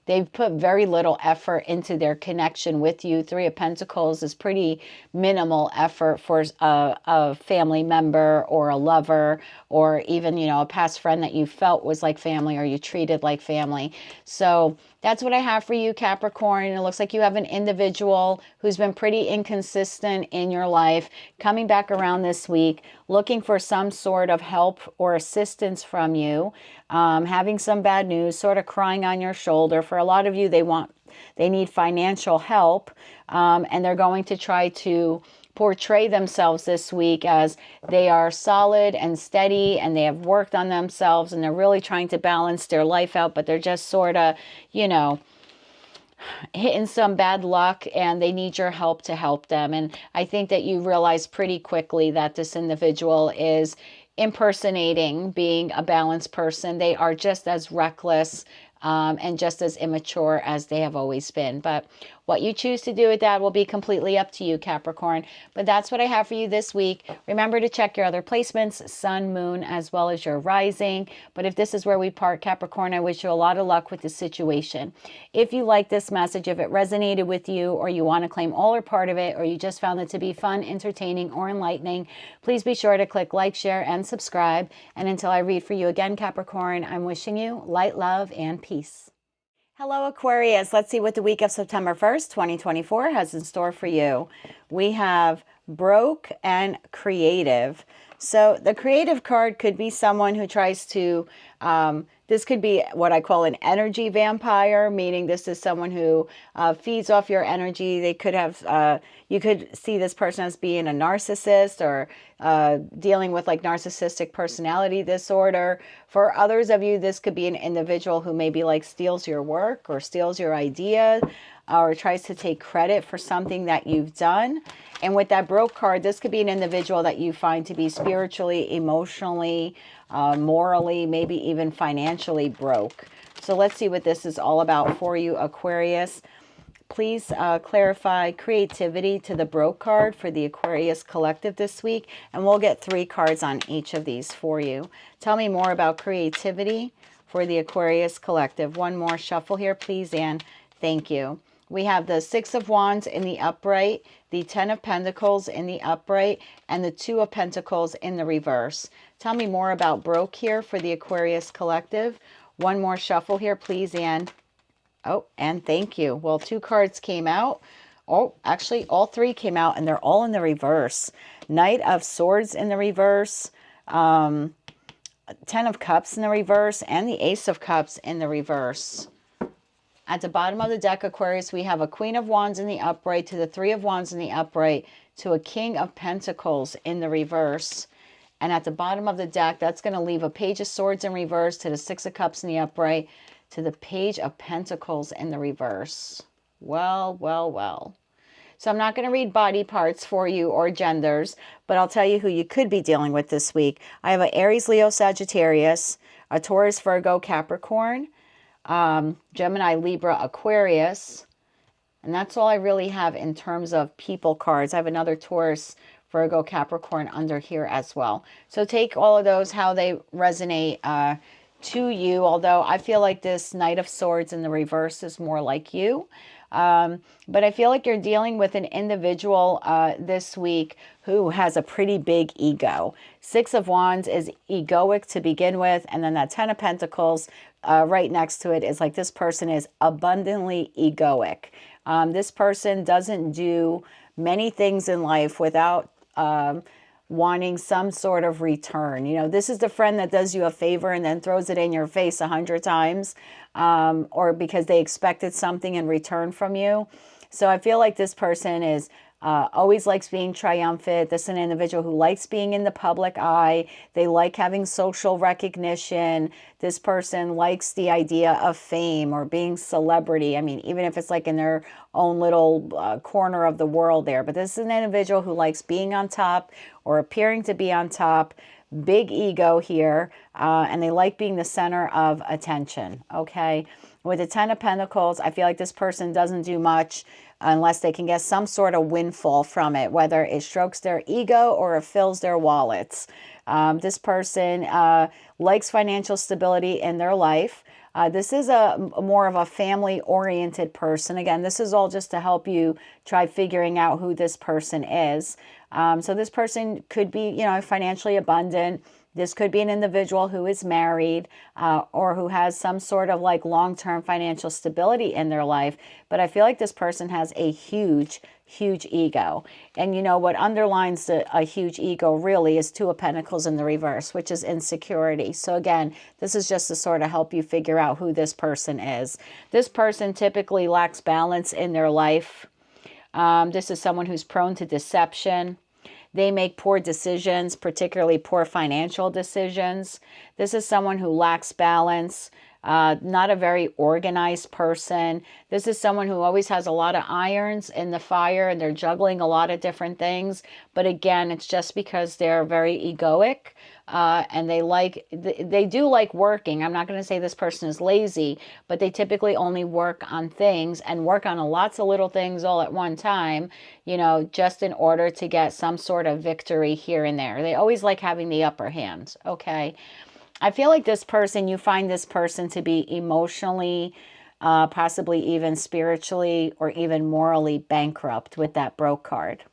They've put very little effort into their connection with you. Three of Pentacles is pretty minimal effort for a family member or a lover, or even, a past friend that you felt was like family, or you treated like family. So that's what I have for you, Capricorn. It looks like you have an individual who's been pretty inconsistent in your life, coming back around this week, looking for some sort of help or assistance from you, having some bad news, sort of crying on your shoulder. For a lot of you, they need financial help, and they're going to try to portray themselves this week as they are solid and steady, and they have worked on themselves, and they're really trying to balance their life out, but they're just sort of, hitting some bad luck, and they need your help to help them. And I think that you realize pretty quickly that this individual is impersonating being a balanced person. They are just as reckless and just as immature as they have always been. But what you choose to do with that will be completely up to you, Capricorn. But that's what I have for you this week. Remember to check your other placements, sun, moon, as well as your rising. But if this is where we part, Capricorn, I wish you a lot of luck with the situation. If you like this message, if it resonated with you, or you want to claim all or part of it, or you just found it to be fun, entertaining, or enlightening, please be sure to click like, share, and subscribe. And until I read for you again, Capricorn, I'm wishing you light, love, and peace. Hello, Aquarius. Let's see what the week of September 1st, 2024 has in store for you. We have broke and creative. So the creative card could be someone who tries to, this could be what I call an energy vampire, meaning this is someone who feeds off your energy. They could have, you could see this person as being a narcissist, or dealing with like narcissistic personality disorder. For others of you, this could be an individual who maybe like steals your work, or steals your idea, or tries to take credit for something that you've done. And with that broke card, this could be an individual that you find to be spiritually, emotionally, morally, maybe even financially broke. So let's see what this is all about for you, Aquarius. Please clarify creativity to the broke card for the Aquarius collective this week. And we'll get 3 cards on each of these for you. Tell me more about creativity for the Aquarius collective. One more shuffle here, please, and thank you. We have the 6 of Wands in the upright, the 10 of Pentacles in the upright, and the 2 of Pentacles in the reverse. Tell me more about broke here for the Aquarius collective. One more shuffle here, please, and thank you. Well, 2 cards came out. Oh, actually, all 3 came out, and they're all in the reverse. Knight of Swords in the reverse, 10 of Cups in the reverse, and the Ace of Cups in the reverse. At the bottom of the deck, Aquarius, we have a Queen of Wands in the upright, to the 3 of Wands in the upright, to a King of Pentacles in the reverse. And at the bottom of the deck, that's going to leave a Page of Swords in reverse to the Six of Cups in the upright to the Page of Pentacles in the reverse. Well, well, well. So I'm not going to read body parts for you or genders, but I'll tell you who you could be dealing with this week. I have an Aries, Leo, Sagittarius, a Taurus, Virgo, Capricorn, Gemini, Libra, Aquarius. And that's all I really have in terms of people cards. I have another Taurus, Virgo, Capricorn under here as well. So take all of those, how they resonate to you. Although I feel like this Knight of Swords in the reverse is more like you. But I feel like you're dealing with an individual this week who has a pretty big ego. Six of Wands is egoic to begin with. And then that Ten of Pentacles right next to it is like this person is abundantly egoic. This person doesn't do many things in life without wanting some sort of return. You know, this is the friend that does you a favor and then throws it in your face 100 times, or because they expected something in return from you. So I feel like this person is always likes being triumphant. This is an individual who likes being in the public eye. They like having social recognition. This person likes the idea of fame or being celebrity. I mean, even if it's like in their own little corner of the world there. But this is an individual who likes being on top or appearing to be on top. Big ego here. And they like being the center of attention. Okay. With the Ten of Pentacles, I feel like this person doesn't do much unless they can get some sort of windfall from it, whether it strokes their ego or it fills their wallets. This person likes financial stability in their life. This is a more of a family-oriented person. Again, this is all just to help you try figuring out who this person is. So this person could be, you know, financially abundant. This could be an individual who is married or who has some sort of like long-term financial stability in their life. But I feel like this person has a huge, huge ego. And you know what underlines a huge ego really is Two of Pentacles in the reverse, which is insecurity. So again, this is just to sort of help you figure out who this person is. This person typically lacks balance in their life. This is someone who's prone to deception. They make poor decisions, particularly poor financial decisions. This is someone who lacks balance, not a very organized person. This is someone who always has a lot of irons in the fire and they're juggling a lot of different things. But again, it's just because they're very egoic and they do like working. I'm not going to say this person is lazy, but they typically only work on things and work on lots of little things all at one time, you know, just in order to get some sort of victory here and there. They always like having the upper hand. Okay. I feel like this person, you find this person to be emotionally, possibly even spiritually or even morally bankrupt with that Broke card.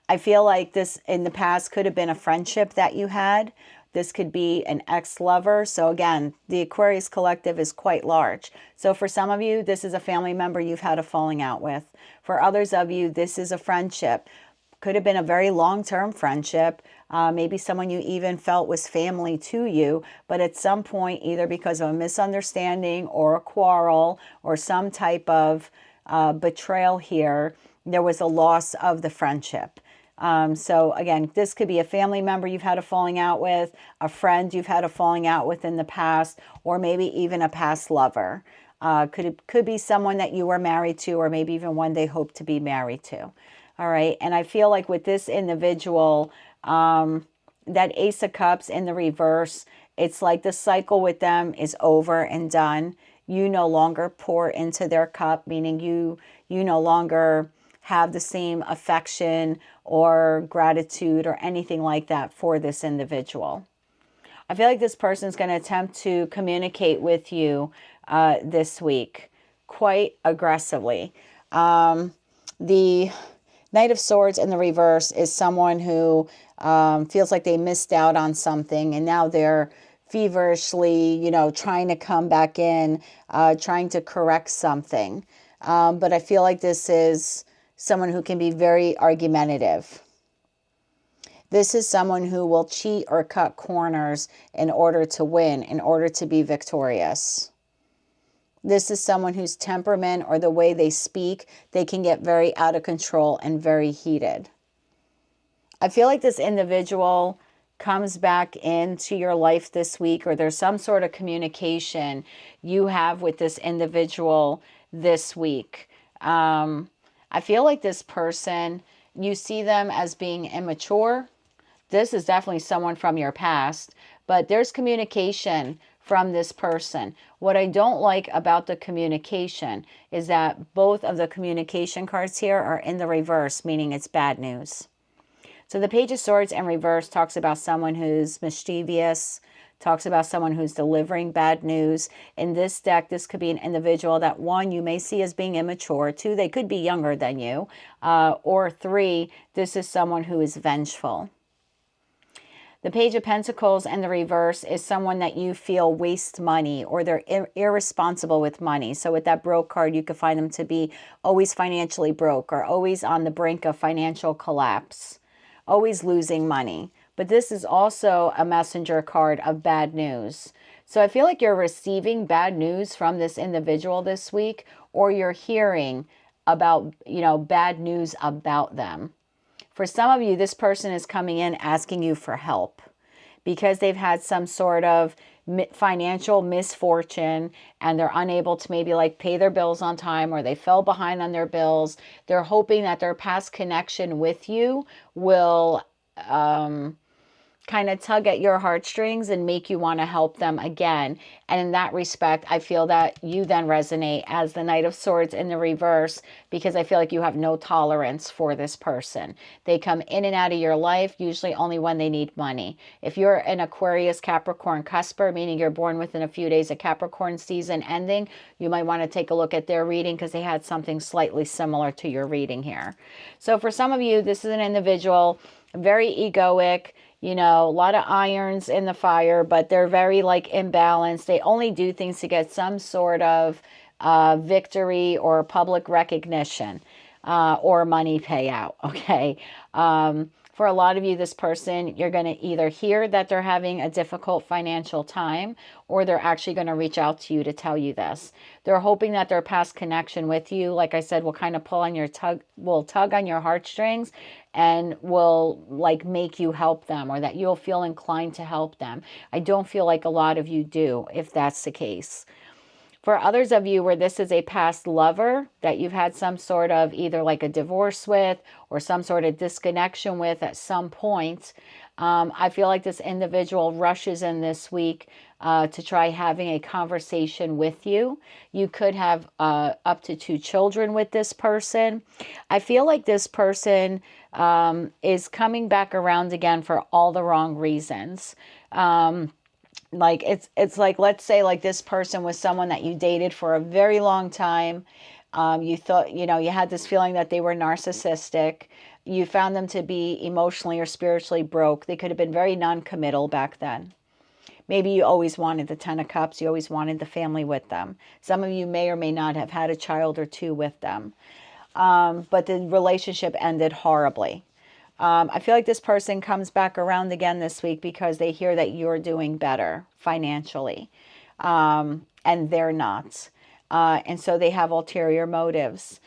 I feel like this in the past could have been a friendship that you had. This could be an ex-lover. So again, the Aquarius collective is quite large. So for some of you, this is a family member you've had a falling out with. For others of you, this is a friendship. Could have been a very long-term friendship. Maybe someone you even felt was family to you. But at some point, either because of a misunderstanding or a quarrel or some type of betrayal here, there was a loss of the friendship. So again, this could be a family member you've had a falling out with, a friend you've had a falling out with in the past, or maybe even a past lover. Could be someone that you were married to, or maybe even one they hope to be married to. All right. And I feel like with this individual, that Ace of Cups in the reverse, it's like the cycle with them is over and done. You no longer pour into their cup, meaning you no longer have the same affection or gratitude or anything like that for this individual. I feel like this person is going to attempt to communicate with you this week quite aggressively. The Knight of Swords in the reverse is someone who feels like they missed out on something and now they're feverishly, you know, trying to come back in, trying to correct something. But I feel like this is someone who can be very argumentative. This is someone who will cheat or cut corners in order to win, in order to be victorious. This is someone whose temperament or the way they speak, they can get very out of control and very heated. I feel like this individual comes back into your life this week, or there's some sort of communication you have with this individual this week. I feel like this person, you see them as being immature. This is definitely someone from your past, but there's communication from this person. What I don't like about the communication is that both of the communication cards here are in the reverse, meaning it's bad news. So the Page of Swords in reverse talks about someone who's mischievous, talks about someone who's delivering bad news. In this deck, this could be an individual that, one, you may see as being immature. Two, they could be younger than you. Or three, this is someone who is vengeful. The Page of Pentacles in the reverse is someone that you feel wastes money, or they're irresponsible with money. So with that broke card, you could find them to be always financially broke, or always on the brink of financial collapse, always losing money. But this is also a messenger card of bad news. So I feel like you're receiving bad news from this individual this week, or you're hearing about, bad news about them. For some of you, this person is coming in asking you for help because they've had some sort of financial misfortune and they're unable to maybe pay their bills on time, or they fell behind on their bills. They're hoping that their past connection with you will kind of tug at your heartstrings and make you want to help them again. And in that respect, I feel that you then resonate as the Knight of Swords in the reverse, because I feel like you have no tolerance for this person. They come in and out of your life, usually only when they need money. If you're an Aquarius, Capricorn cusper, meaning you're born within a few days of Capricorn season ending, you might want to take a look at their reading because they had something slightly similar to your reading here. So for some of you, this is an individual, very egoic, a lot of irons in the fire, but they're very imbalanced. They only do things to get some sort of victory or public recognition or money payout. Okay. For a lot of you, this person, you're going to either hear that they're having a difficult financial time, or they're actually going to reach out to you to tell you this. They're hoping that their past connection with you, like I said, will kind of tug on your heartstrings and will make you help them, or that you'll feel inclined to help them. I don't feel like a lot of you do, if that's the case. For others of you where this is a past lover that you've had some sort of either a divorce with or some sort of disconnection with at some point, I feel like this individual rushes in this week to try having a conversation with you. You could have up to 2 children with this person. I feel like this person is coming back around again for all the wrong reasons. It's let's say this person was someone that you dated for a very long time. You thought, you had this feeling that they were narcissistic. You found them to be emotionally or spiritually broke. They could have been very non-committal back then. Maybe you always wanted the 10 of Cups. You always wanted the family with them. Some of you may or may not have had a child or 2 with them. But the relationship ended horribly. I feel like this person comes back around again this week because they hear that you're doing better financially, and they're not. And so they have ulterior motives.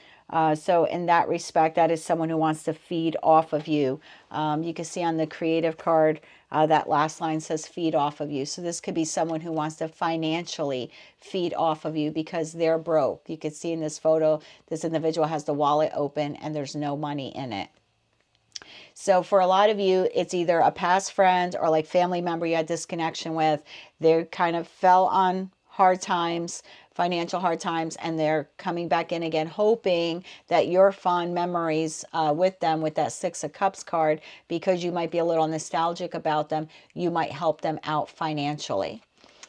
So in that respect, that is someone who wants to feed off of you. You can see on the creative card, that last line says feed off of you. So this could be someone who wants to financially feed off of you because they're broke. You can see in this photo, this individual has the wallet open and there's no money in it. So for a lot of you, it's either a past friend or family member you had disconnection with. They kind of fell on hard times, financial hard times, and they're coming back in again, hoping that your fond memories with them, with that 6 of Cups card, because you might be a little nostalgic about them, you might help them out financially.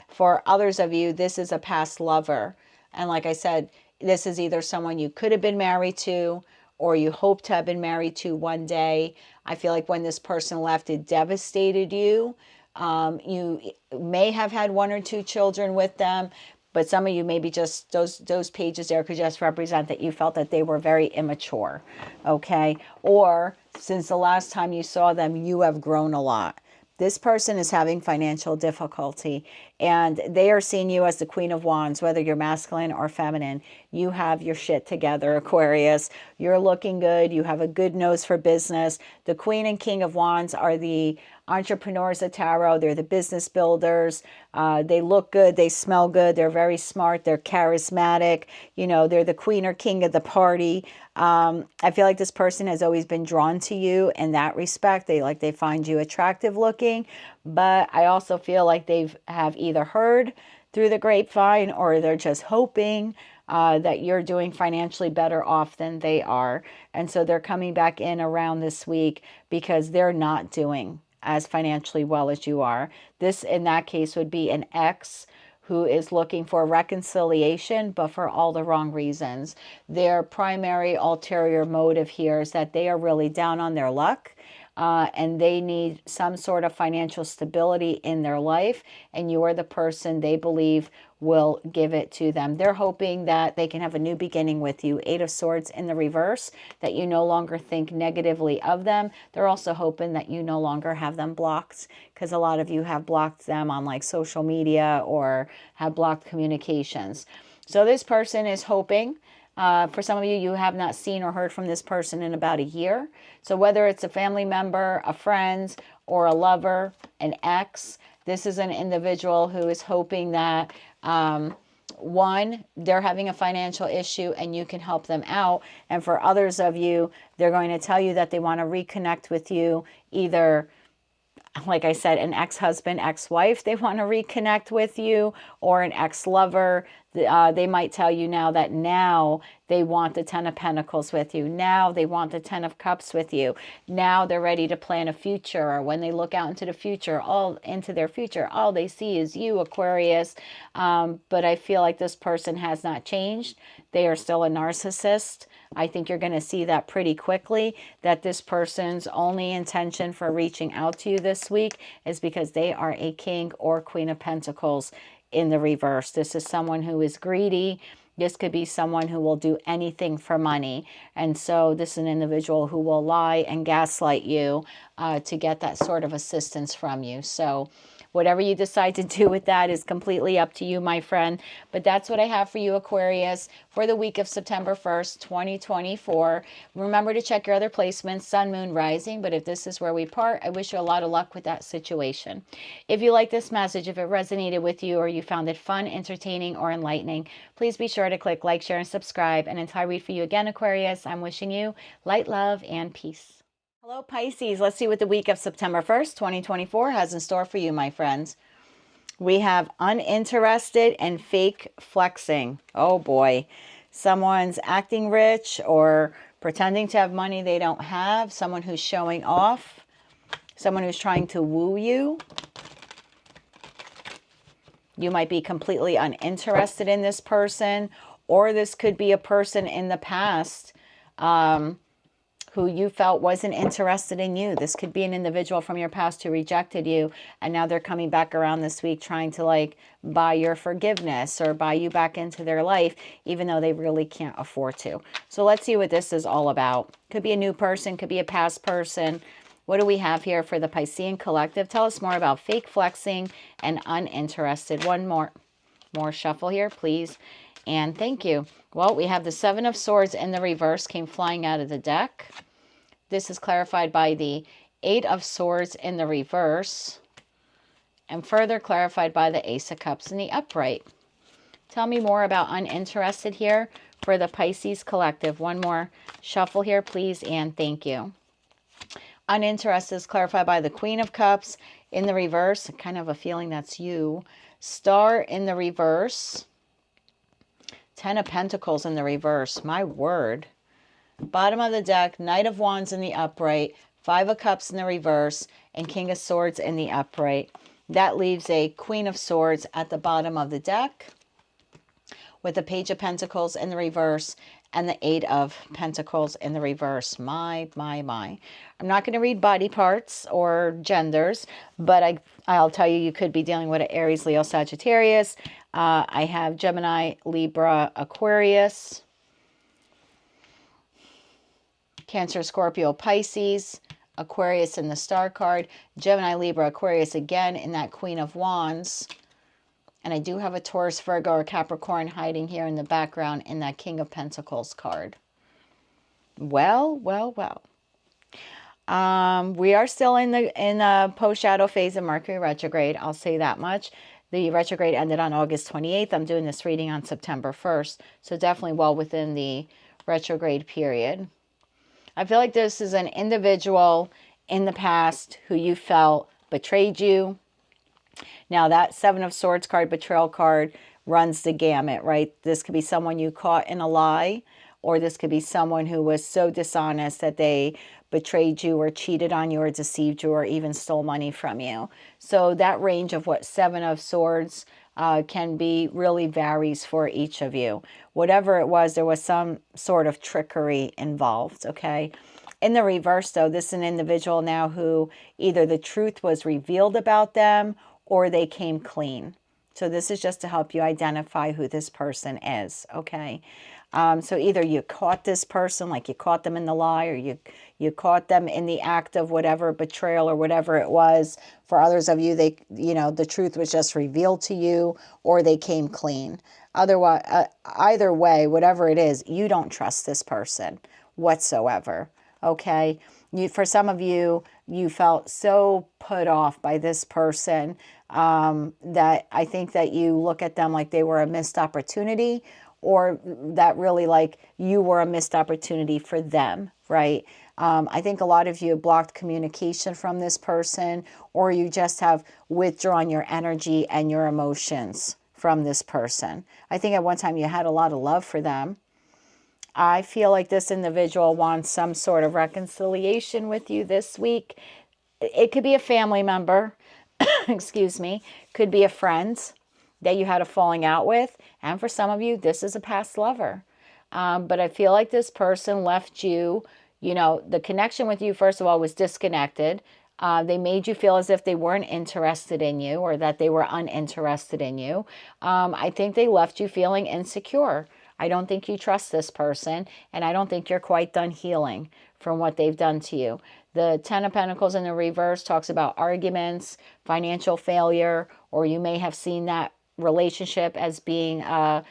For others of you, this is a past lover. And like I said, this is either someone you could have been married to, or you hope to have been married to one day. I feel like when this person left, it devastated you. You may have had 1 or 2 children with them, but some of you maybe just those pages there could just represent that you felt that they were very immature, okay? Or since the last time you saw them, you have grown a lot. This person is having financial difficulty, and they are seeing you as the Queen of Wands, whether you're masculine or feminine. You have your shit together, Aquarius. You're looking good. You have a good nose for business. The Queen and King of Wands are the entrepreneurs of tarot. They're the business builders. They look good. They smell good. They're very smart. They're charismatic. You know, they're the queen or king of the party. I feel like this person has always been drawn to you in that respect. They find you attractive looking, but I also feel like have either heard through the grapevine or they're just hoping that you're doing financially better off than they are. And so they're coming back in around this week because they're not doing as financially well as you are. This, in that case, would be an ex who is looking for reconciliation, but for all the wrong reasons. Their primary ulterior motive here is that they are really down on their luck. And they need some sort of financial stability in their life, and you are the person they believe will give it to them. They're hoping that they can have a new beginning with you. Eight of Swords in the reverse, that you no longer think negatively of them. They're also hoping that you no longer have them blocked, because a lot of you have blocked them on like social media or have blocked communications. So this person is hoping. For some of you, you have not seen or heard from this person in about a year. So whether it's a family member, a friend, or a lover, an ex, this is an individual who is hoping that, one, they're having a financial issue and you can help them out. And for others of you, they're going to tell you that they want to reconnect with you, either, like I said, an ex-husband, ex-wife, they want to reconnect with you, or an ex-lover. They might tell you now that now they want the Ten of Pentacles with you. Now they want the Ten of Cups with you. Now they're ready to plan a future, or when they look out into the future, all they see is you, Aquarius. But I feel like this person has not changed. They are still a narcissist. I think you're going to see that pretty quickly, that this person's only intention for reaching out to you this week is because they are a King or Queen of Pentacles in the reverse. This is someone who is greedy. This could be someone who will do anything for money. And so this is an individual who will lie and gaslight you to get that sort of assistance from you. So whatever you decide to do with that is completely up to you, my friend. But that's what I have for you, Aquarius, for the week of September 1st, 2024. Remember to check your other placements, Sun, Moon, Rising. But if this is where we part, I wish you a lot of luck with that situation. If you like this message, if it resonated with you, or you found it fun, entertaining, or enlightening, please be sure to click like, share, and subscribe. And until I read for you again, Aquarius, I'm wishing you light, love, and peace. Hello, Pisces. Let's see what the week of September 1st, 2024 has in store for you, my friends. We have uninterested and fake flexing. Oh, boy. Someone's acting rich or pretending to have money they don't have. Someone who's showing off. Someone who's trying to woo you. You might be completely uninterested in this person, or this could be a person in the past who you felt wasn't interested in you. This could be an individual from your past who rejected you, and now they're coming back around this week trying to like buy your forgiveness or buy you back into their life, even though they really can't afford to. So let's see what this is all about. Could be a new person, could be a past person. What do we have here for the Piscean collective? Tell us more about fake flexing and uninterested. One more shuffle here, please. And thank you. Well, we have the Seven of Swords in the reverse came flying out of the deck. This is clarified by the Eight of Swords in the reverse, and further clarified by the Ace of Cups in the upright. Tell me more about uninterested here for the Pisces collective. One more shuffle here, please, and thank you. Uninterested is clarified by the Queen of Cups in the reverse. Kind of a feeling that's you. Star in the reverse. Ten of Pentacles in the reverse. My word. Bottom of the deck, Knight of Wands in the upright, Five of Cups in the reverse, and King of Swords in the upright. That leaves a Queen of Swords at the bottom of the deck with the Page of Pentacles in the reverse and the Eight of Pentacles in the reverse. My. I'm not going to read body parts or genders, but I'll tell you, you could be dealing with an Aries, Leo, Sagittarius. I have Gemini, Libra, Aquarius, Cancer, Scorpio, Pisces, Aquarius in the star card, Gemini, Libra, Aquarius again in that Queen of Wands. And I do have a Taurus, Virgo, or Capricorn hiding here in the background in that King of Pentacles card. Well. We are still in the post shadow phase of Mercury retrograde. I'll say that much. The retrograde ended on August 28th. I'm doing this reading on September 1st. So definitely well within the retrograde period. I feel like this is an individual in the past who you felt betrayed you. Now that Seven of Swords card, betrayal card, runs the gamut, right? This could be someone you caught in a lie, or this could be someone who was so dishonest that they betrayed you or cheated on you or deceived you or even stole money from you. So that range of what Seven of Swords can be really varies for each of you. Whatever it was, there was some sort of trickery involved, okay? In the reverse, though, this is an individual now who either the truth was revealed about them or they came clean. So this is just to help you identify who this person is, okay? So either you caught this person, like you caught them in the lie, or you caught them in the act of whatever betrayal or whatever it was. For others of you, they, the truth was just revealed to you, or they came clean. Otherwise, either way, whatever it is, you don't trust this person whatsoever. Okay, for some of you, you felt so put off by this person that I think that you look at them like they were a missed opportunity, or that really like you were a missed opportunity for them, right? I think a lot of you have blocked communication from this person, or you just have withdrawn your energy and your emotions from this person. I think at one time you had a lot of love for them. I feel like this individual wants some sort of reconciliation with you this week. It could be a family member, excuse me, could be a friend that you had a falling out with. And for some of you, this is a past lover. But I feel like this person left you, the connection with you, first of all, was disconnected. They made you feel as if they weren't interested in you or that they were uninterested in you. I think they left you feeling insecure. I don't think you trust this person, and I don't think you're quite done healing from what they've done to you. The Ten of Pentacles in the reverse talks about arguments, financial failure, or you may have seen that relationship as being a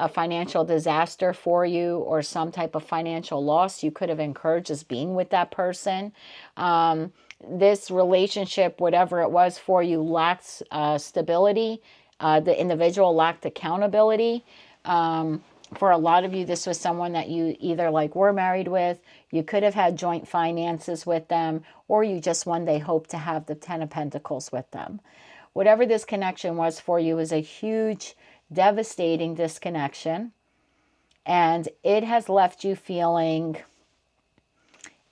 financial disaster for you, or some type of financial loss you could have incurred just being with that person. This relationship, whatever it was for you, lacked stability. The individual lacked accountability. For a lot of you, this was someone that you either were married with, you could have had joint finances with them, or you just one day hope to have the Ten of Pentacles with them. Whatever this connection was for you is a huge, devastating disconnection, and it has left you feeling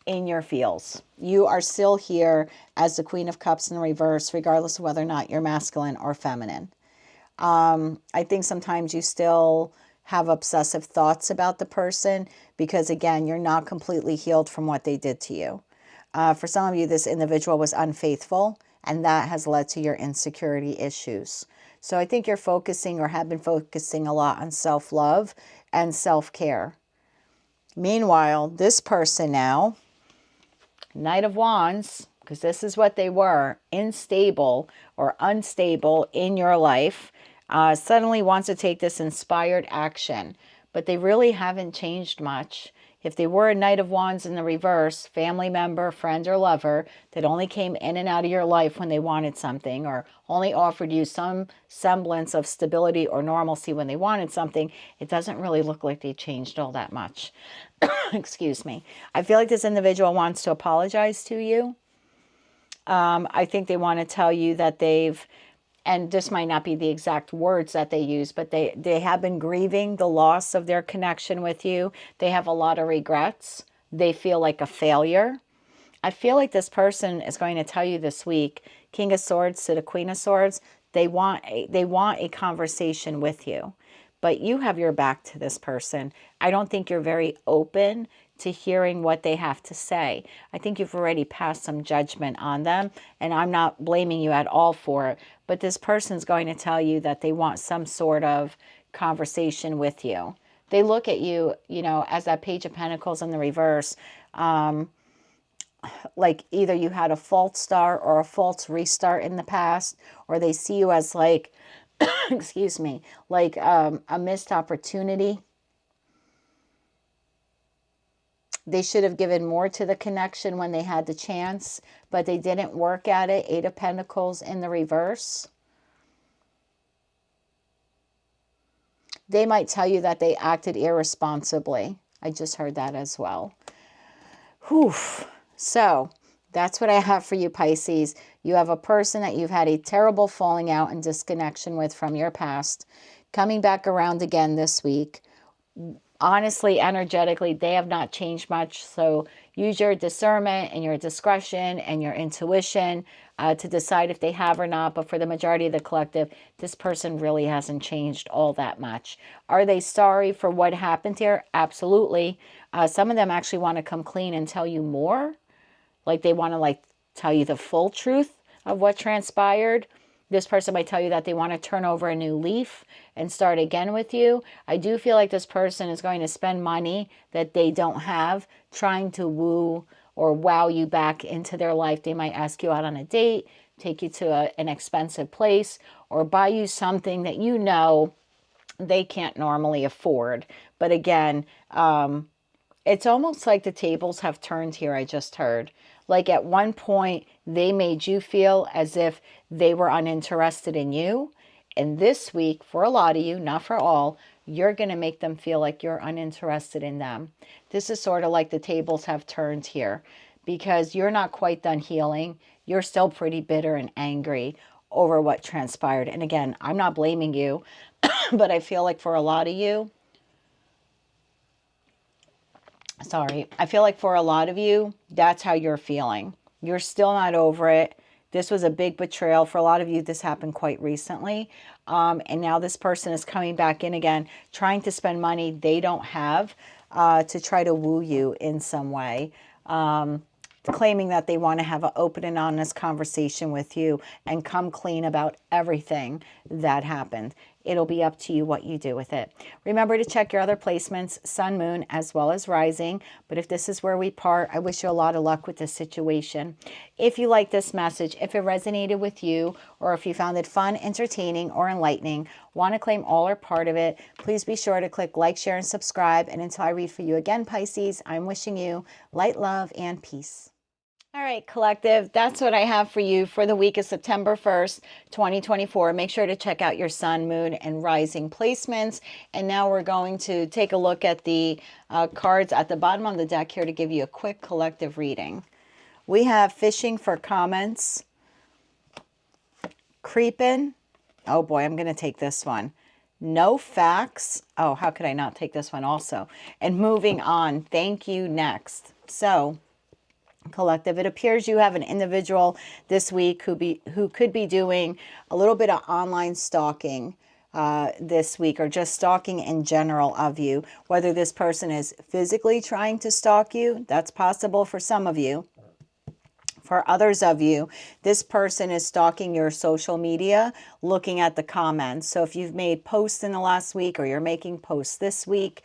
in your feels. You are still here as the Queen of Cups in reverse, regardless of whether or not you're masculine or feminine. I think sometimes you still have obsessive thoughts about the person because, again, you're not completely healed from what they did to you. For some of you, this individual was unfaithful, and that has led to your insecurity issues. So I think you're focusing, or have been focusing, a lot on self-love and self-care. Meanwhile, this person now, Knight of Wands, because this is what they were, unstable or unstable in your life, suddenly wants to take this inspired action, but they really haven't changed much. If they were a Knight of Wands in the reverse, family member, friend, or lover that only came in and out of your life when they wanted something, or only offered you some semblance of stability or normalcy when they wanted something, it doesn't really look like they changed all that much. Excuse me. I feel like this individual wants to apologize to you. I think they want to tell you that and this might not be the exact words that they use, but they have been grieving the loss of their connection with you. They have a lot of regrets. They feel like a failure. I feel like this person is going to tell you this week, King of Swords to the Queen of Swords, they want a conversation with you. But you have your back to this person. I don't think you're very open to hearing what they have to say. I think you've already passed some judgment on them, and I'm not blaming you at all for it. But this person's going to tell you that they want some sort of conversation with you. They look at you, as that Page of Pentacles in the reverse, like either you had a false start or a false restart in the past, or they see you as excuse me, a missed opportunity. They should have given more to the connection when they had the chance, but they didn't work at it. 8 of Pentacles in the reverse. They might tell you that they acted irresponsibly. I just heard that as well. Whew. So that's what I have for you, Pisces. You have a person that you've had a terrible falling out and disconnection with from your past, coming back around again this week. Honestly, energetically, they have not changed much. So use your discernment and your discretion and your intuition to decide if they have or not. But for the majority of the collective, this person really hasn't changed all that much. Are they sorry for what happened here? Absolutely. Some of them actually want to come clean and tell you more. Like they want to tell you the full truth of what transpired. This person might tell you that they want to turn over a new leaf and start again with you. I do feel like this person is going to spend money that they don't have, trying to woo or wow you back into their life. They might ask you out on a date, take you to an expensive place, or buy you something that you know they can't normally afford. But again, it's almost like the tables have turned here, I just heard. Like at one point, they made you feel as if they were uninterested in you. And this week, for a lot of you, not for all, you're going to make them feel like you're uninterested in them. This is sort of like the tables have turned here, because you're not quite done healing. You're still pretty bitter and angry over what transpired. And again, I'm not blaming you, but I feel like for a lot of you, I feel like for a lot of you, that's how you're feeling. You're still not over it. This was a big betrayal. For a lot of you, this happened quite recently. And now this person is coming back in again, trying to spend money they don't have to try to woo you in some way. Claiming that they want to have an open and honest conversation with you and come clean about everything that happened. It'll be up to you what you do with it. Remember to check your other placements, sun, moon, as well as rising. But if this is where we part, I wish you a lot of luck with this situation. If you like this message, if it resonated with you, or if you found it fun, entertaining, or enlightening, want to claim all or part of it, please be sure to click like, share, and subscribe. And until I read for you again, Pisces, I'm wishing you light, love, and peace. All right, collective, that's what I have for you for the week of September 1st, 2024. Make sure to check out your sun, moon, and rising placements. And now we're going to take a look at the cards at the bottom of the deck here to give you a quick collective reading. We have fishing for comments, creeping. Oh boy, I'm going to take this one. No facts. Oh, how could I not take this one also? And moving on. Thank you. Next. So, collective, it appears you have an individual this week who could be doing a little bit of online stalking this week, or just stalking in general of you. Whether this person is physically trying to stalk you, that's possible for some of you. For others of you, this person is stalking your social media, looking at the comments. So if you've made posts in the last week, or you're making posts this week,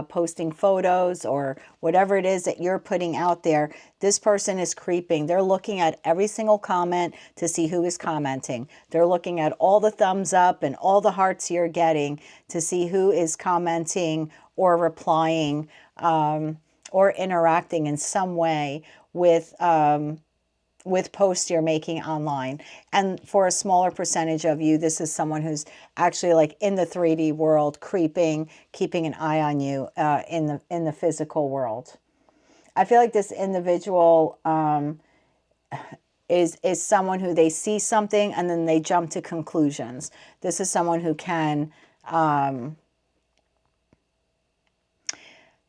posting photos, or whatever it is that you're putting out there, this person is creeping. They're looking at every single comment to see who is commenting. They're looking at all the thumbs up and all the hearts you're getting to see who is commenting or replying or interacting in some way with posts you're making online. And for a smaller percentage of you, this is someone who's actually like in the 3D world, creeping, keeping an eye on you in the physical world. I feel like this individual is someone who, they see something and then they jump to conclusions. This is someone who can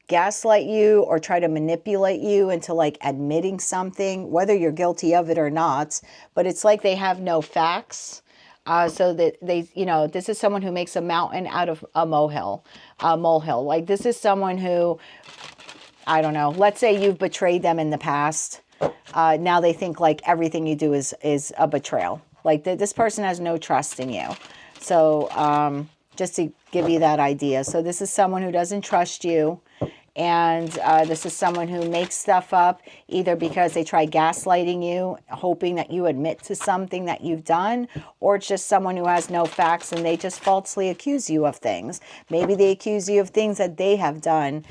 gaslight you or try to manipulate you into like admitting something, whether you're guilty of it or not. But it's like they have no facts. So that they, this is someone who makes a mountain out of a molehill. Like this is someone who, I don't know, let's say you've betrayed them in the past. Now they think like everything you do is a betrayal. Like this person has no trust in you. So just to give you that idea. So this is someone who doesn't trust you. And this is someone who makes stuff up either because they try gaslighting you, hoping that you admit to something that you've done, or it's just someone who has no facts and they just falsely accuse you of things. Maybe they accuse you of things that they have done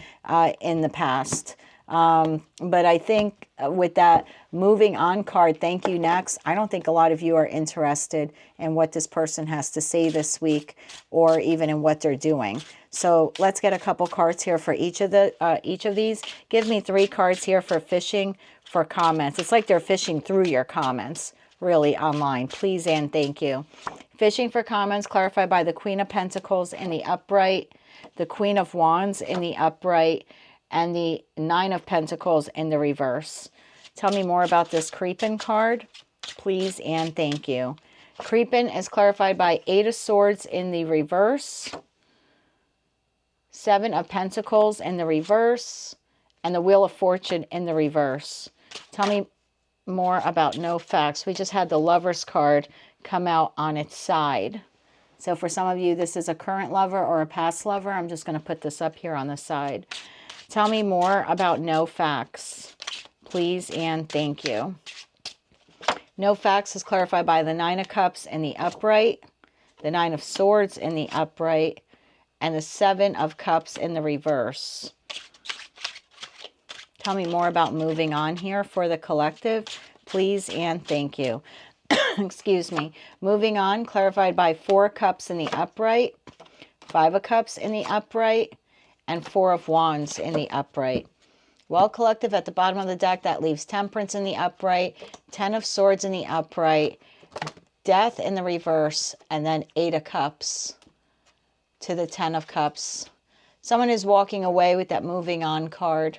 in the past. But I think with that moving on card, thank you next, I don't think a lot of you are interested in what this person has to say this week or even in what they're doing. So let's get a couple cards here for each of these. Give me 3 cards here for fishing for comments. It's like they're fishing through your comments, really, online. Please and thank you. Fishing for comments clarified by the Queen of Pentacles in the upright, the Queen of Wands in the upright, and the 9 of Pentacles in the reverse. Tell me more about this Creepin' card, please and thank you. Creepin' is clarified by 8 of Swords in the reverse, 7 of Pentacles in the reverse, and the Wheel of Fortune in the reverse. Tell me more about no facts. We just had the Lover's card come out on its side. So for some of you, this is a current lover or a past lover. I'm just going to put this up here on the side. Tell me more about no facts, please and thank you. No facts is clarified by the 9 of Cups in the upright, the 9 of Swords in the upright, and the 7 of Cups in the reverse. Tell me more about moving on here for the collective, please and thank you. Excuse me. Moving on, clarified by 4 Cups in the upright, 5 of Cups in the upright, and 4 of Wands in the upright. Well, collective, at the bottom of the deck, that leaves Temperance in the upright, 10 of Swords in the upright, Death in the reverse, and then 8 of Cups to the 10 of Cups. Someone is walking away with that moving on card.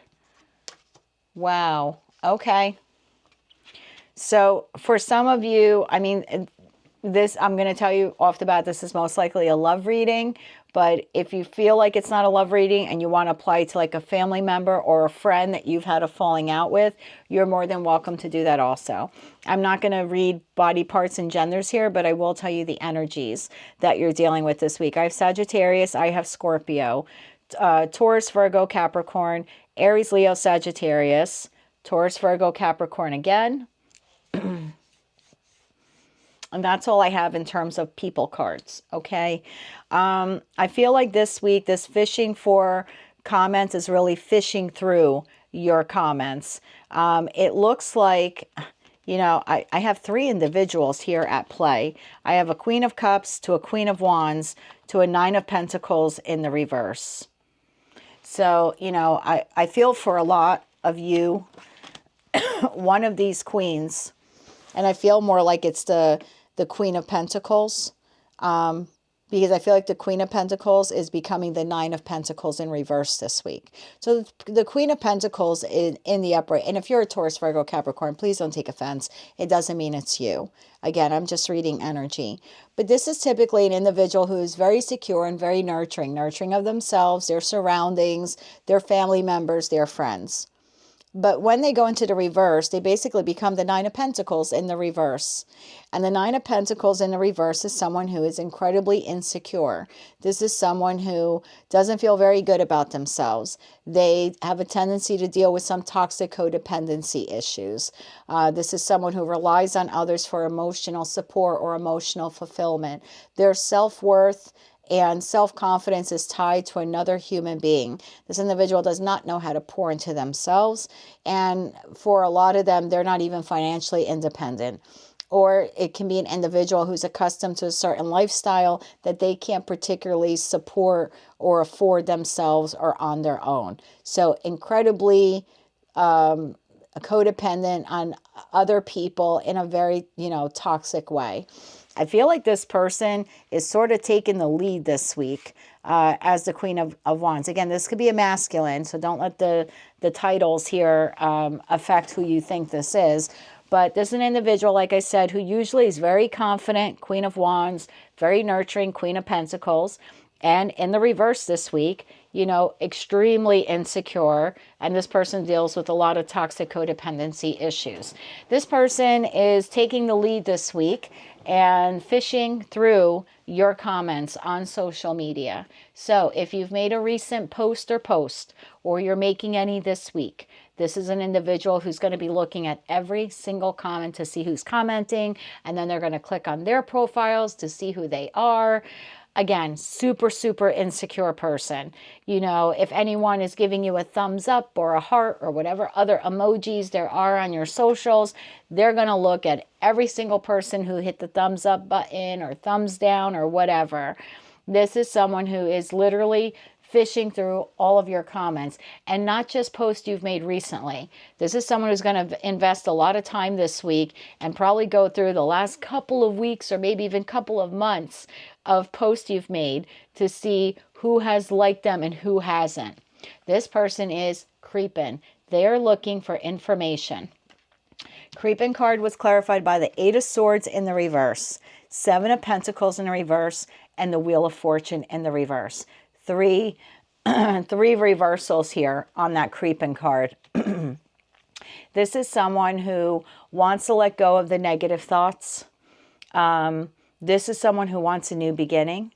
Wow. Okay. So for some of you, I mean, this, I'm going to tell you off the bat, this is most likely a love reading. But if you feel like it's not a love reading and you want to apply to like a family member or a friend that you've had a falling out with, you're more than welcome to do that also. I'm not going to read body parts and genders here, but I will tell you the energies that you're dealing with this week. I have Sagittarius, I have Scorpio, Taurus, Virgo, Capricorn, Aries, Leo, Sagittarius, Taurus, Virgo, Capricorn again. And that's all I have in terms of people cards, okay? I feel like this week, this fishing for comments is really fishing through your comments. It looks like, you know, I have 3 individuals here at play. I have a Queen of Cups to a Queen of Wands to a 9 of Pentacles in the reverse. So, you know, I feel for a lot of you, one of these queens, and I feel more like it's the Queen of Pentacles, because I feel like the Queen of Pentacles is becoming the 9 of Pentacles in reverse this week. So the Queen of Pentacles in the upright, and if you're a Taurus, Virgo, Capricorn, please don't take offense. It doesn't mean it's you. Again, I'm just reading energy. But this is typically an individual who is very secure and very nurturing of themselves, their surroundings, their family members, their friends. But when they go into the reverse, they basically become the 9 of Pentacles in the reverse. And the 9 of Pentacles in the reverse is someone who is incredibly insecure. This is someone who doesn't feel very good about themselves. They have a tendency to deal with some toxic codependency issues. This is someone who relies on others for emotional support or emotional fulfillment. Their self-worth and self-confidence is tied to another human being. This individual does not know how to pour into themselves. And for a lot of them, they're not even financially independent. Or it can be an individual who's accustomed to a certain lifestyle that they can't particularly support or afford themselves or on their own. So incredibly codependent on other people in a very, you know, toxic way. I feel like this person is sort of taking the lead this week as the Queen of Wands. Again, this could be a masculine, so don't let the titles here affect who you think this is. But this is an individual, like I said, who usually is very confident, Queen of Wands, very nurturing, Queen of Pentacles. And in the reverse this week, you know, extremely insecure. And this person deals with a lot of toxic codependency issues. This person is taking the lead this week and fishing through your comments on social media. So if you've made a recent post, or you're making any this week, this is an individual who's going to be looking at every single comment to see who's commenting, and then they're going to click on their profiles to see who they are. again, super, super insecure person. You know, if anyone is giving you a thumbs up or a heart or whatever other emojis there are on your socials, they're going to look at every single person who hit the thumbs up button or thumbs down or whatever. This is someone who is literally fishing through all of your comments, and not just posts you've made recently. This is someone who's going to invest a lot of time this week and probably go through the last couple of weeks or maybe even couple of months of posts you've made to see who has liked them and who hasn't. This person is creeping. They're looking for information. Creeping card was clarified by the Eight of Swords in the reverse, Seven of Pentacles in the reverse, and the Wheel of Fortune in the reverse. Three reversals here on that creeping card. This is someone who wants to let go of the negative thoughts. This is someone who wants a new beginning.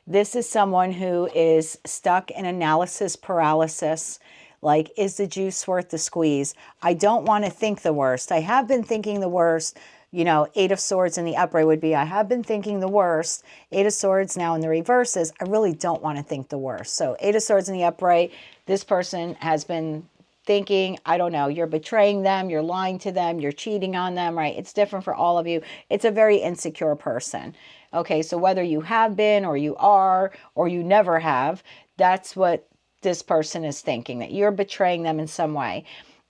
This is someone who is stuck in analysis paralysis. Like, is the juice worth the squeeze? I don't want to think the worst. I have been thinking the worst. You know, Eight of Swords in the upright would be, I have been thinking the worst. Eight of Swords now in the reverse is, I really don't want to think the worst. So Eight of Swords in the upright, this person has been thinking, I don't know, you're betraying them, you're lying to them, you're cheating on them, right? It's different for all of you. It's a very insecure person. Okay, so whether you have been or you are or you never have, that's what this person is thinking, that you're betraying them in some way.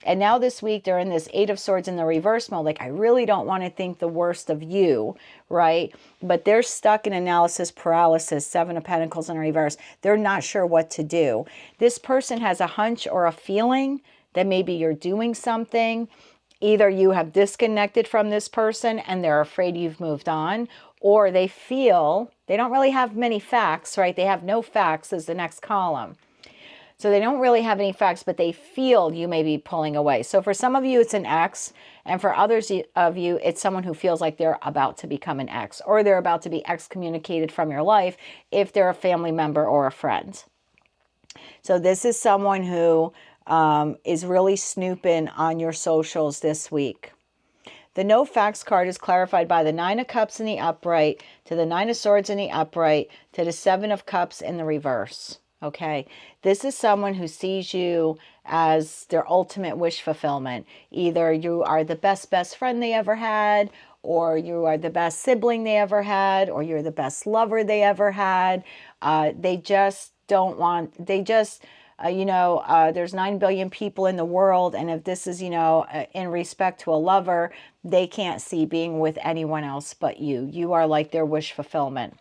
And now this week, they're in this Eight of Swords in the reverse mode. Like, I really don't want to think the worst of you, right? But they're stuck in analysis paralysis, Seven of Pentacles in reverse. They're not sure what to do. This person has a hunch or a feeling that maybe you're doing something. Either you have disconnected from this person and they're afraid you've moved on, or they feel, they don't really have many facts, right? They have no facts as the next column. So they don't really have any facts, but they feel you may be pulling away. So for some of you, it's an ex. And for others of you, it's someone who feels like they're about to become an ex, or they're about to be excommunicated from your life if they're a family member or a friend. So this is someone who is really snooping on your socials this week. The no facts card is clarified by the Nine of Cups in the upright, to the Nine of Swords in the upright, to the Seven of Cups in the reverse. Okay, this is someone who sees you as their ultimate wish fulfillment. Either you are the best friend they ever had, or you are the best sibling they ever had, or you're the best lover they ever had. They just don't want, they just, there's 9 billion people in the world. And if this is, in respect to a lover, they can't see being with anyone else but you. You are like their wish fulfillment.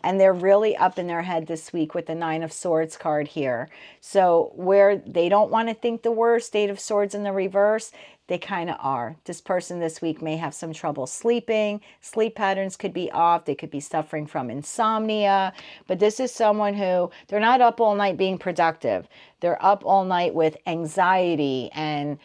And they're really up in their head this week with the Nine of Swords card here. So where they don't want to think the worst, Eight of Swords in the reverse, they kind of are. This person this week may have some trouble sleeping. Sleep patterns could be off. They could be suffering from insomnia. But this is someone who, they're not up all night being productive. They're up all night with anxiety and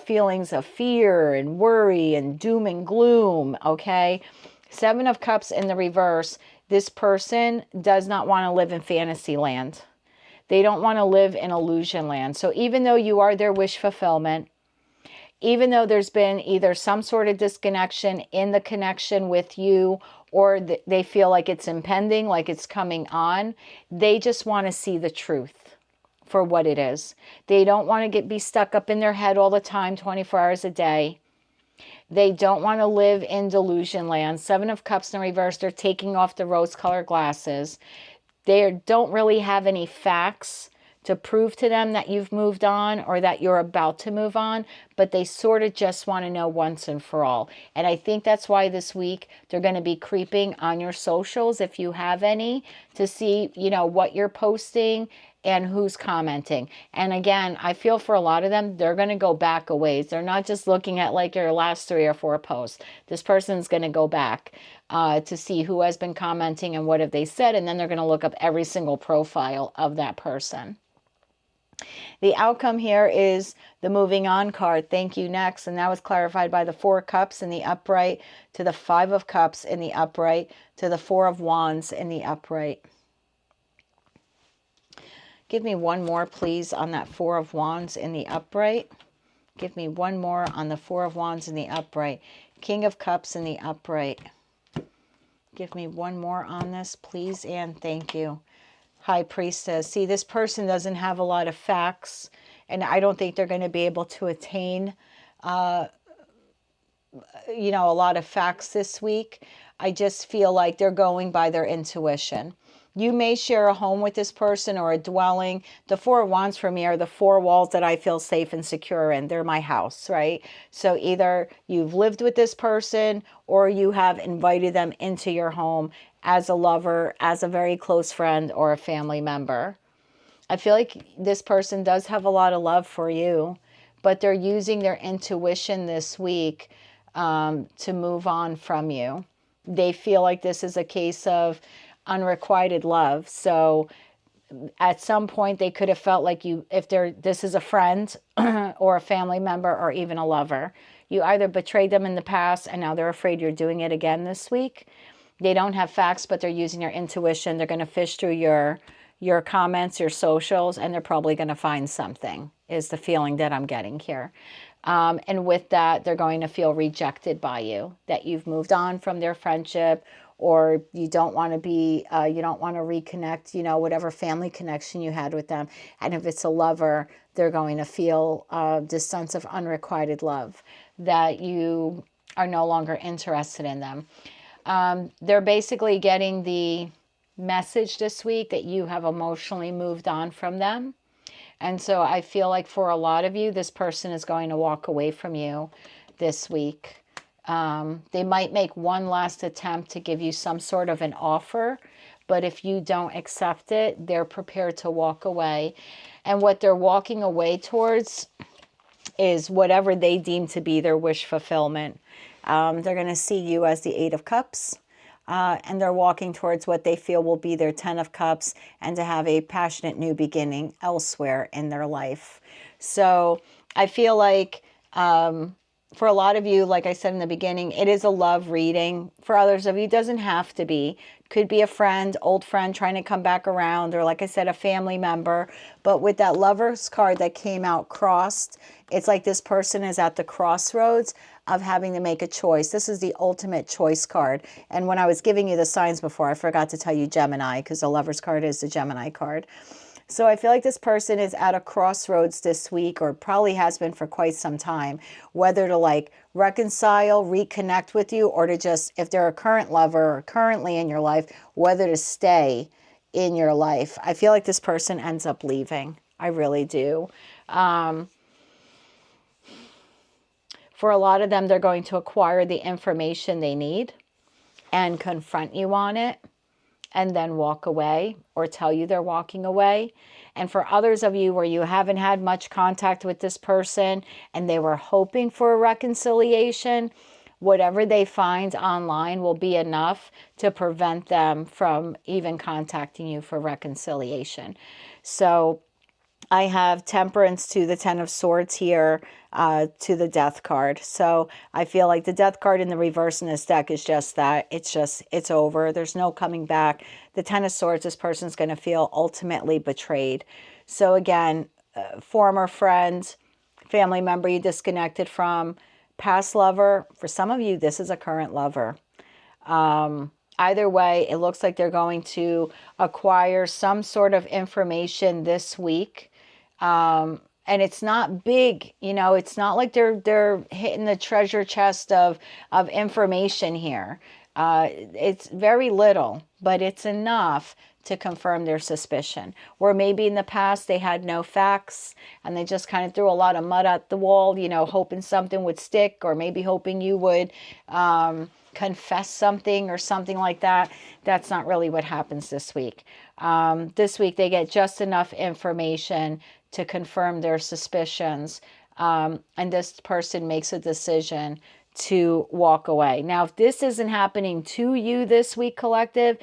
feelings of fear and worry and doom and gloom, okay? Seven of Cups in the reverse. This person does not want to live in fantasy land. They don't want to live in illusion land. So even though you are their wish fulfillment, even though there's been either some sort of disconnection in the connection with you, or they feel like it's impending, like it's coming on, they just want to see the truth for what it is. They don't want to be stuck up in their head all the time, 24 hours a day. They don't want to live in delusion land. Seven of Cups in reverse. They're taking off the rose-colored glasses. They don't really have any facts to prove to them that you've moved on or that you're about to move on, but they sort of just want to know once and for all. And I think that's why this week they're going to be creeping on your socials, if you have any, to see, what you're posting and who's commenting. And again, I feel for a lot of them, they're going to go back a ways. They're not just looking at like your last 3 or 4 posts. This person's going to go back to see who has been commenting and what have they said. And then they're going to look up every single profile of that person. The outcome here is the moving on card. Thank you, next. And that was clarified by the Four of Cups in the upright, to the Five of Cups in the upright, to the Four of Wands in the upright. Give me one more, please, on that Four of Wands in the upright. Give me one more on the Four of Wands in the upright. King of Cups in the upright. Give me one more on this, please, and thank you. High Priestess. See, this person doesn't have a lot of facts, and I don't think they're going to be able to attain, you know, a lot of facts this week. I just feel like they're going by their intuition. You may share a home with this person or a dwelling. The Four of Wands for me are the four walls that I feel safe and secure in. They're my house, right? So either you've lived with this person or you have invited them into your home as a lover, as a very close friend, or a family member. I feel like this person does have a lot of love for you, but they're using their intuition this week to move on from you. They feel like this is a case of unrequited love. So at some point they could have felt like this is a friend or a family member or even a lover. You either betrayed them in the past and now they're afraid you're doing it again this week. They don't have facts, but they're using their intuition. They're going to fish through your comments, your socials, and they're probably going to find something, is the feeling that I'm getting here. And with that, they're going to feel rejected by you, that you've moved on from their friendship, or you don't want to be, you don't want to reconnect, you know, whatever family connection you had with them. And if it's a lover, they're going to feel this sense of unrequited love, that you are no longer interested in them. They're basically getting the message this week that you have emotionally moved on from them. And so I feel like for a lot of you, this person is going to walk away from you this week. They might make one last attempt to give you some sort of an offer, but if you don't accept it, they're prepared to walk away. And what they're walking away towards is whatever they deem to be their wish fulfillment. They're going to see you as the Eight of Cups, and they're walking towards what they feel will be their 10 of Cups, and to have a passionate new beginning elsewhere in their life. So I feel like for a lot of you, like I said in the beginning, it is a love reading. For others of you, it doesn't have to be. Could be a friend, old friend trying to come back around, or like I said, a family member. But with that Lover's card that came out crossed, it's like this person is at the crossroads of having to make a choice. This is the ultimate choice card. And when I was giving you the signs before, I forgot to tell you Gemini, because the Lover's card is the Gemini card. So I feel like this person is at a crossroads this week, or probably has been for quite some time, whether to like reconcile, reconnect with you, or to just, if they're a current lover or currently in your life, whether to stay in your life. I feel like this person ends up leaving. I really do. For a lot of them, they're going to acquire the information they need and confront you on it, and then walk away or tell you they're walking away. And for others of you where you haven't had much contact with this person and they were hoping for a reconciliation, whatever they find online will be enough to prevent them from even contacting you for reconciliation. So I have Temperance to the Ten of Swords here, to the Death card. So I feel like the Death card in the reverse in this deck is just that. It's over. There's no coming back. The Ten of Swords, this person's going to feel ultimately betrayed. So again, former friend, family member you disconnected from, past lover. For some of you, this is a current lover. Either way, it looks like they're going to acquire some sort of information this week. And it's not big, you know, it's not like they're hitting the treasure chest of information here. It's very little, but it's enough to confirm their suspicion. Where maybe in the past they had no facts and they just kind of threw a lot of mud at the wall, you know, hoping something would stick, or maybe hoping you would confess something or something like that. That's not really what happens this week. This week they get just enough information to confirm their suspicions, and this person makes a decision to walk away. Now, if this isn't happening to you this week, collective,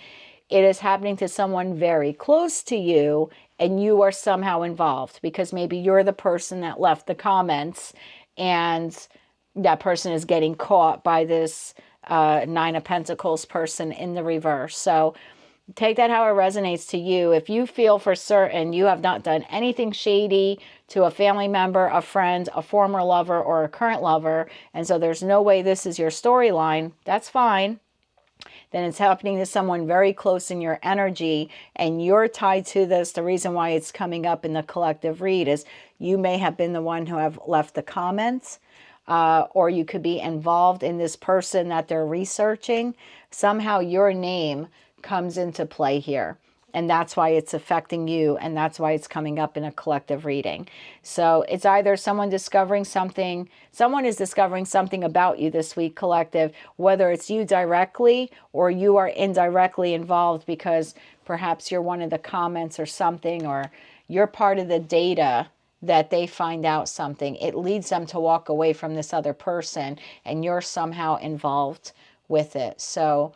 it is happening to someone very close to you, and you are somehow involved, because maybe you're the person that left the comments and that person is getting caught by this Nine of Pentacles person in the reverse. So take that how it resonates to you. If you feel for certain you have not done anything shady to a family member, a friend, a former lover, or a current lover, and so there's no way this is your storyline, that's fine. then it's happening to someone very close in your energy, and you're tied to this. The reason why it's coming up in the collective read is you may have been the one who have left the comments, or you could be involved in this person that they're researching. Somehow your name comes into play here. And that's why it's affecting you, and that's why it's coming up in a collective reading. So it's either someone discovering something, someone is discovering something about you this week, collective, whether it's you directly or you are indirectly involved because perhaps you're one of the comments or something, or you're part of the data that they find out something. It leads them to walk away from this other person, and you're somehow involved with it. So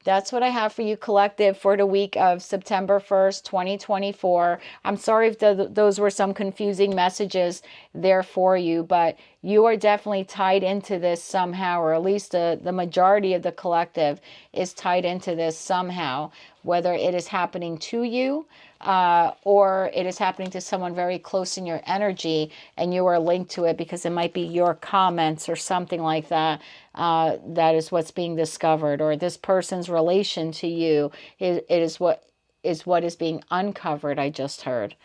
that's what I have for you, collective, for the week of September 1st, 2024. I'm sorry if those were some confusing messages there for you, but you are definitely tied into this somehow, or at least the majority of the collective is tied into this somehow, whether it is happening to you or it is happening to someone very close in your energy, and you are linked to it because it might be your comments or something like that. That is what's being discovered, or this person's relation to you is what is being uncovered. I just heard.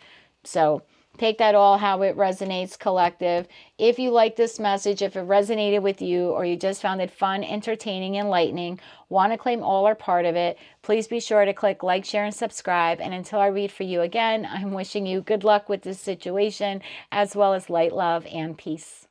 So take that all how it resonates, collective. If you like this message, if it resonated with you, or you just found it fun, entertaining, enlightening, want to claim all or part of it, please be sure to click like, share, and subscribe. And until I read for you again, I'm wishing you good luck with this situation, as well as light, love, and peace.